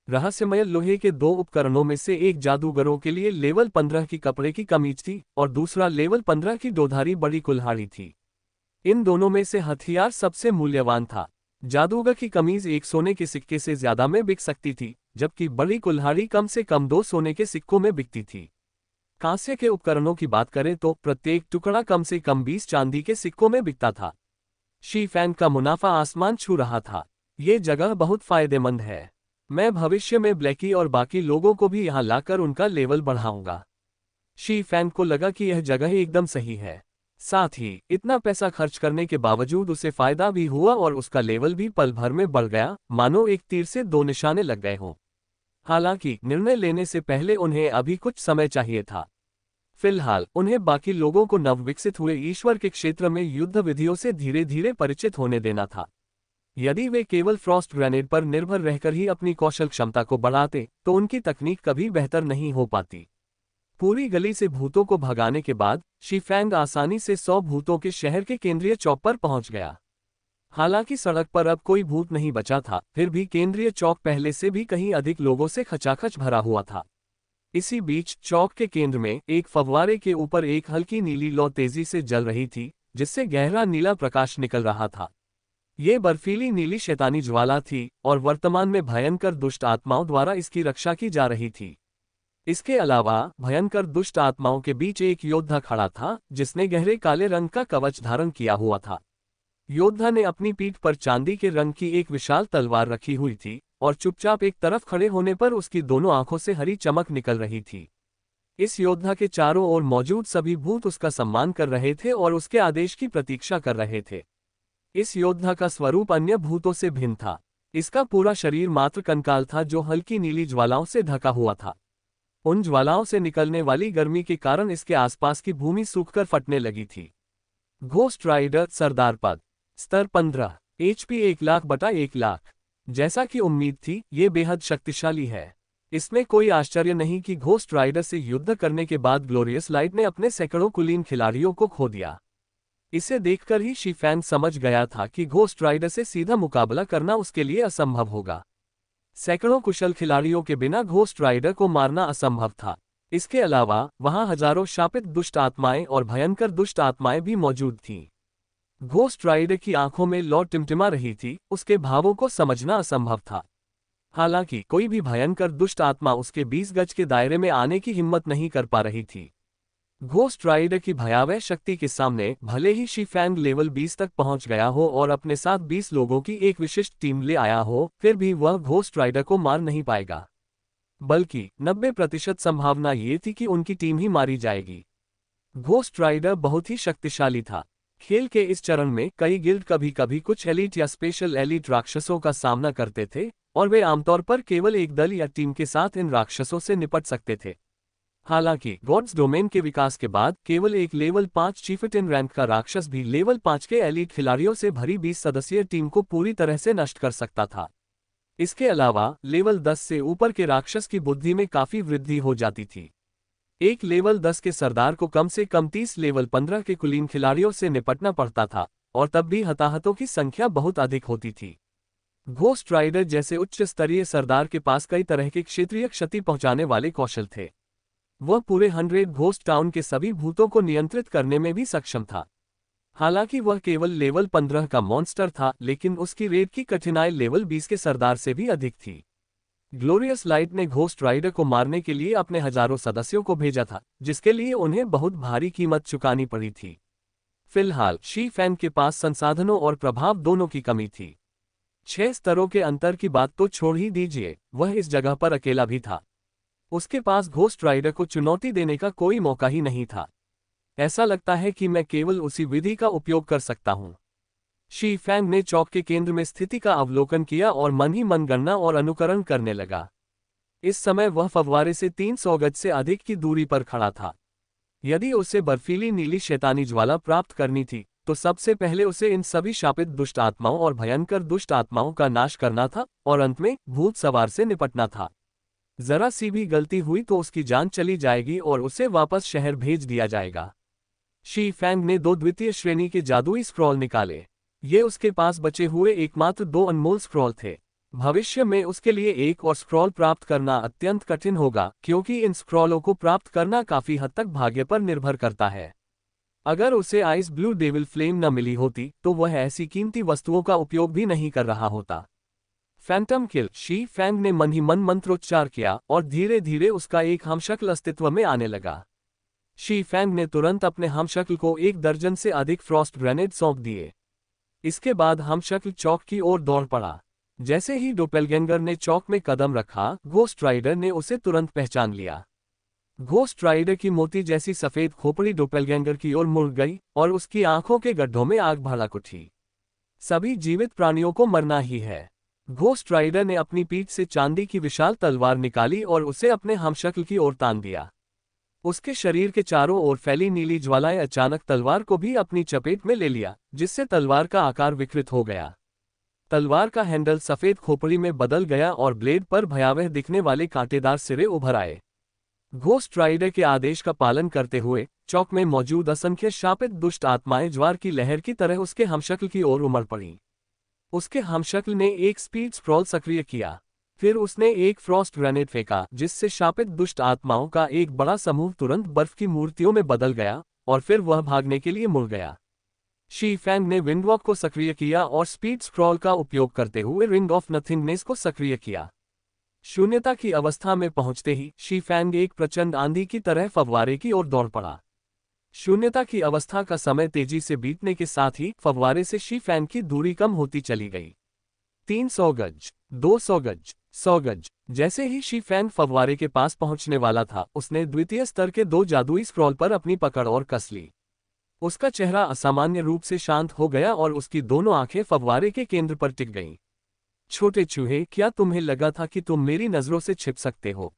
रहस्यमय लोहे के 2 उपकरणों में से एक जादूगरों के लिए लेवल 15 की कपड़े की कमीज थी और दूसरा लेवल 15 की दोधारी बड़ी कुल्हाड़ी थी। इन दोनों में से हथियार सबसे मूल्यवान था। जादूगर की कमीज 1 सोने के सिक्के से ज्यादा में बिक सकती थी, जबकि बड़ी कुल्हाड़ी कम से कम 2 सोने के सिक्कों में बिकती थी। कांस्य के उपकरणों की बात करें तो प्रत्येक टुकड़ा कम से कम 20 चांदी के सिक्कों में बिकता था। शी फैंग का मुनाफा आसमान छू रहा था। ये जगह बहुत फायदेमंद है। मैं भविष्य में ब्लैकी और बाकी लोगों को भी यहाँ लाकर उनका लेवल बढ़ाऊंगा। शी फैंग को लगा कि यह जगह एकदम सही है। साथ ही इतना पैसा खर्च करने के बावजूद उसे फायदा भी हुआ और उसका लेवल भी पल भर में बढ़ गया, मानो एक तीर से 2 निशाने लग गए हों। हालांकि निर्णय लेने से पहले उन्हें अभी कुछ समय चाहिए था। फिलहाल उन्हें बाकी लोगों को नवविकसित हुए ईश्वर के क्षेत्र में युद्ध विधियों से धीरे धीरे परिचित होने देना था। यदि वे केवल फ्रॉस्ट ग्रेनेड पर निर्भर रहकर ही अपनी कौशल क्षमता को बढ़ाते तो उनकी तकनीक कभी बेहतर नहीं हो पाती। पूरी गली से भूतों को भगाने के बाद शी फैंग आसानी से 100 भूतों के शहर के केंद्रीय चौक पर पहुंच गया। हालांकि सड़क पर अब कोई भूत नहीं बचा था, फिर भी केंद्रीय चौक पहले से भी कहीं अधिक लोगों से खचाखच भरा हुआ था। इसी बीच चौक के केंद्र में एक फव्वारे के ऊपर एक हल्की नीली लौ तेजी से जल रही थी, जिससे गहरा नीला प्रकाश निकल रहा था। ये बर्फीली नीली शैतानी ज्वाला थी और वर्तमान में भयंकर दुष्ट आत्माओं द्वारा इसकी रक्षा की जा रही थी। इसके अलावा भयंकर दुष्ट आत्माओं के बीच एक योद्धा खड़ा था, जिसने गहरे काले रंग का कवच धारण किया हुआ था। योद्धा ने अपनी पीठ पर चांदी के रंग की एक विशाल तलवार रखी हुई थी और चुपचाप एक तरफ खड़े होने पर उसकी दोनों आंखों से हरी चमक निकल रही थी। इस योद्धा के चारों ओर मौजूद सभी भूत उसका सम्मान कर रहे थे और उसके आदेश की प्रतीक्षा कर रहे थे। इस योद्धा का स्वरूप अन्य भूतों से भिन्न था। इसका पूरा शरीर मात्र कंकाल था जो हल्की नीली ज्वालाओं से ढका हुआ था। उन ज्वालाओं से निकलने वाली गर्मी के कारण इसके आसपास की भूमि सूखकर फटने लगी थी। घोस्ट राइडर सरदार पद। स्तर 15। HP 1,00,000/1,00,000। जैसा कि उम्मीद थी, ये बेहद शक्तिशाली है। इसमें कोई आश्चर्य नहीं कि घोस्ट राइडर से युद्ध करने के बाद ग्लोरियस लाइट ने अपने सैकड़ों कुलीन खिलाड़ियों को खो दिया। इसे देखकर ही शी फैंग समझ गया था कि घोस्ट राइडर से सीधा मुकाबला करना उसके लिए असंभव होगा। सैकड़ों कुशल खिलाड़ियों के बिना घोस्ट राइडर को मारना असंभव था। इसके अलावा वहां हजारों शापित दुष्ट आत्माएं और भयंकर दुष्ट आत्माएं भी मौजूद थीं। घोस्ट राइडर की आंखों में लौ टिमटिमा रही थी, उसके भावों को समझना असंभव था। हालांकि कोई भी भयंकर दुष्ट आत्मा उसके 20 गज के दायरे में आने की हिम्मत नहीं कर पा रही थी। घोस्ट राइडर की भयावह शक्ति के सामने भले ही शी फैंग लेवल 20 तक पहुंच गया हो और अपने साथ 20 लोगों की एक विशिष्ट टीम ले आया हो, फिर भी वह घोस्ट राइडर को मार नहीं पाएगा। बल्कि 90% संभावना ये थी कि उनकी टीम ही मारी जाएगी। घोस्ट राइडर बहुत ही शक्तिशाली था। खेल के इस चरण में कई गिल्ड कभी कभी कुछ एलीट या स्पेशल एलीट राक्षसों का सामना करते थे, और वे आमतौर पर केवल एक दल या टीम के साथ इन राक्षसों से निपट सकते थे। हालांकि गॉड्स डोमेन के विकास के बाद केवल एक लेवल 5 चीफटेन रैंक का राक्षस भी लेवल 5 के एलीट खिलाड़ियों से भरी 20 सदस्यीय टीम को पूरी तरह से नष्ट कर सकता था। इसके अलावा लेवल 10 से ऊपर के राक्षस की बुद्धि में काफी वृद्धि हो जाती थी। एक लेवल 10 के सरदार को कम से कम 30 लेवल 15 के कुलीन खिलाड़ियों से निपटना पड़ता था, और तब भी हताहतों की संख्या बहुत अधिक होती थी। घोस्ट राइडर जैसे उच्च स्तरीय सरदार के पास कई तरह के क्षेत्रीय क्षति पहुंचाने वाले कौशल थे। वह पूरे 100 घोस्ट टाउन के सभी भूतों को नियंत्रित करने में भी सक्षम था। हालांकि वह केवल लेवल 15 का मॉन्स्टर था, लेकिन उसकी रेड की कठिनाई लेवल 20 के सरदार से भी अधिक थी। ग्लोरियस लाइट ने घोस्ट राइडर को मारने के लिए अपने हजारों सदस्यों को भेजा था, जिसके लिए उन्हें बहुत भारी कीमत चुकानी पड़ी थी। फिलहाल शी फैंग के पास संसाधनों और प्रभाव दोनों की कमी थी। 6 स्तरों के अंतर की बात तो छोड़ ही दीजिए, वह इस जगह पर अकेला भी था। उसके पास घोस्ट राइडर को चुनौती देने का कोई मौका ही नहीं था। ऐसा लगता है कि मैं केवल उसी विधि का उपयोग कर सकता हूं। शी फैंग ने चौक के केंद्र में स्थिति का अवलोकन किया और मन ही मन गणना और अनुकरण करने लगा। इस समय वह फव्वारे से 300 गज से अधिक की दूरी पर खड़ा था। यदि उसे बर्फीली नीली शैतानी ज्वाला प्राप्त करनी थी, तो सबसे पहले उसे इन सभी शापित दुष्ट आत्माओं और भयंकर दुष्ट आत्माओं का नाश करना था, और अंत में भूत सवार से निपटना था। जरा सी भी गलती हुई तो उसकी जान चली जाएगी और उसे वापस शहर भेज दिया जाएगा। शी फैंग ने 2 द्वितीय श्रेणी के जादुई स्क्रॉल निकाले। ये उसके पास बचे हुए एकमात्र 2 अनमोल स्क्रॉल थे। भविष्य में उसके लिए एक और स्क्रॉल प्राप्त करना अत्यंत कठिन होगा, क्योंकि इन स्क्रॉलों को प्राप्त करना काफी हद तक भाग्य पर निर्भर करता है। अगर उसे आइस ब्लू डेविल फ्लेम न मिली होती, तो वह ऐसी कीमती वस्तुओं का उपयोग भी नहीं कर रहा होता। Phantom kill. शी फैंग ने मन ही मन मंत्रोच्चार किया और धीरे धीरे उसका एक हमशक्ल अस्तित्व में आने लगा। शी फैंग ने तुरंत अपने हमशक्ल को 1 दर्जन से अधिक फ्रॉस्ट ग्रेनेड सौंप दिए। इसके बाद हमशक्ल चौक की ओर दौड़ पड़ा। जैसे ही डोपेलगैंगर ने चौक में कदम रखा, घोस्ट राइडर ने उसे तुरंत पहचान लिया। घोस्ट राइडर की मोती जैसी सफेद खोपड़ी डोपेलगैंगर की ओर मुड़ गई और उसकी आंखों के गड्ढों में आग भड़क उठी। सभी जीवित प्राणियों को मरना ही है। घोस्ट राइडर ने अपनी पीठ से चांदी की विशाल तलवार निकाली और उसे अपने हमशक्ल की ओर तान दिया। उसके शरीर के चारों ओर फैली नीली ज्वालाएं अचानक तलवार को भी अपनी चपेट में ले लिया, जिससे तलवार का आकार विकृत हो गया। तलवार का हैंडल सफेद खोपड़ी में बदल गया और ब्लेड पर भयावह दिखने वाले कांटेदार सिरे उभर आए। घोस्ट राइडर के आदेश का पालन करते हुए चौक में मौजूद असंख्य शापित दुष्ट आत्माएं ज्वार की लहर की तरह उसके हमशक्ल की ओर उमड़ पड़ी। उसके हमशक्ल ने एक स्पीड स्क्रॉल सक्रिय किया। फिर उसने एक फ्रॉस्ट ग्रेनेड फेंका, जिससे शापित दुष्ट आत्माओं का एक बड़ा समूह तुरंत बर्फ की मूर्तियों में बदल गया, और फिर वह भागने के लिए मुड़ गया। शी फैंग ने विंडवॉक को सक्रिय किया और स्पीड स्क्रॉल का उपयोग करते हुए रिंग ऑफ नथिंगनेस को सक्रिय किया। शून्यता की अवस्था में पहुंचते ही शी फैंग एक प्रचंड आंधी की तरह फव्वारे की ओर दौड़ पड़ा। शून्यता की अवस्था का समय तेजी से बीतने के साथ ही फव्वारे से शी फैंग की दूरी कम होती चली गई। 300 गज, 200 गज, 100 गज। जैसे ही शी फैंग फव्वारे के पास पहुंचने वाला था, उसने द्वितीय स्तर के 2 जादुई स्क्रॉल पर अपनी पकड़ और कस ली। उसका चेहरा असामान्य रूप से शांत हो गया और उसकी दोनों आंखें फव्वारे के केंद्र पर टिक गईं। छोटे चूहे, क्या तुम्हें लगा था कि तुम मेरी नजरों से छिप सकते हो?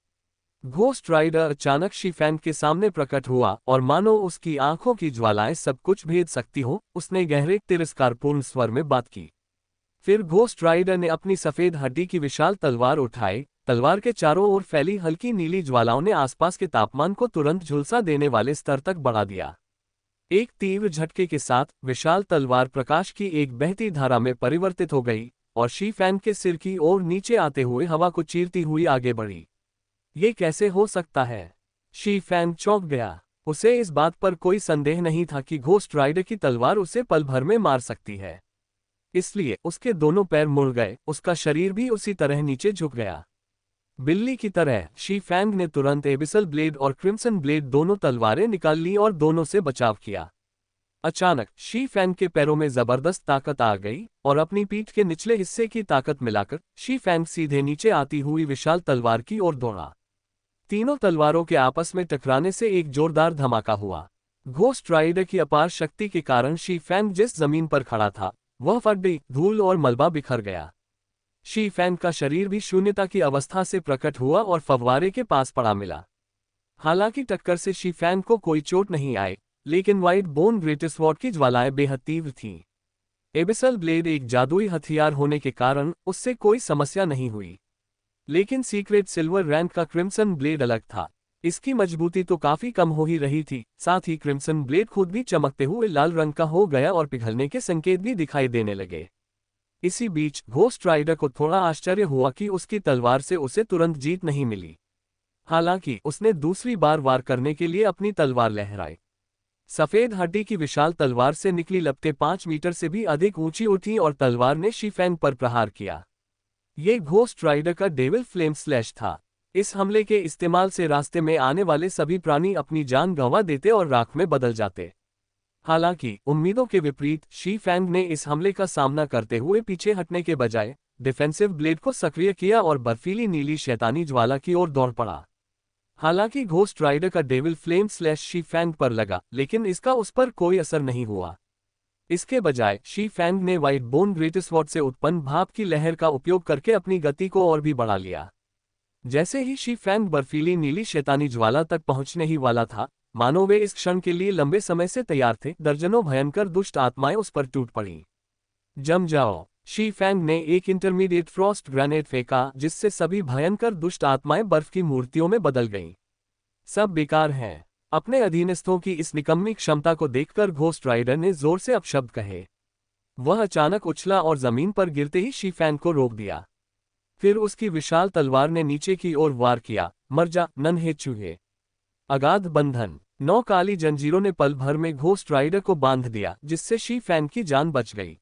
घोस्ट राइडर अचानक शी-फैंग के सामने प्रकट हुआ और मानो उसकी आंखों की ज्वालाएं सब कुछ भेद सकती हो, उसने गहरे तिरस्कारपूर्ण स्वर में बात की। फिर घोस्ट राइडर ने अपनी सफेद हड्डी की विशाल तलवार उठाई। तलवार के चारों ओर फैली हल्की नीली ज्वालाओं ने आसपास के तापमान को तुरंत झुलसा देने वाले स्तर तक बढ़ा दिया। एक तीव्र झटके के साथ विशाल तलवार प्रकाश की एक बहती धारा में परिवर्तित हो गई और शी-फैंग के सिर की ओर नीचे आते हुए हवा को चीरती हुई आगे बढ़ी। ये कैसे हो सकता है? शी-फैंग चौंक गया। उसे इस बात पर कोई संदेह नहीं था कि घोस्ट राइडर की तलवार उसे पल भर में मार सकती है। इसलिए उसके दोनों पैर मुड़ गए, उसका शरीर भी उसी तरह नीचे झुक गया। बिल्ली की तरह शी-फैंग ने तुरंत एबिसल ब्लेड और क्रिम्सन ब्लेड दोनों तलवारें निकाल ली और दोनों से बचाव किया। अचानक शी-फैंग के पैरों में जबरदस्त ताकत आ गई और अपनी पीठ के निचले हिस्से की ताकत मिलाकर शी-फैंग सीधे नीचे आती हुई विशाल तलवार की ओर दौड़ा। तीनों तलवारों के आपस में टकराने से एक जोरदार धमाका हुआ। घोस्ट राइडर की अपार शक्ति के कारण शी-फैंग जिस जमीन पर खड़ा था वह फट गई, धूल और मलबा बिखर गया। शी-फैंग का शरीर भी शून्यता की अवस्था से प्रकट हुआ और फव्वारे के पास पड़ा मिला। हालांकि टक्कर से शी-फैंग को कोई चोट नहीं आई, लेकिन व्हाइट बोन ग्रेटस्वॉर्ड की ज्वालाएं बेहद तीव्र थीं। एबिसल ब्लेड एक जादुई हथियार होने के कारण उससे कोई समस्या नहीं हुई, लेकिन सीक्रेट सिल्वर रैंक का क्रिम्सन ब्लेड अलग था। इसकी मजबूती तो काफी कम हो ही रही थी, साथ ही क्रिम्सन ब्लेड खुद भी चमकते हुए लाल रंग का हो गया और पिघलने के संकेत भी दिखाई देने लगे। इसी बीच घोस्ट राइडर को थोड़ा आश्चर्य हुआ कि उसकी तलवार से उसे तुरंत जीत नहीं मिली। हालांकि उसने दूसरी बार वार करने के लिए अपनी तलवार लहराई। सफेद हड्डी की विशाल तलवार से निकली लपटें 5 मीटर से भी अधिक ऊंची उठी और तलवार ने शी-फैंग पर प्रहार किया। ये घोस्ट राइडर का डेविल फ्लेम स्लैश था। इस हमले के इस्तेमाल से रास्ते में आने वाले सभी प्राणी अपनी जान गंवा देते और राख में बदल जाते। हालांकि उम्मीदों के विपरीत शी-फैंग ने इस हमले का सामना करते हुए पीछे हटने के बजाय डिफेंसिव ब्लेड को सक्रिय किया और बर्फीली नीली शैतानी ज्वाला की ओर दौड़ पड़ा। हालांकि घोस्ट राइडर का डेविल फ्लेम स्लैश शी-फैंग पर लगा, लेकिन इसका उस पर कोई असर नहीं हुआ। इसके बजाय शी-फैंग ने व्हाइट बोन ग्रेटस्वॉर्ड से उत्पन्न भाप की लहर का उपयोग करके अपनी गति को और भी बढ़ा लिया। जैसे ही शी-फैंग बर्फीली नीली शैतानी ज्वाला तक पहुंचने ही वाला था, मानो वे इस क्षण के लिए लंबे समय से तैयार थे, दर्जनों भयंकर दुष्ट आत्माएं उस पर टूट पड़ी। जम जाओ। शी-फैंग ने एक इंटरमीडिएट फ्रॉस्ट ग्रेनेड फेंका, जिससे सभी भयंकर दुष्ट आत्माएं बर्फ की मूर्तियों में बदल गईं। सब बेकार हैं। अपने अधीनस्थों की इस निकम्मी क्षमता को देखकर घोस्ट राइडर ने जोर से अपशब्द कहे। वह अचानक उछला और जमीन पर गिरते ही शी-फैंग को रोक दिया। फिर उसकी विशाल तलवार ने नीचे की ओर वार किया। मर जा, नन्हे चूहे। अगाध बंधन। 9 काली जंजीरों ने पल भर में घोस्ट राइडर को बांध दिया, जिससे शी-फैंग की जान बच गई।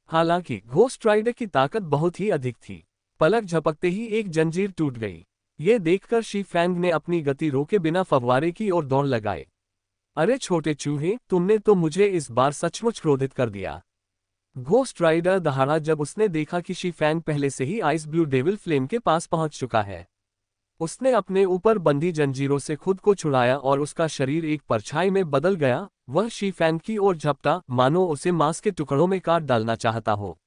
हालांकि घोस्ट राइडर की ताकत बहुत ही अधिक थी। पलक झपकते ही एक जंजीर टूट गई। ये देखकर शी-फैंग ने अपनी गति रोके बिना फव्वारे की ओर दौड़ लगाए। अरे छोटे चूहे, तुमने तो मुझे इस बार सचमुच क्रोधित कर दिया। घोस्ट राइडर दहाड़ा जब उसने देखा कि शी-फैंग पहले से ही आइस ब्लू डेविल फ्लेम के पास पहुंच चुका है। उसने अपने ऊपर बंधी जंजीरों से खुद को छुड़ाया और उसका शरीर एक परछाई में बदल गया। वह शी-फैंग की ओर झपटा, मानो उसे मांस के टुकड़ों में काट डालना चाहता हो।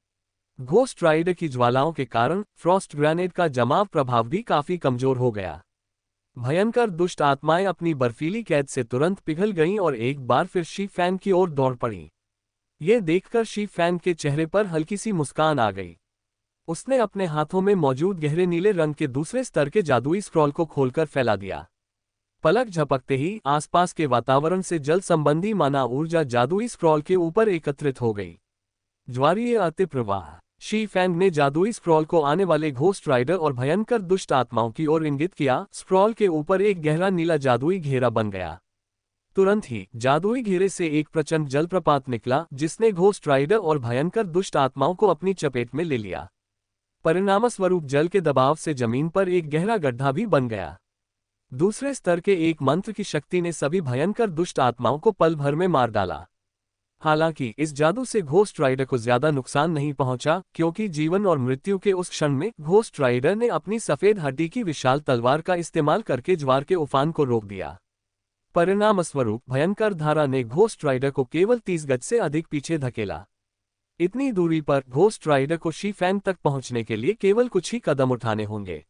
घोस्ट राइडर की ज्वालाओं के कारण फ्रॉस्ट ग्रेनेड का जमाव प्रभाव भी काफी कमजोर हो गया। भयंकर दुष्ट आत्माएं अपनी बर्फीली कैद से तुरंत पिघल गईं और एक बार फिर शी-फैंग की ओर दौड़ पड़ी। ये देखकर शी-फैंग के चेहरे पर हल्की सी मुस्कान आ गई। उसने अपने हाथों में मौजूद गहरे नीले रंग के दूसरे स्तर के जादुई स्क्रॉल को खोलकर फैला दिया। पलक झपकते ही आसपास के वातावरण से जल संबंधी माना ऊर्जा जादुई स्क्रॉल के ऊपर एकत्रित हो गई। ज्वारीय अतिप्रवाह। शी-फैंग ने जादुई स्क्रॉल को आने वाले घोस्ट राइडर और भयंकर दुष्ट आत्माओं की ओर इंगित किया। स्क्रॉल के ऊपर एक गहरा नीला जादुई घेरा बन गया। तुरंत ही जादुई घेरे से एक प्रचंड जलप्रपात निकला, जिसने घोस्ट राइडर और भयंकर दुष्ट आत्माओं को अपनी चपेट में ले लिया। परिणामस्वरूप जल के दबाव से जमीन पर एक गहरा गड्ढा भी बन गया। दूसरे स्तर के एक मंत्र की शक्ति ने सभी भयंकर दुष्ट आत्माओं को पल भर में मार डाला। हालांकि इस जादू से घोस्ट राइडर को ज्यादा नुकसान नहीं पहुंचा, क्योंकि जीवन और मृत्यु के उस क्षण में घोस्ट राइडर ने अपनी सफेद हड्डी की विशाल तलवार का इस्तेमाल करके ज्वार के उफान को रोक दिया। परिणामस्वरूप भयंकर धारा ने घोस्ट राइडर को केवल 30 गज से अधिक पीछे धकेला। इतनी दूरी पर घोस्ट राइडर को शी फैंग तक पहुंचने के लिए केवल कुछ ही कदम उठाने होंगे।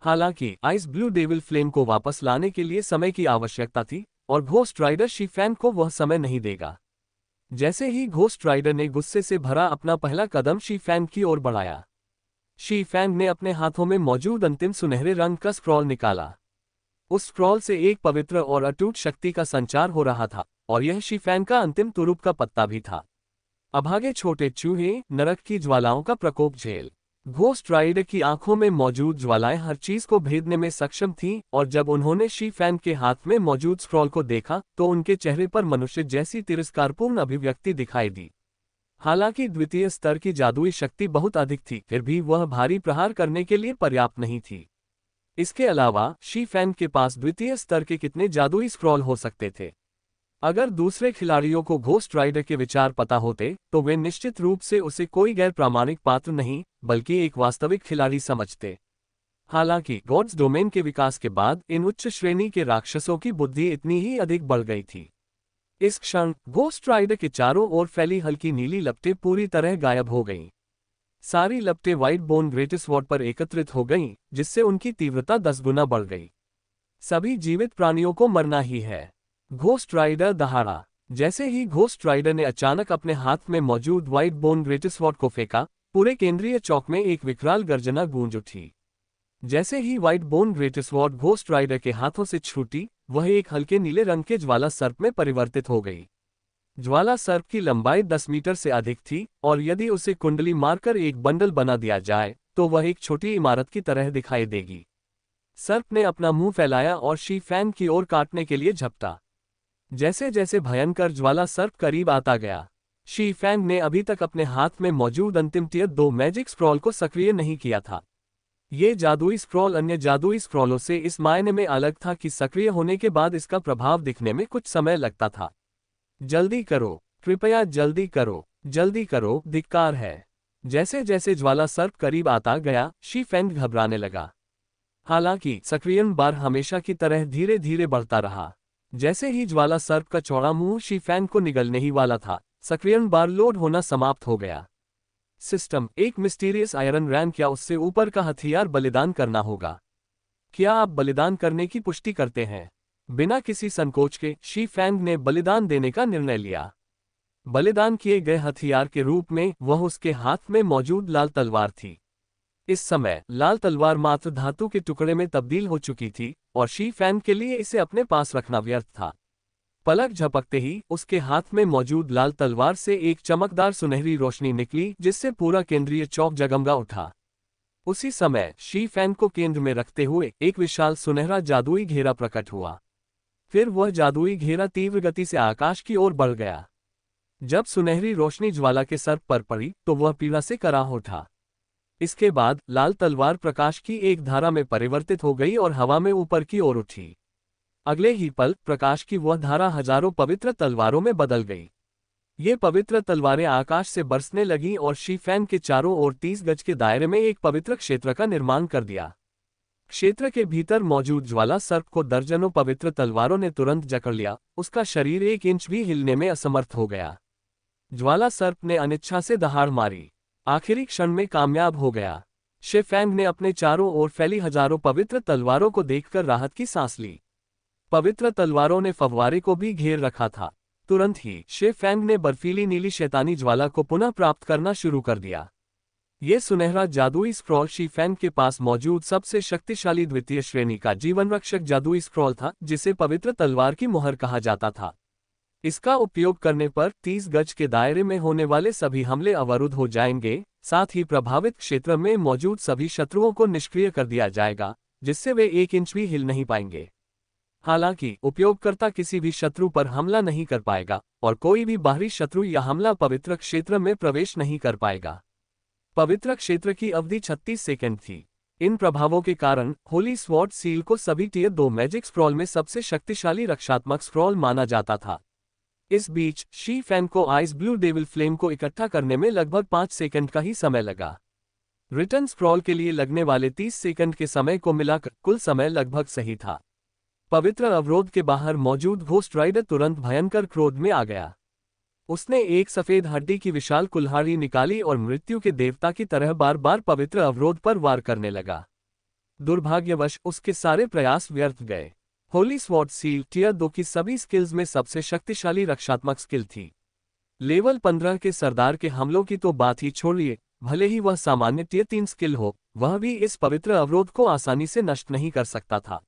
हालांकि आइस ब्लू डेविल फ्लेम को वापस लाने के लिए समय की आवश्यकता थी और घोस्ट राइडर शी फैंग को वह समय नहीं देगा। जैसे ही घोस्ट राइडर ने गुस्से से भरा अपना पहला कदम शी फैंग की ओर बढ़ाया, शी फैंग ने अपने हाथों में मौजूद अंतिम सुनहरे रंग का स्क्रॉल निकाला। उस स्क्रॉल से एक पवित्र और अटूट शक्ति का संचार हो रहा था और यह शी फैंग का अंतिम तुरुप का पत्ता भी था। अभागे छोटे चूहे नरक की ज्वालाओं का प्रकोप झेल। घोस्ट राइडर की आंखों में मौजूद ज्वालाएं हर चीज को भेदने में सक्षम थीं और जब उन्होंने शी फैंग के हाथ में मौजूद स्क्रॉल को देखा तो उनके चेहरे पर मनुष्य जैसी तिरस्कारपूर्ण अभिव्यक्ति दिखाई दी। हालांकि द्वितीय स्तर की जादुई शक्ति बहुत अधिक थी, फिर भी वह भारी प्रहार करने के लिए पर्याप्त नहीं थी। इसके अलावा शी फैंग के पास द्वितीय स्तर के कितने जादुई स्क्रॉल हो सकते थे? अगर दूसरे खिलाड़ियों को घोस्ट राइडर के विचार पता होते तो वे निश्चित रूप से उसे कोई गैर प्रामाणिक पात्र नहीं बल्कि एक वास्तविक खिलाड़ी समझते। हालांकि गॉड्स डोमेन के विकास के बाद इन उच्च श्रेणी के राक्षसों की बुद्धि इतनी ही अधिक बढ़ गई थी। इस क्षण घोस्ट राइडर के चारों ओर फैली हल्की नीली लपटें पूरी तरह गायब हो गईं। सारी लपटें व्हाइट बोन ग्रेटिसवॉर्ड पर एकत्रित हो गईं, जिससे उनकी तीव्रता 10 गुना बढ़ गई। सभी जीवित प्राणियों को मरना ही है। घोस्ट राइडर दहाड़ा। जैसे ही घोस्ट राइडर ने अचानक अपने हाथ में मौजूद व्हाइट बोन ग्रेटिसवॉर्ड को फेंका, पूरे केंद्रीय चौक में एक विकराल गर्जना गूंज उठी। जैसे ही व्हाइट बोन ग्रेटिसवॉर्ड घोस्ट राइडर के हाथों से छूटी, वह एक हल्के नीले रंग के ज्वाला सर्प में परिवर्तित हो गई। ज्वाला सर्प की लंबाई 10 मीटर से अधिक थी और यदि उसे कुंडली मारकर एक बंडल बना दिया जाए तो वह एक छोटी इमारत की तरह दिखाई देगी। सर्प ने अपना मुंह फैलाया और शी फैंग की ओर काटने के लिए झपटा। जैसे जैसे भयंकर ज्वाला सर्प करीब आता गया, शी फैंग ने अभी तक अपने हाथ में मौजूद अंतिम टियर 2 मैजिक स्क्रॉल को सक्रिय नहीं किया था। ये जादुई स्क्रॉल अन्य जादुई स्क्रॉलों से इस मायने में अलग था कि सक्रिय होने के बाद इसका प्रभाव दिखने में कुछ समय लगता था। जल्दी करो, कृपया जल्दी करो, जल्दी करो, धिक्कार है। जैसे जैसे ज्वाला सर्प करीब आता गया, शी फैंग घबराने लगा। हालांकि सक्रियण बार हमेशा की तरह धीरे धीरे बढ़ता रहा। जैसे ही ज्वाला सर्प का चौड़ा मुंह शी फैंग को निगलने ही वाला था, सक्रियण बार लोड होना समाप्त हो गया। सिस्टम, एक मिस्टीरियस आयरन रैंक या उससे ऊपर का हथियार बलिदान करना होगा। क्या आप बलिदान करने की पुष्टि करते हैं? बिना किसी संकोच के शी फैंग ने बलिदान देने का निर्णय लिया। बलिदान किए गए हथियार के रूप में वह उसके हाथ में मौजूद लाल तलवार थी। इस समय लाल तलवार मात्र धातु के टुकड़े में तब्दील हो चुकी थी और शी फैंग के लिए इसे अपने पास रखना व्यर्थ था। पलक झपकते ही उसके हाथ में मौजूद लाल तलवार से एक चमकदार सुनहरी रोशनी निकली, जिससे पूरा केंद्रीय चौक जगमगा उठा। उसी समय शी फैंग को केंद्र में रखते हुए एक विशाल सुनहरा जादुई घेरा प्रकट हुआ। फिर वह जादुई घेरा तीव्र गति से आकाश की ओर बढ़ गया। जब सुनहरी रोशनी ज्वाला के सर्प पर पड़ी तो वह पीड़ा से कराह उठा। इसके बाद लाल तलवार प्रकाश की एक धारा में परिवर्तित हो गई और हवा में ऊपर की ओर उठी। अगले ही पल प्रकाश की वह धारा हजारों पवित्र तलवारों में बदल गई। ये पवित्र तलवारें आकाश से बरसने लगीं और शी फैंग के चारों ओर 30 गज के दायरे में एक पवित्र क्षेत्र का निर्माण कर दिया। क्षेत्र के भीतर मौजूद ज्वाला सर्प को दर्जनों पवित्र तलवारों ने तुरंत जकड़ लिया। उसका शरीर 1 इंच भी हिलने में असमर्थ हो गया। ज्वाला सर्प ने अनिच्छा से दहाड़ मारी, आखिरी क्षण में कामयाब हो गया। शी फैंग ने अपने चारों ओर फैली हजारों पवित्र तलवारों को देखकर राहत की सांस ली। पवित्र तलवारों ने फव्वारे को भी घेर रखा था। तुरंत ही शी फैंग ने बर्फीली नीली शैतानी ज्वाला को पुनः प्राप्त करना शुरू कर दिया। ये सुनहरा जादुई स्क्रॉल शी फैंग के पास मौजूद सबसे शक्तिशाली द्वितीय श्रेणी का जीवन रक्षक जादुई स्क्रॉल था, जिसे पवित्र तलवार की मुहर कहा जाता था। इसका उपयोग करने पर 30 गज के दायरे में होने वाले सभी हमले अवरुद्ध हो जाएंगे, साथ ही प्रभावित क्षेत्र में मौजूद सभी शत्रुओं को निष्क्रिय कर दिया जाएगा, जिससे वे 1 इंच भी हिल नहीं पाएंगे। हालांकि उपयोगकर्ता किसी भी शत्रु पर हमला नहीं कर पाएगा और कोई भी बाहरी शत्रु या हमला पवित्र क्षेत्र में प्रवेश नहीं कर पाएगा। पवित्र क्षेत्र की अवधि 36 सेकंड थी। इन प्रभावों के कारण होली स्वॉर्ड सील को सभी टियर 2 मैजिक स्क्रॉल में सबसे शक्तिशाली रक्षात्मक स्क्रॉल माना जाता था। इस बीच शी फैंग को आइस ब्लू डेविल फ्लेम को इकट्ठा करने में लगभग 5 सेकंड का ही समय लगा। रिटर्न स्क्रॉल के लिए लगने वाले 30 सेकंड के समय को मिलाकर कुल समय लगभग सही था। पवित्र अवरोध के बाहर मौजूद घोस्ट राइडर तुरंत भयंकर क्रोध में आ गया। उसने एक सफेद हड्डी की विशाल कुल्हाड़ी निकाली और मृत्यु के देवता की तरह बार बार पवित्र अवरोध पर वार करने लगा। दुर्भाग्यवश उसके सारे प्रयास व्यर्थ गए। होली स्वॉर्ड सील टियर 2 की सभी स्किल्स में सबसे शक्तिशाली रक्षात्मक स्किल थी। लेवल 15 के सरदार के हमलों की तो बात ही छोड़िए, भले ही वह सामान्य टियर 3 स्किल हो, वह भी इस पवित्र अवरोध को आसानी से नष्ट नहीं कर सकता था।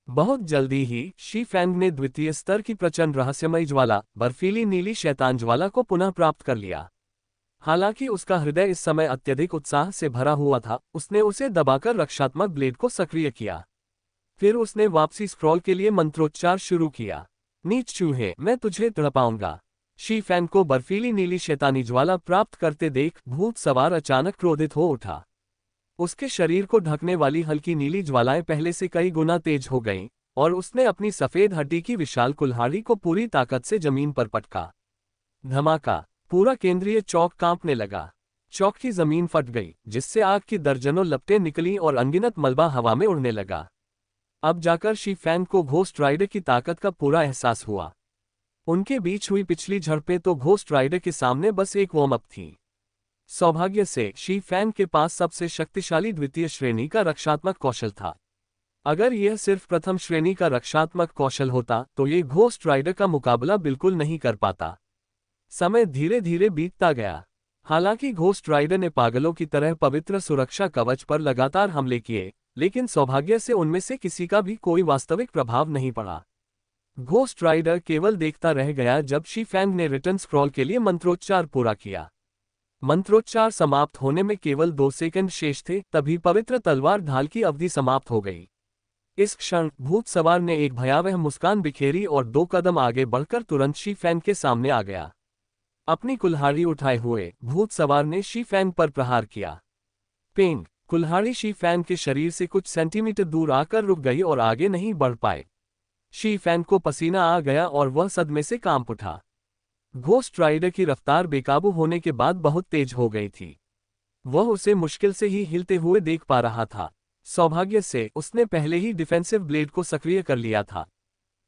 बहुत जल्दी ही शी फैंग ने द्वितीय स्तर की प्रचंड रहस्यमयी ज्वाला, बर्फीली नीली शैतान ज्वाला को पुनः प्राप्त कर लिया। हालांकि उसका हृदय इस समय अत्यधिक उत्साह से भरा हुआ था, उसने उसे दबाकर रक्षात्मक ब्लेड को सक्रिय किया। फिर उसने वापसी स्क्रॉल के लिए मंत्रोच्चार शुरू किया। नीच चूहे, मैं तुझे तड़पाऊंगा। शी फैंग को बर्फीली नीली शैतानी ज्वाला प्राप्त करते देख भूत सवार अचानक क्रोधित हो उठा। उसके शरीर को ढकने वाली हल्की नीली ज्वालाएं पहले से कई गुना तेज हो गईं, और उसने अपनी सफेद हड्डी की विशाल कुल्हाड़ी को पूरी ताकत से जमीन पर पटका। धमाका! पूरा केंद्रीय चौक कांपने लगा। चौक की जमीन फट गई, जिससे आग की दर्जनों लपटें निकलीं और अनगिनत मलबा हवा में उड़ने लगा। अब जाकर शी फैंग को घोस्ट राइडर की ताकत का पूरा एहसास हुआ। उनके बीच हुई पिछली झड़पें तो घोस्ट राइडर के सामने बस एक वार्म अप थी। सौभाग्य से शी फैंग के पास सबसे शक्तिशाली द्वितीय श्रेणी का रक्षात्मक कौशल था। अगर यह सिर्फ प्रथम श्रेणी का रक्षात्मक कौशल होता तो ये घोस्ट राइडर का मुकाबला बिल्कुल नहीं कर पाता। समय धीरे धीरे बीतता गया। हालांकि घोस्ट राइडर ने पागलों की तरह पवित्र सुरक्षा कवच पर लगातार हमले किए, लेकिन सौभाग्य से उनमें से किसी का भी कोई वास्तविक प्रभाव नहीं पड़ा। घोस्ट राइडर केवल देखता रह गया जब शी फैंग ने रिटर्न स्क्रॉल के लिए मंत्रोच्चार पूरा किया। मंत्रोच्चार समाप्त होने में केवल 2 सेकंड शेष थे, तभी पवित्र तलवार ढाल की अवधि समाप्त हो गई। इस क्षण भूत सवार ने एक भयावह मुस्कान बिखेरी और 2 कदम आगे बढ़कर तुरंत शी फैंग के सामने आ गया। अपनी कुल्हाड़ी उठाए हुए भूत सवार ने शी फैंग पर प्रहार किया। पेंग! कुल्हाड़ी शी फैंग के शरीर से कुछ सेंटीमीटर दूर आकर रुक गई और आगे नहीं बढ़ पाए। शी फैंग को पसीना आ गया और वह सदमे से कांप उठा। घोस्ट राइडर की रफ्तार बेकाबू होने के बाद बहुत तेज हो गई थी। वह उसे मुश्किल से ही हिलते हुए देख पा रहा था। सौभाग्य से उसने पहले ही डिफेंसिव ब्लेड को सक्रिय कर लिया था।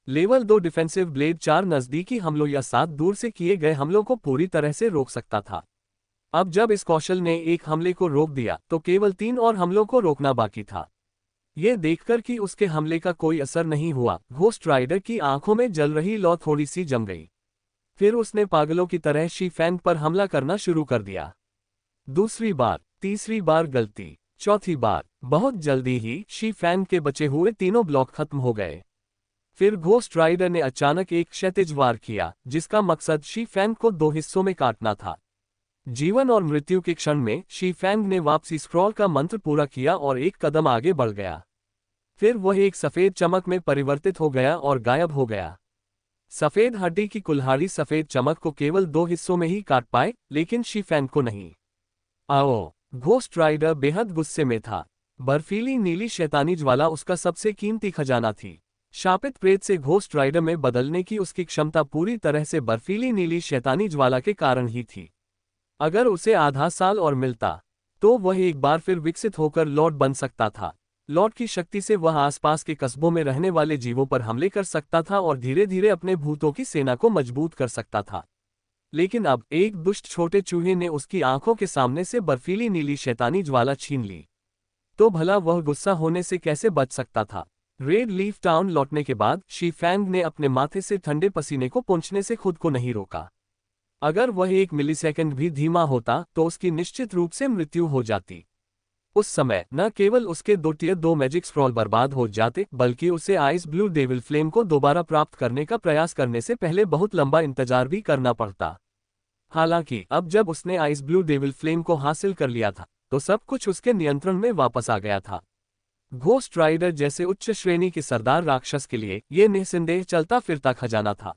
लेवल 2 डिफेंसिव ब्लेड 4 नजदीकी हमलों या 7 दूर से किए गए हमलों को पूरी तरह से रोक सकता था। अब जब इस कौशल ने एक हमले को रोक दिया तो केवल 3 और हमलों को रोकना बाकी था। यह देखकर कि उसके हमले का कोई असर नहीं हुआ, घोस्ट राइडर की आंखों में जल रही लौ थोड़ी सी जम गई। फिर उसने पागलों की तरह शी फैंग पर हमला करना शुरू कर दिया। दूसरी बार, तीसरी बार गलती, चौथी बार। बहुत जल्दी ही शी फैंग के बचे हुए तीनों ब्लॉक खत्म हो गए। फिर घोस्ट राइडर ने अचानक एक क्षैतिज वार किया, जिसका मकसद शी फैंग को 2 हिस्सों में काटना था। जीवन और मृत्यु के क्षण में शी फैंग ने वापसी स्क्रॉल का मंत्र पूरा किया और एक कदम आगे बढ़ गया। फिर वह एक सफेद चमक में परिवर्तित हो गया और गायब हो गया। सफेद हड्डी की कुल्हाड़ी सफेद चमक को केवल 2 हिस्सों में ही काट पाए, लेकिन शी फैंग को नहीं। आओ! घोस्ट राइडर बेहद गुस्से में था। बर्फीली नीली शैतानी ज्वाला उसका सबसे कीमती खजाना थी। शापित प्रेत से घोस्ट राइडर में बदलने की उसकी क्षमता पूरी तरह से बर्फीली नीली शैतानी ज्वाला के कारण ही थी। अगर उसे आधा साल और मिलता तो वह एक बार फिर विकसित होकर लॉर्ड बन सकता था। लॉर्ड की शक्ति से वह आसपास के कस्बों में रहने वाले जीवों पर हमले कर सकता था और धीरे धीरे अपने भूतों की सेना को मजबूत कर सकता था। लेकिन अब एक दुष्ट छोटे चूहे ने उसकी आंखों के सामने से बर्फीली नीली शैतानी ज्वाला छीन ली। तो भला वह गुस्सा होने से कैसे बच सकता था। रेड लीफ टाउन लौटने के बाद शी फैंग ने अपने माथे से ठंडे पसीने को पोंछने से खुद को नहीं रोका। अगर वह 1 मिलीसेकंड भी धीमा होता तो उसकी निश्चित रूप से मृत्यु हो जाती। उस समय न केवल उसके 2 टियर 2 मैजिक स्क्रॉल बर्बाद हो जाते, बल्कि उसे आइस ब्लू डेविल फ्लेम को दोबारा प्राप्त करने का प्रयास करने से पहले बहुत लंबा इंतजार भी करना पड़ता। हालांकि अब जब उसने आइस ब्लू डेविल फ्लेम को हासिल कर लिया था तो सब कुछ उसके नियंत्रण में वापस आ गया था। घोस्ट राइडर जैसे उच्च श्रेणी के सरदार राक्षस के लिए यह निस्संदेह चलता फिरता खजाना था।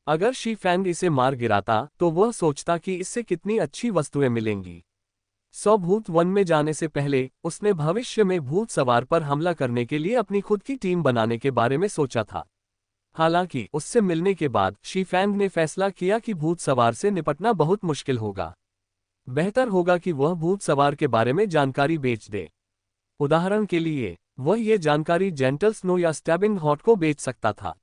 अगर शी फैंग इसे मार गिराता तो वह सोचता कि इससे कितनी अच्छी वस्तुएं मिलेंगी। 100 भूत वन में जाने से पहले उसने भविष्य में भूत सवार पर हमला करने के लिए अपनी खुद की टीम बनाने के बारे में सोचा था। हालांकि उससे मिलने के बाद शी फैंग ने फैसला किया कि भूत सवार से निपटना बहुत मुश्किल होगा। बेहतर होगा कि वह भूत सवार के बारे में जानकारी बेच दे। उदाहरण के लिए वह ये जानकारी जेंटल स्नो या स्टैबिंग हॉट को बेच सकता था।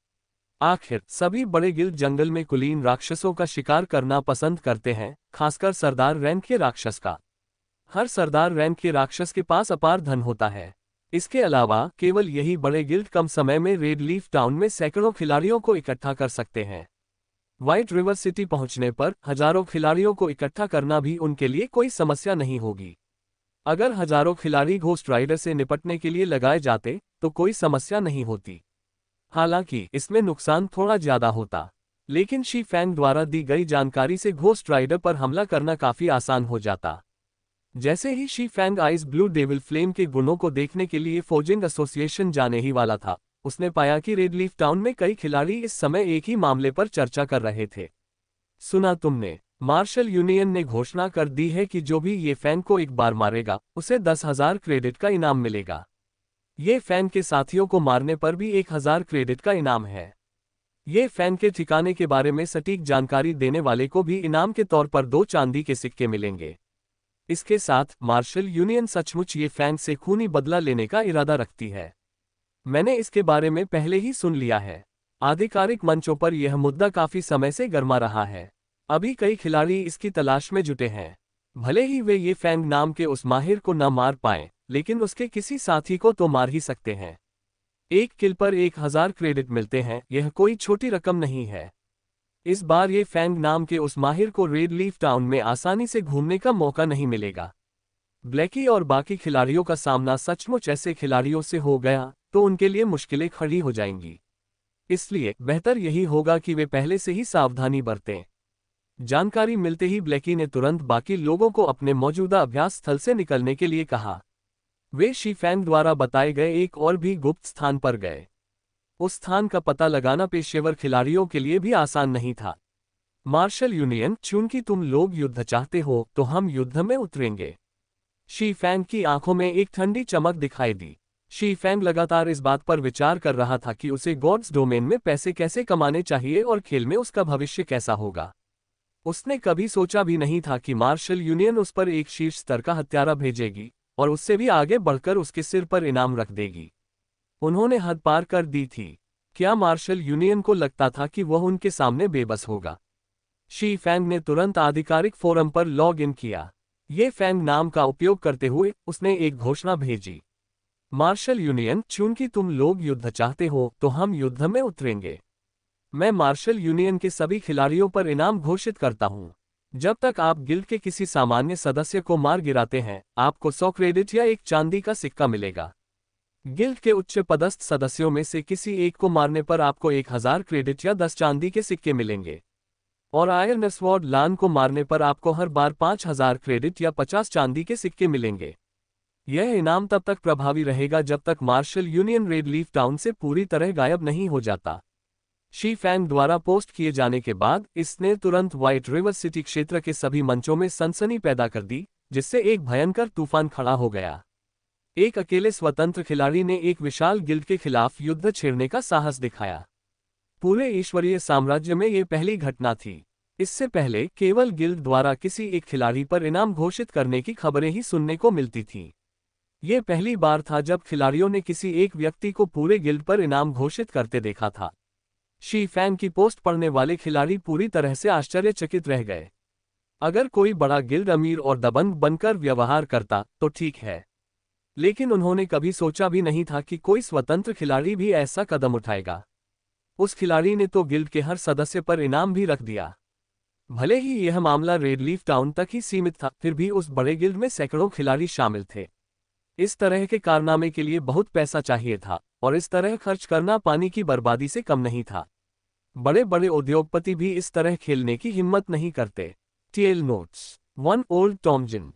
आखिर सभी बड़े गिल्ड जंगल में कुलीन राक्षसों का शिकार करना पसंद करते हैं, खासकर सरदार रैंक के राक्षस का। हर सरदार रैंक के राक्षस के पास अपार धन होता है। इसके अलावा केवल यही बड़े गिल्ड कम समय में रेड लीफ टाउन में सैकड़ों खिलाड़ियों को इकट्ठा कर सकते हैं। व्हाइट रिवर सिटी पहुंचने पर हजारों खिलाड़ियों को इकट्ठा करना भी उनके लिए कोई समस्या नहीं होगी। अगर हजारों खिलाड़ी घोस्ट राइडर से निपटने के लिए लगाए जाते तो कोई समस्या नहीं होती। हालांकि इसमें नुकसान थोड़ा ज्यादा होता, लेकिन शी फैंग द्वारा दी गई जानकारी से घोस्ट राइडर पर हमला करना काफी आसान हो जाता। जैसे ही Shi Feng ice blue devil flame के गुणों को देखने के लिए फोजिंग एसोसिएशन जाने ही वाला था, उसने पाया कि रेड लीफ टाउन में कई खिलाड़ी इस समय एक ही मामले पर चर्चा कर रहे थे। सुना तुमने, मार्शल यूनियन ने घोषणा कर दी है कि जो भी ये फैंग को एक बार मारेगा उसे 10,000 क्रेडिट का इनाम मिलेगा। ये फैंग के साथियों को मारने पर भी 1,000 क्रेडिट का इनाम है। ये फैंग के ठिकाने के बारे में सटीक जानकारी देने वाले को भी इनाम के तौर पर 2 चांदी के सिक्के मिलेंगे। इसके साथ मार्शल यूनियन सचमुच ये फैंग से खूनी बदला लेने का इरादा रखती है। मैंने इसके बारे में पहले ही सुन लिया है। आधिकारिक मंचों पर यह मुद्दा काफी समय से गर्मा रहा है। अभी कई खिलाड़ी इसकी तलाश में जुटे हैं। भले ही वे ये फैंग नाम के उस माहिर को न मार पाएं, लेकिन उसके किसी साथी को तो मार ही सकते हैं। एक किल पर 1,000 क्रेडिट मिलते हैं, यह कोई छोटी रकम नहीं है। इस बार ये फैंग नाम के उस माहिर को रेड लीफ टाउन में आसानी से घूमने का मौका नहीं मिलेगा। ब्लैकी और बाकी खिलाड़ियों का सामना सचमुच ऐसे खिलाड़ियों से हो गया तो उनके लिए मुश्किलें खड़ी हो जाएंगी। इसलिए बेहतर यही होगा कि वे पहले से ही सावधानी बरतें। जानकारी मिलते ही ब्लैकी ने तुरंत बाकी लोगों को अपने मौजूदा अभ्यास स्थल से निकलने के लिए कहा। वे शी फैंग द्वारा बताए गए एक और भी गुप्त स्थान पर गए। उस स्थान का पता लगाना पेशेवर खिलाड़ियों के लिए भी आसान नहीं था। मार्शल यूनियन, चूंकि तुम लोग युद्ध चाहते हो तो हम युद्ध में उतरेंगे। शी फैंग की आंखों में एक ठंडी चमक दिखाई दी। शी फैंग लगातार इस बात पर विचार कर रहा था कि उसे गॉड्स डोमेन में पैसे कैसे कमाने चाहिए और खेल में उसका भविष्य कैसा होगा। उसने कभी सोचा भी नहीं था कि मार्शल यूनियन उस पर एक शीर्ष स्तर का हत्यारा भेजेगी और उससे भी आगे बढ़कर उसके सिर पर इनाम रख देगी। उन्होंने हद पार कर दी थी। क्या मार्शल यूनियन को लगता था कि वह उनके सामने बेबस होगा? शी फैंग ने तुरंत आधिकारिक फोरम पर लॉग इन किया। ये फैंग नाम का उपयोग करते हुए उसने एक घोषणा भेजी। मार्शल यूनियन, चूंकि तुम लोग युद्ध चाहते हो तो हम युद्ध में उतरेंगे। मैं मार्शल यूनियन के सभी खिलाड़ियों पर इनाम घोषित करता हूं। जब तक आप गिल्ड के किसी सामान्य सदस्य को मार गिराते हैं, आपको 100 क्रेडिट या एक चांदी का सिक्का मिलेगा। गिल्ड के उच्च पदस्थ सदस्यों में से किसी एक को मारने पर आपको 1,000 क्रेडिट या 10 चांदी के सिक्के मिलेंगे। और आयरन स्वॉर्ड लान को मारने पर आपको हर बार 5,000 क्रेडिट या 50 चांदी के सिक्के मिलेंगे। यह इनाम तब तक प्रभावी रहेगा जब तक martial union red leaf town से पूरी तरह गायब नहीं हो जाता। शी फैंग द्वारा पोस्ट किए जाने के बाद इसने तुरंत व्हाइट रिवर सिटी क्षेत्र के सभी मंचों में सनसनी पैदा कर दी, जिससे एक भयंकर तूफान खड़ा हो गया। एक अकेले स्वतंत्र खिलाड़ी ने एक विशाल गिल्ड के खिलाफ युद्ध छेड़ने का साहस दिखाया। पूरे ईश्वरीय साम्राज्य में ये पहली घटना थी। इससे पहले केवल गिल्ड द्वारा किसी एक खिलाड़ी पर इनाम घोषित करने की खबरें ही सुनने को मिलती थीं। ये पहली बार था जब खिलाड़ियों ने किसी एक व्यक्ति को पूरे गिल्ड पर इनाम घोषित करते देखा था। शी फैंग की पोस्ट पढ़ने वाले खिलाड़ी पूरी तरह से आश्चर्यचकित रह गए। अगर कोई बड़ा गिल्ड अमीर और दबंग बनकर व्यवहार करता तो ठीक है, लेकिन उन्होंने कभी सोचा भी नहीं था कि कोई स्वतंत्र खिलाड़ी भी ऐसा कदम उठाएगा। उस खिलाड़ी ने तो गिल्ड के हर सदस्य पर इनाम भी रख दिया। भले ही यह मामला रेड लीफ टाउन तक ही सीमित था, फिर भी उस बड़े गिल्ड में सैकड़ों खिलाड़ी शामिल थे। इस तरह के कारनामे के लिए बहुत पैसा चाहिए था, और इस तरह खर्च करना पानी की बर्बादी से कम नहीं था। बड़े बड़े उद्योगपति भी इस तरह खेलने की हिम्मत नहीं करते। टेल नोट्स 1 ओल्ड टॉम जिन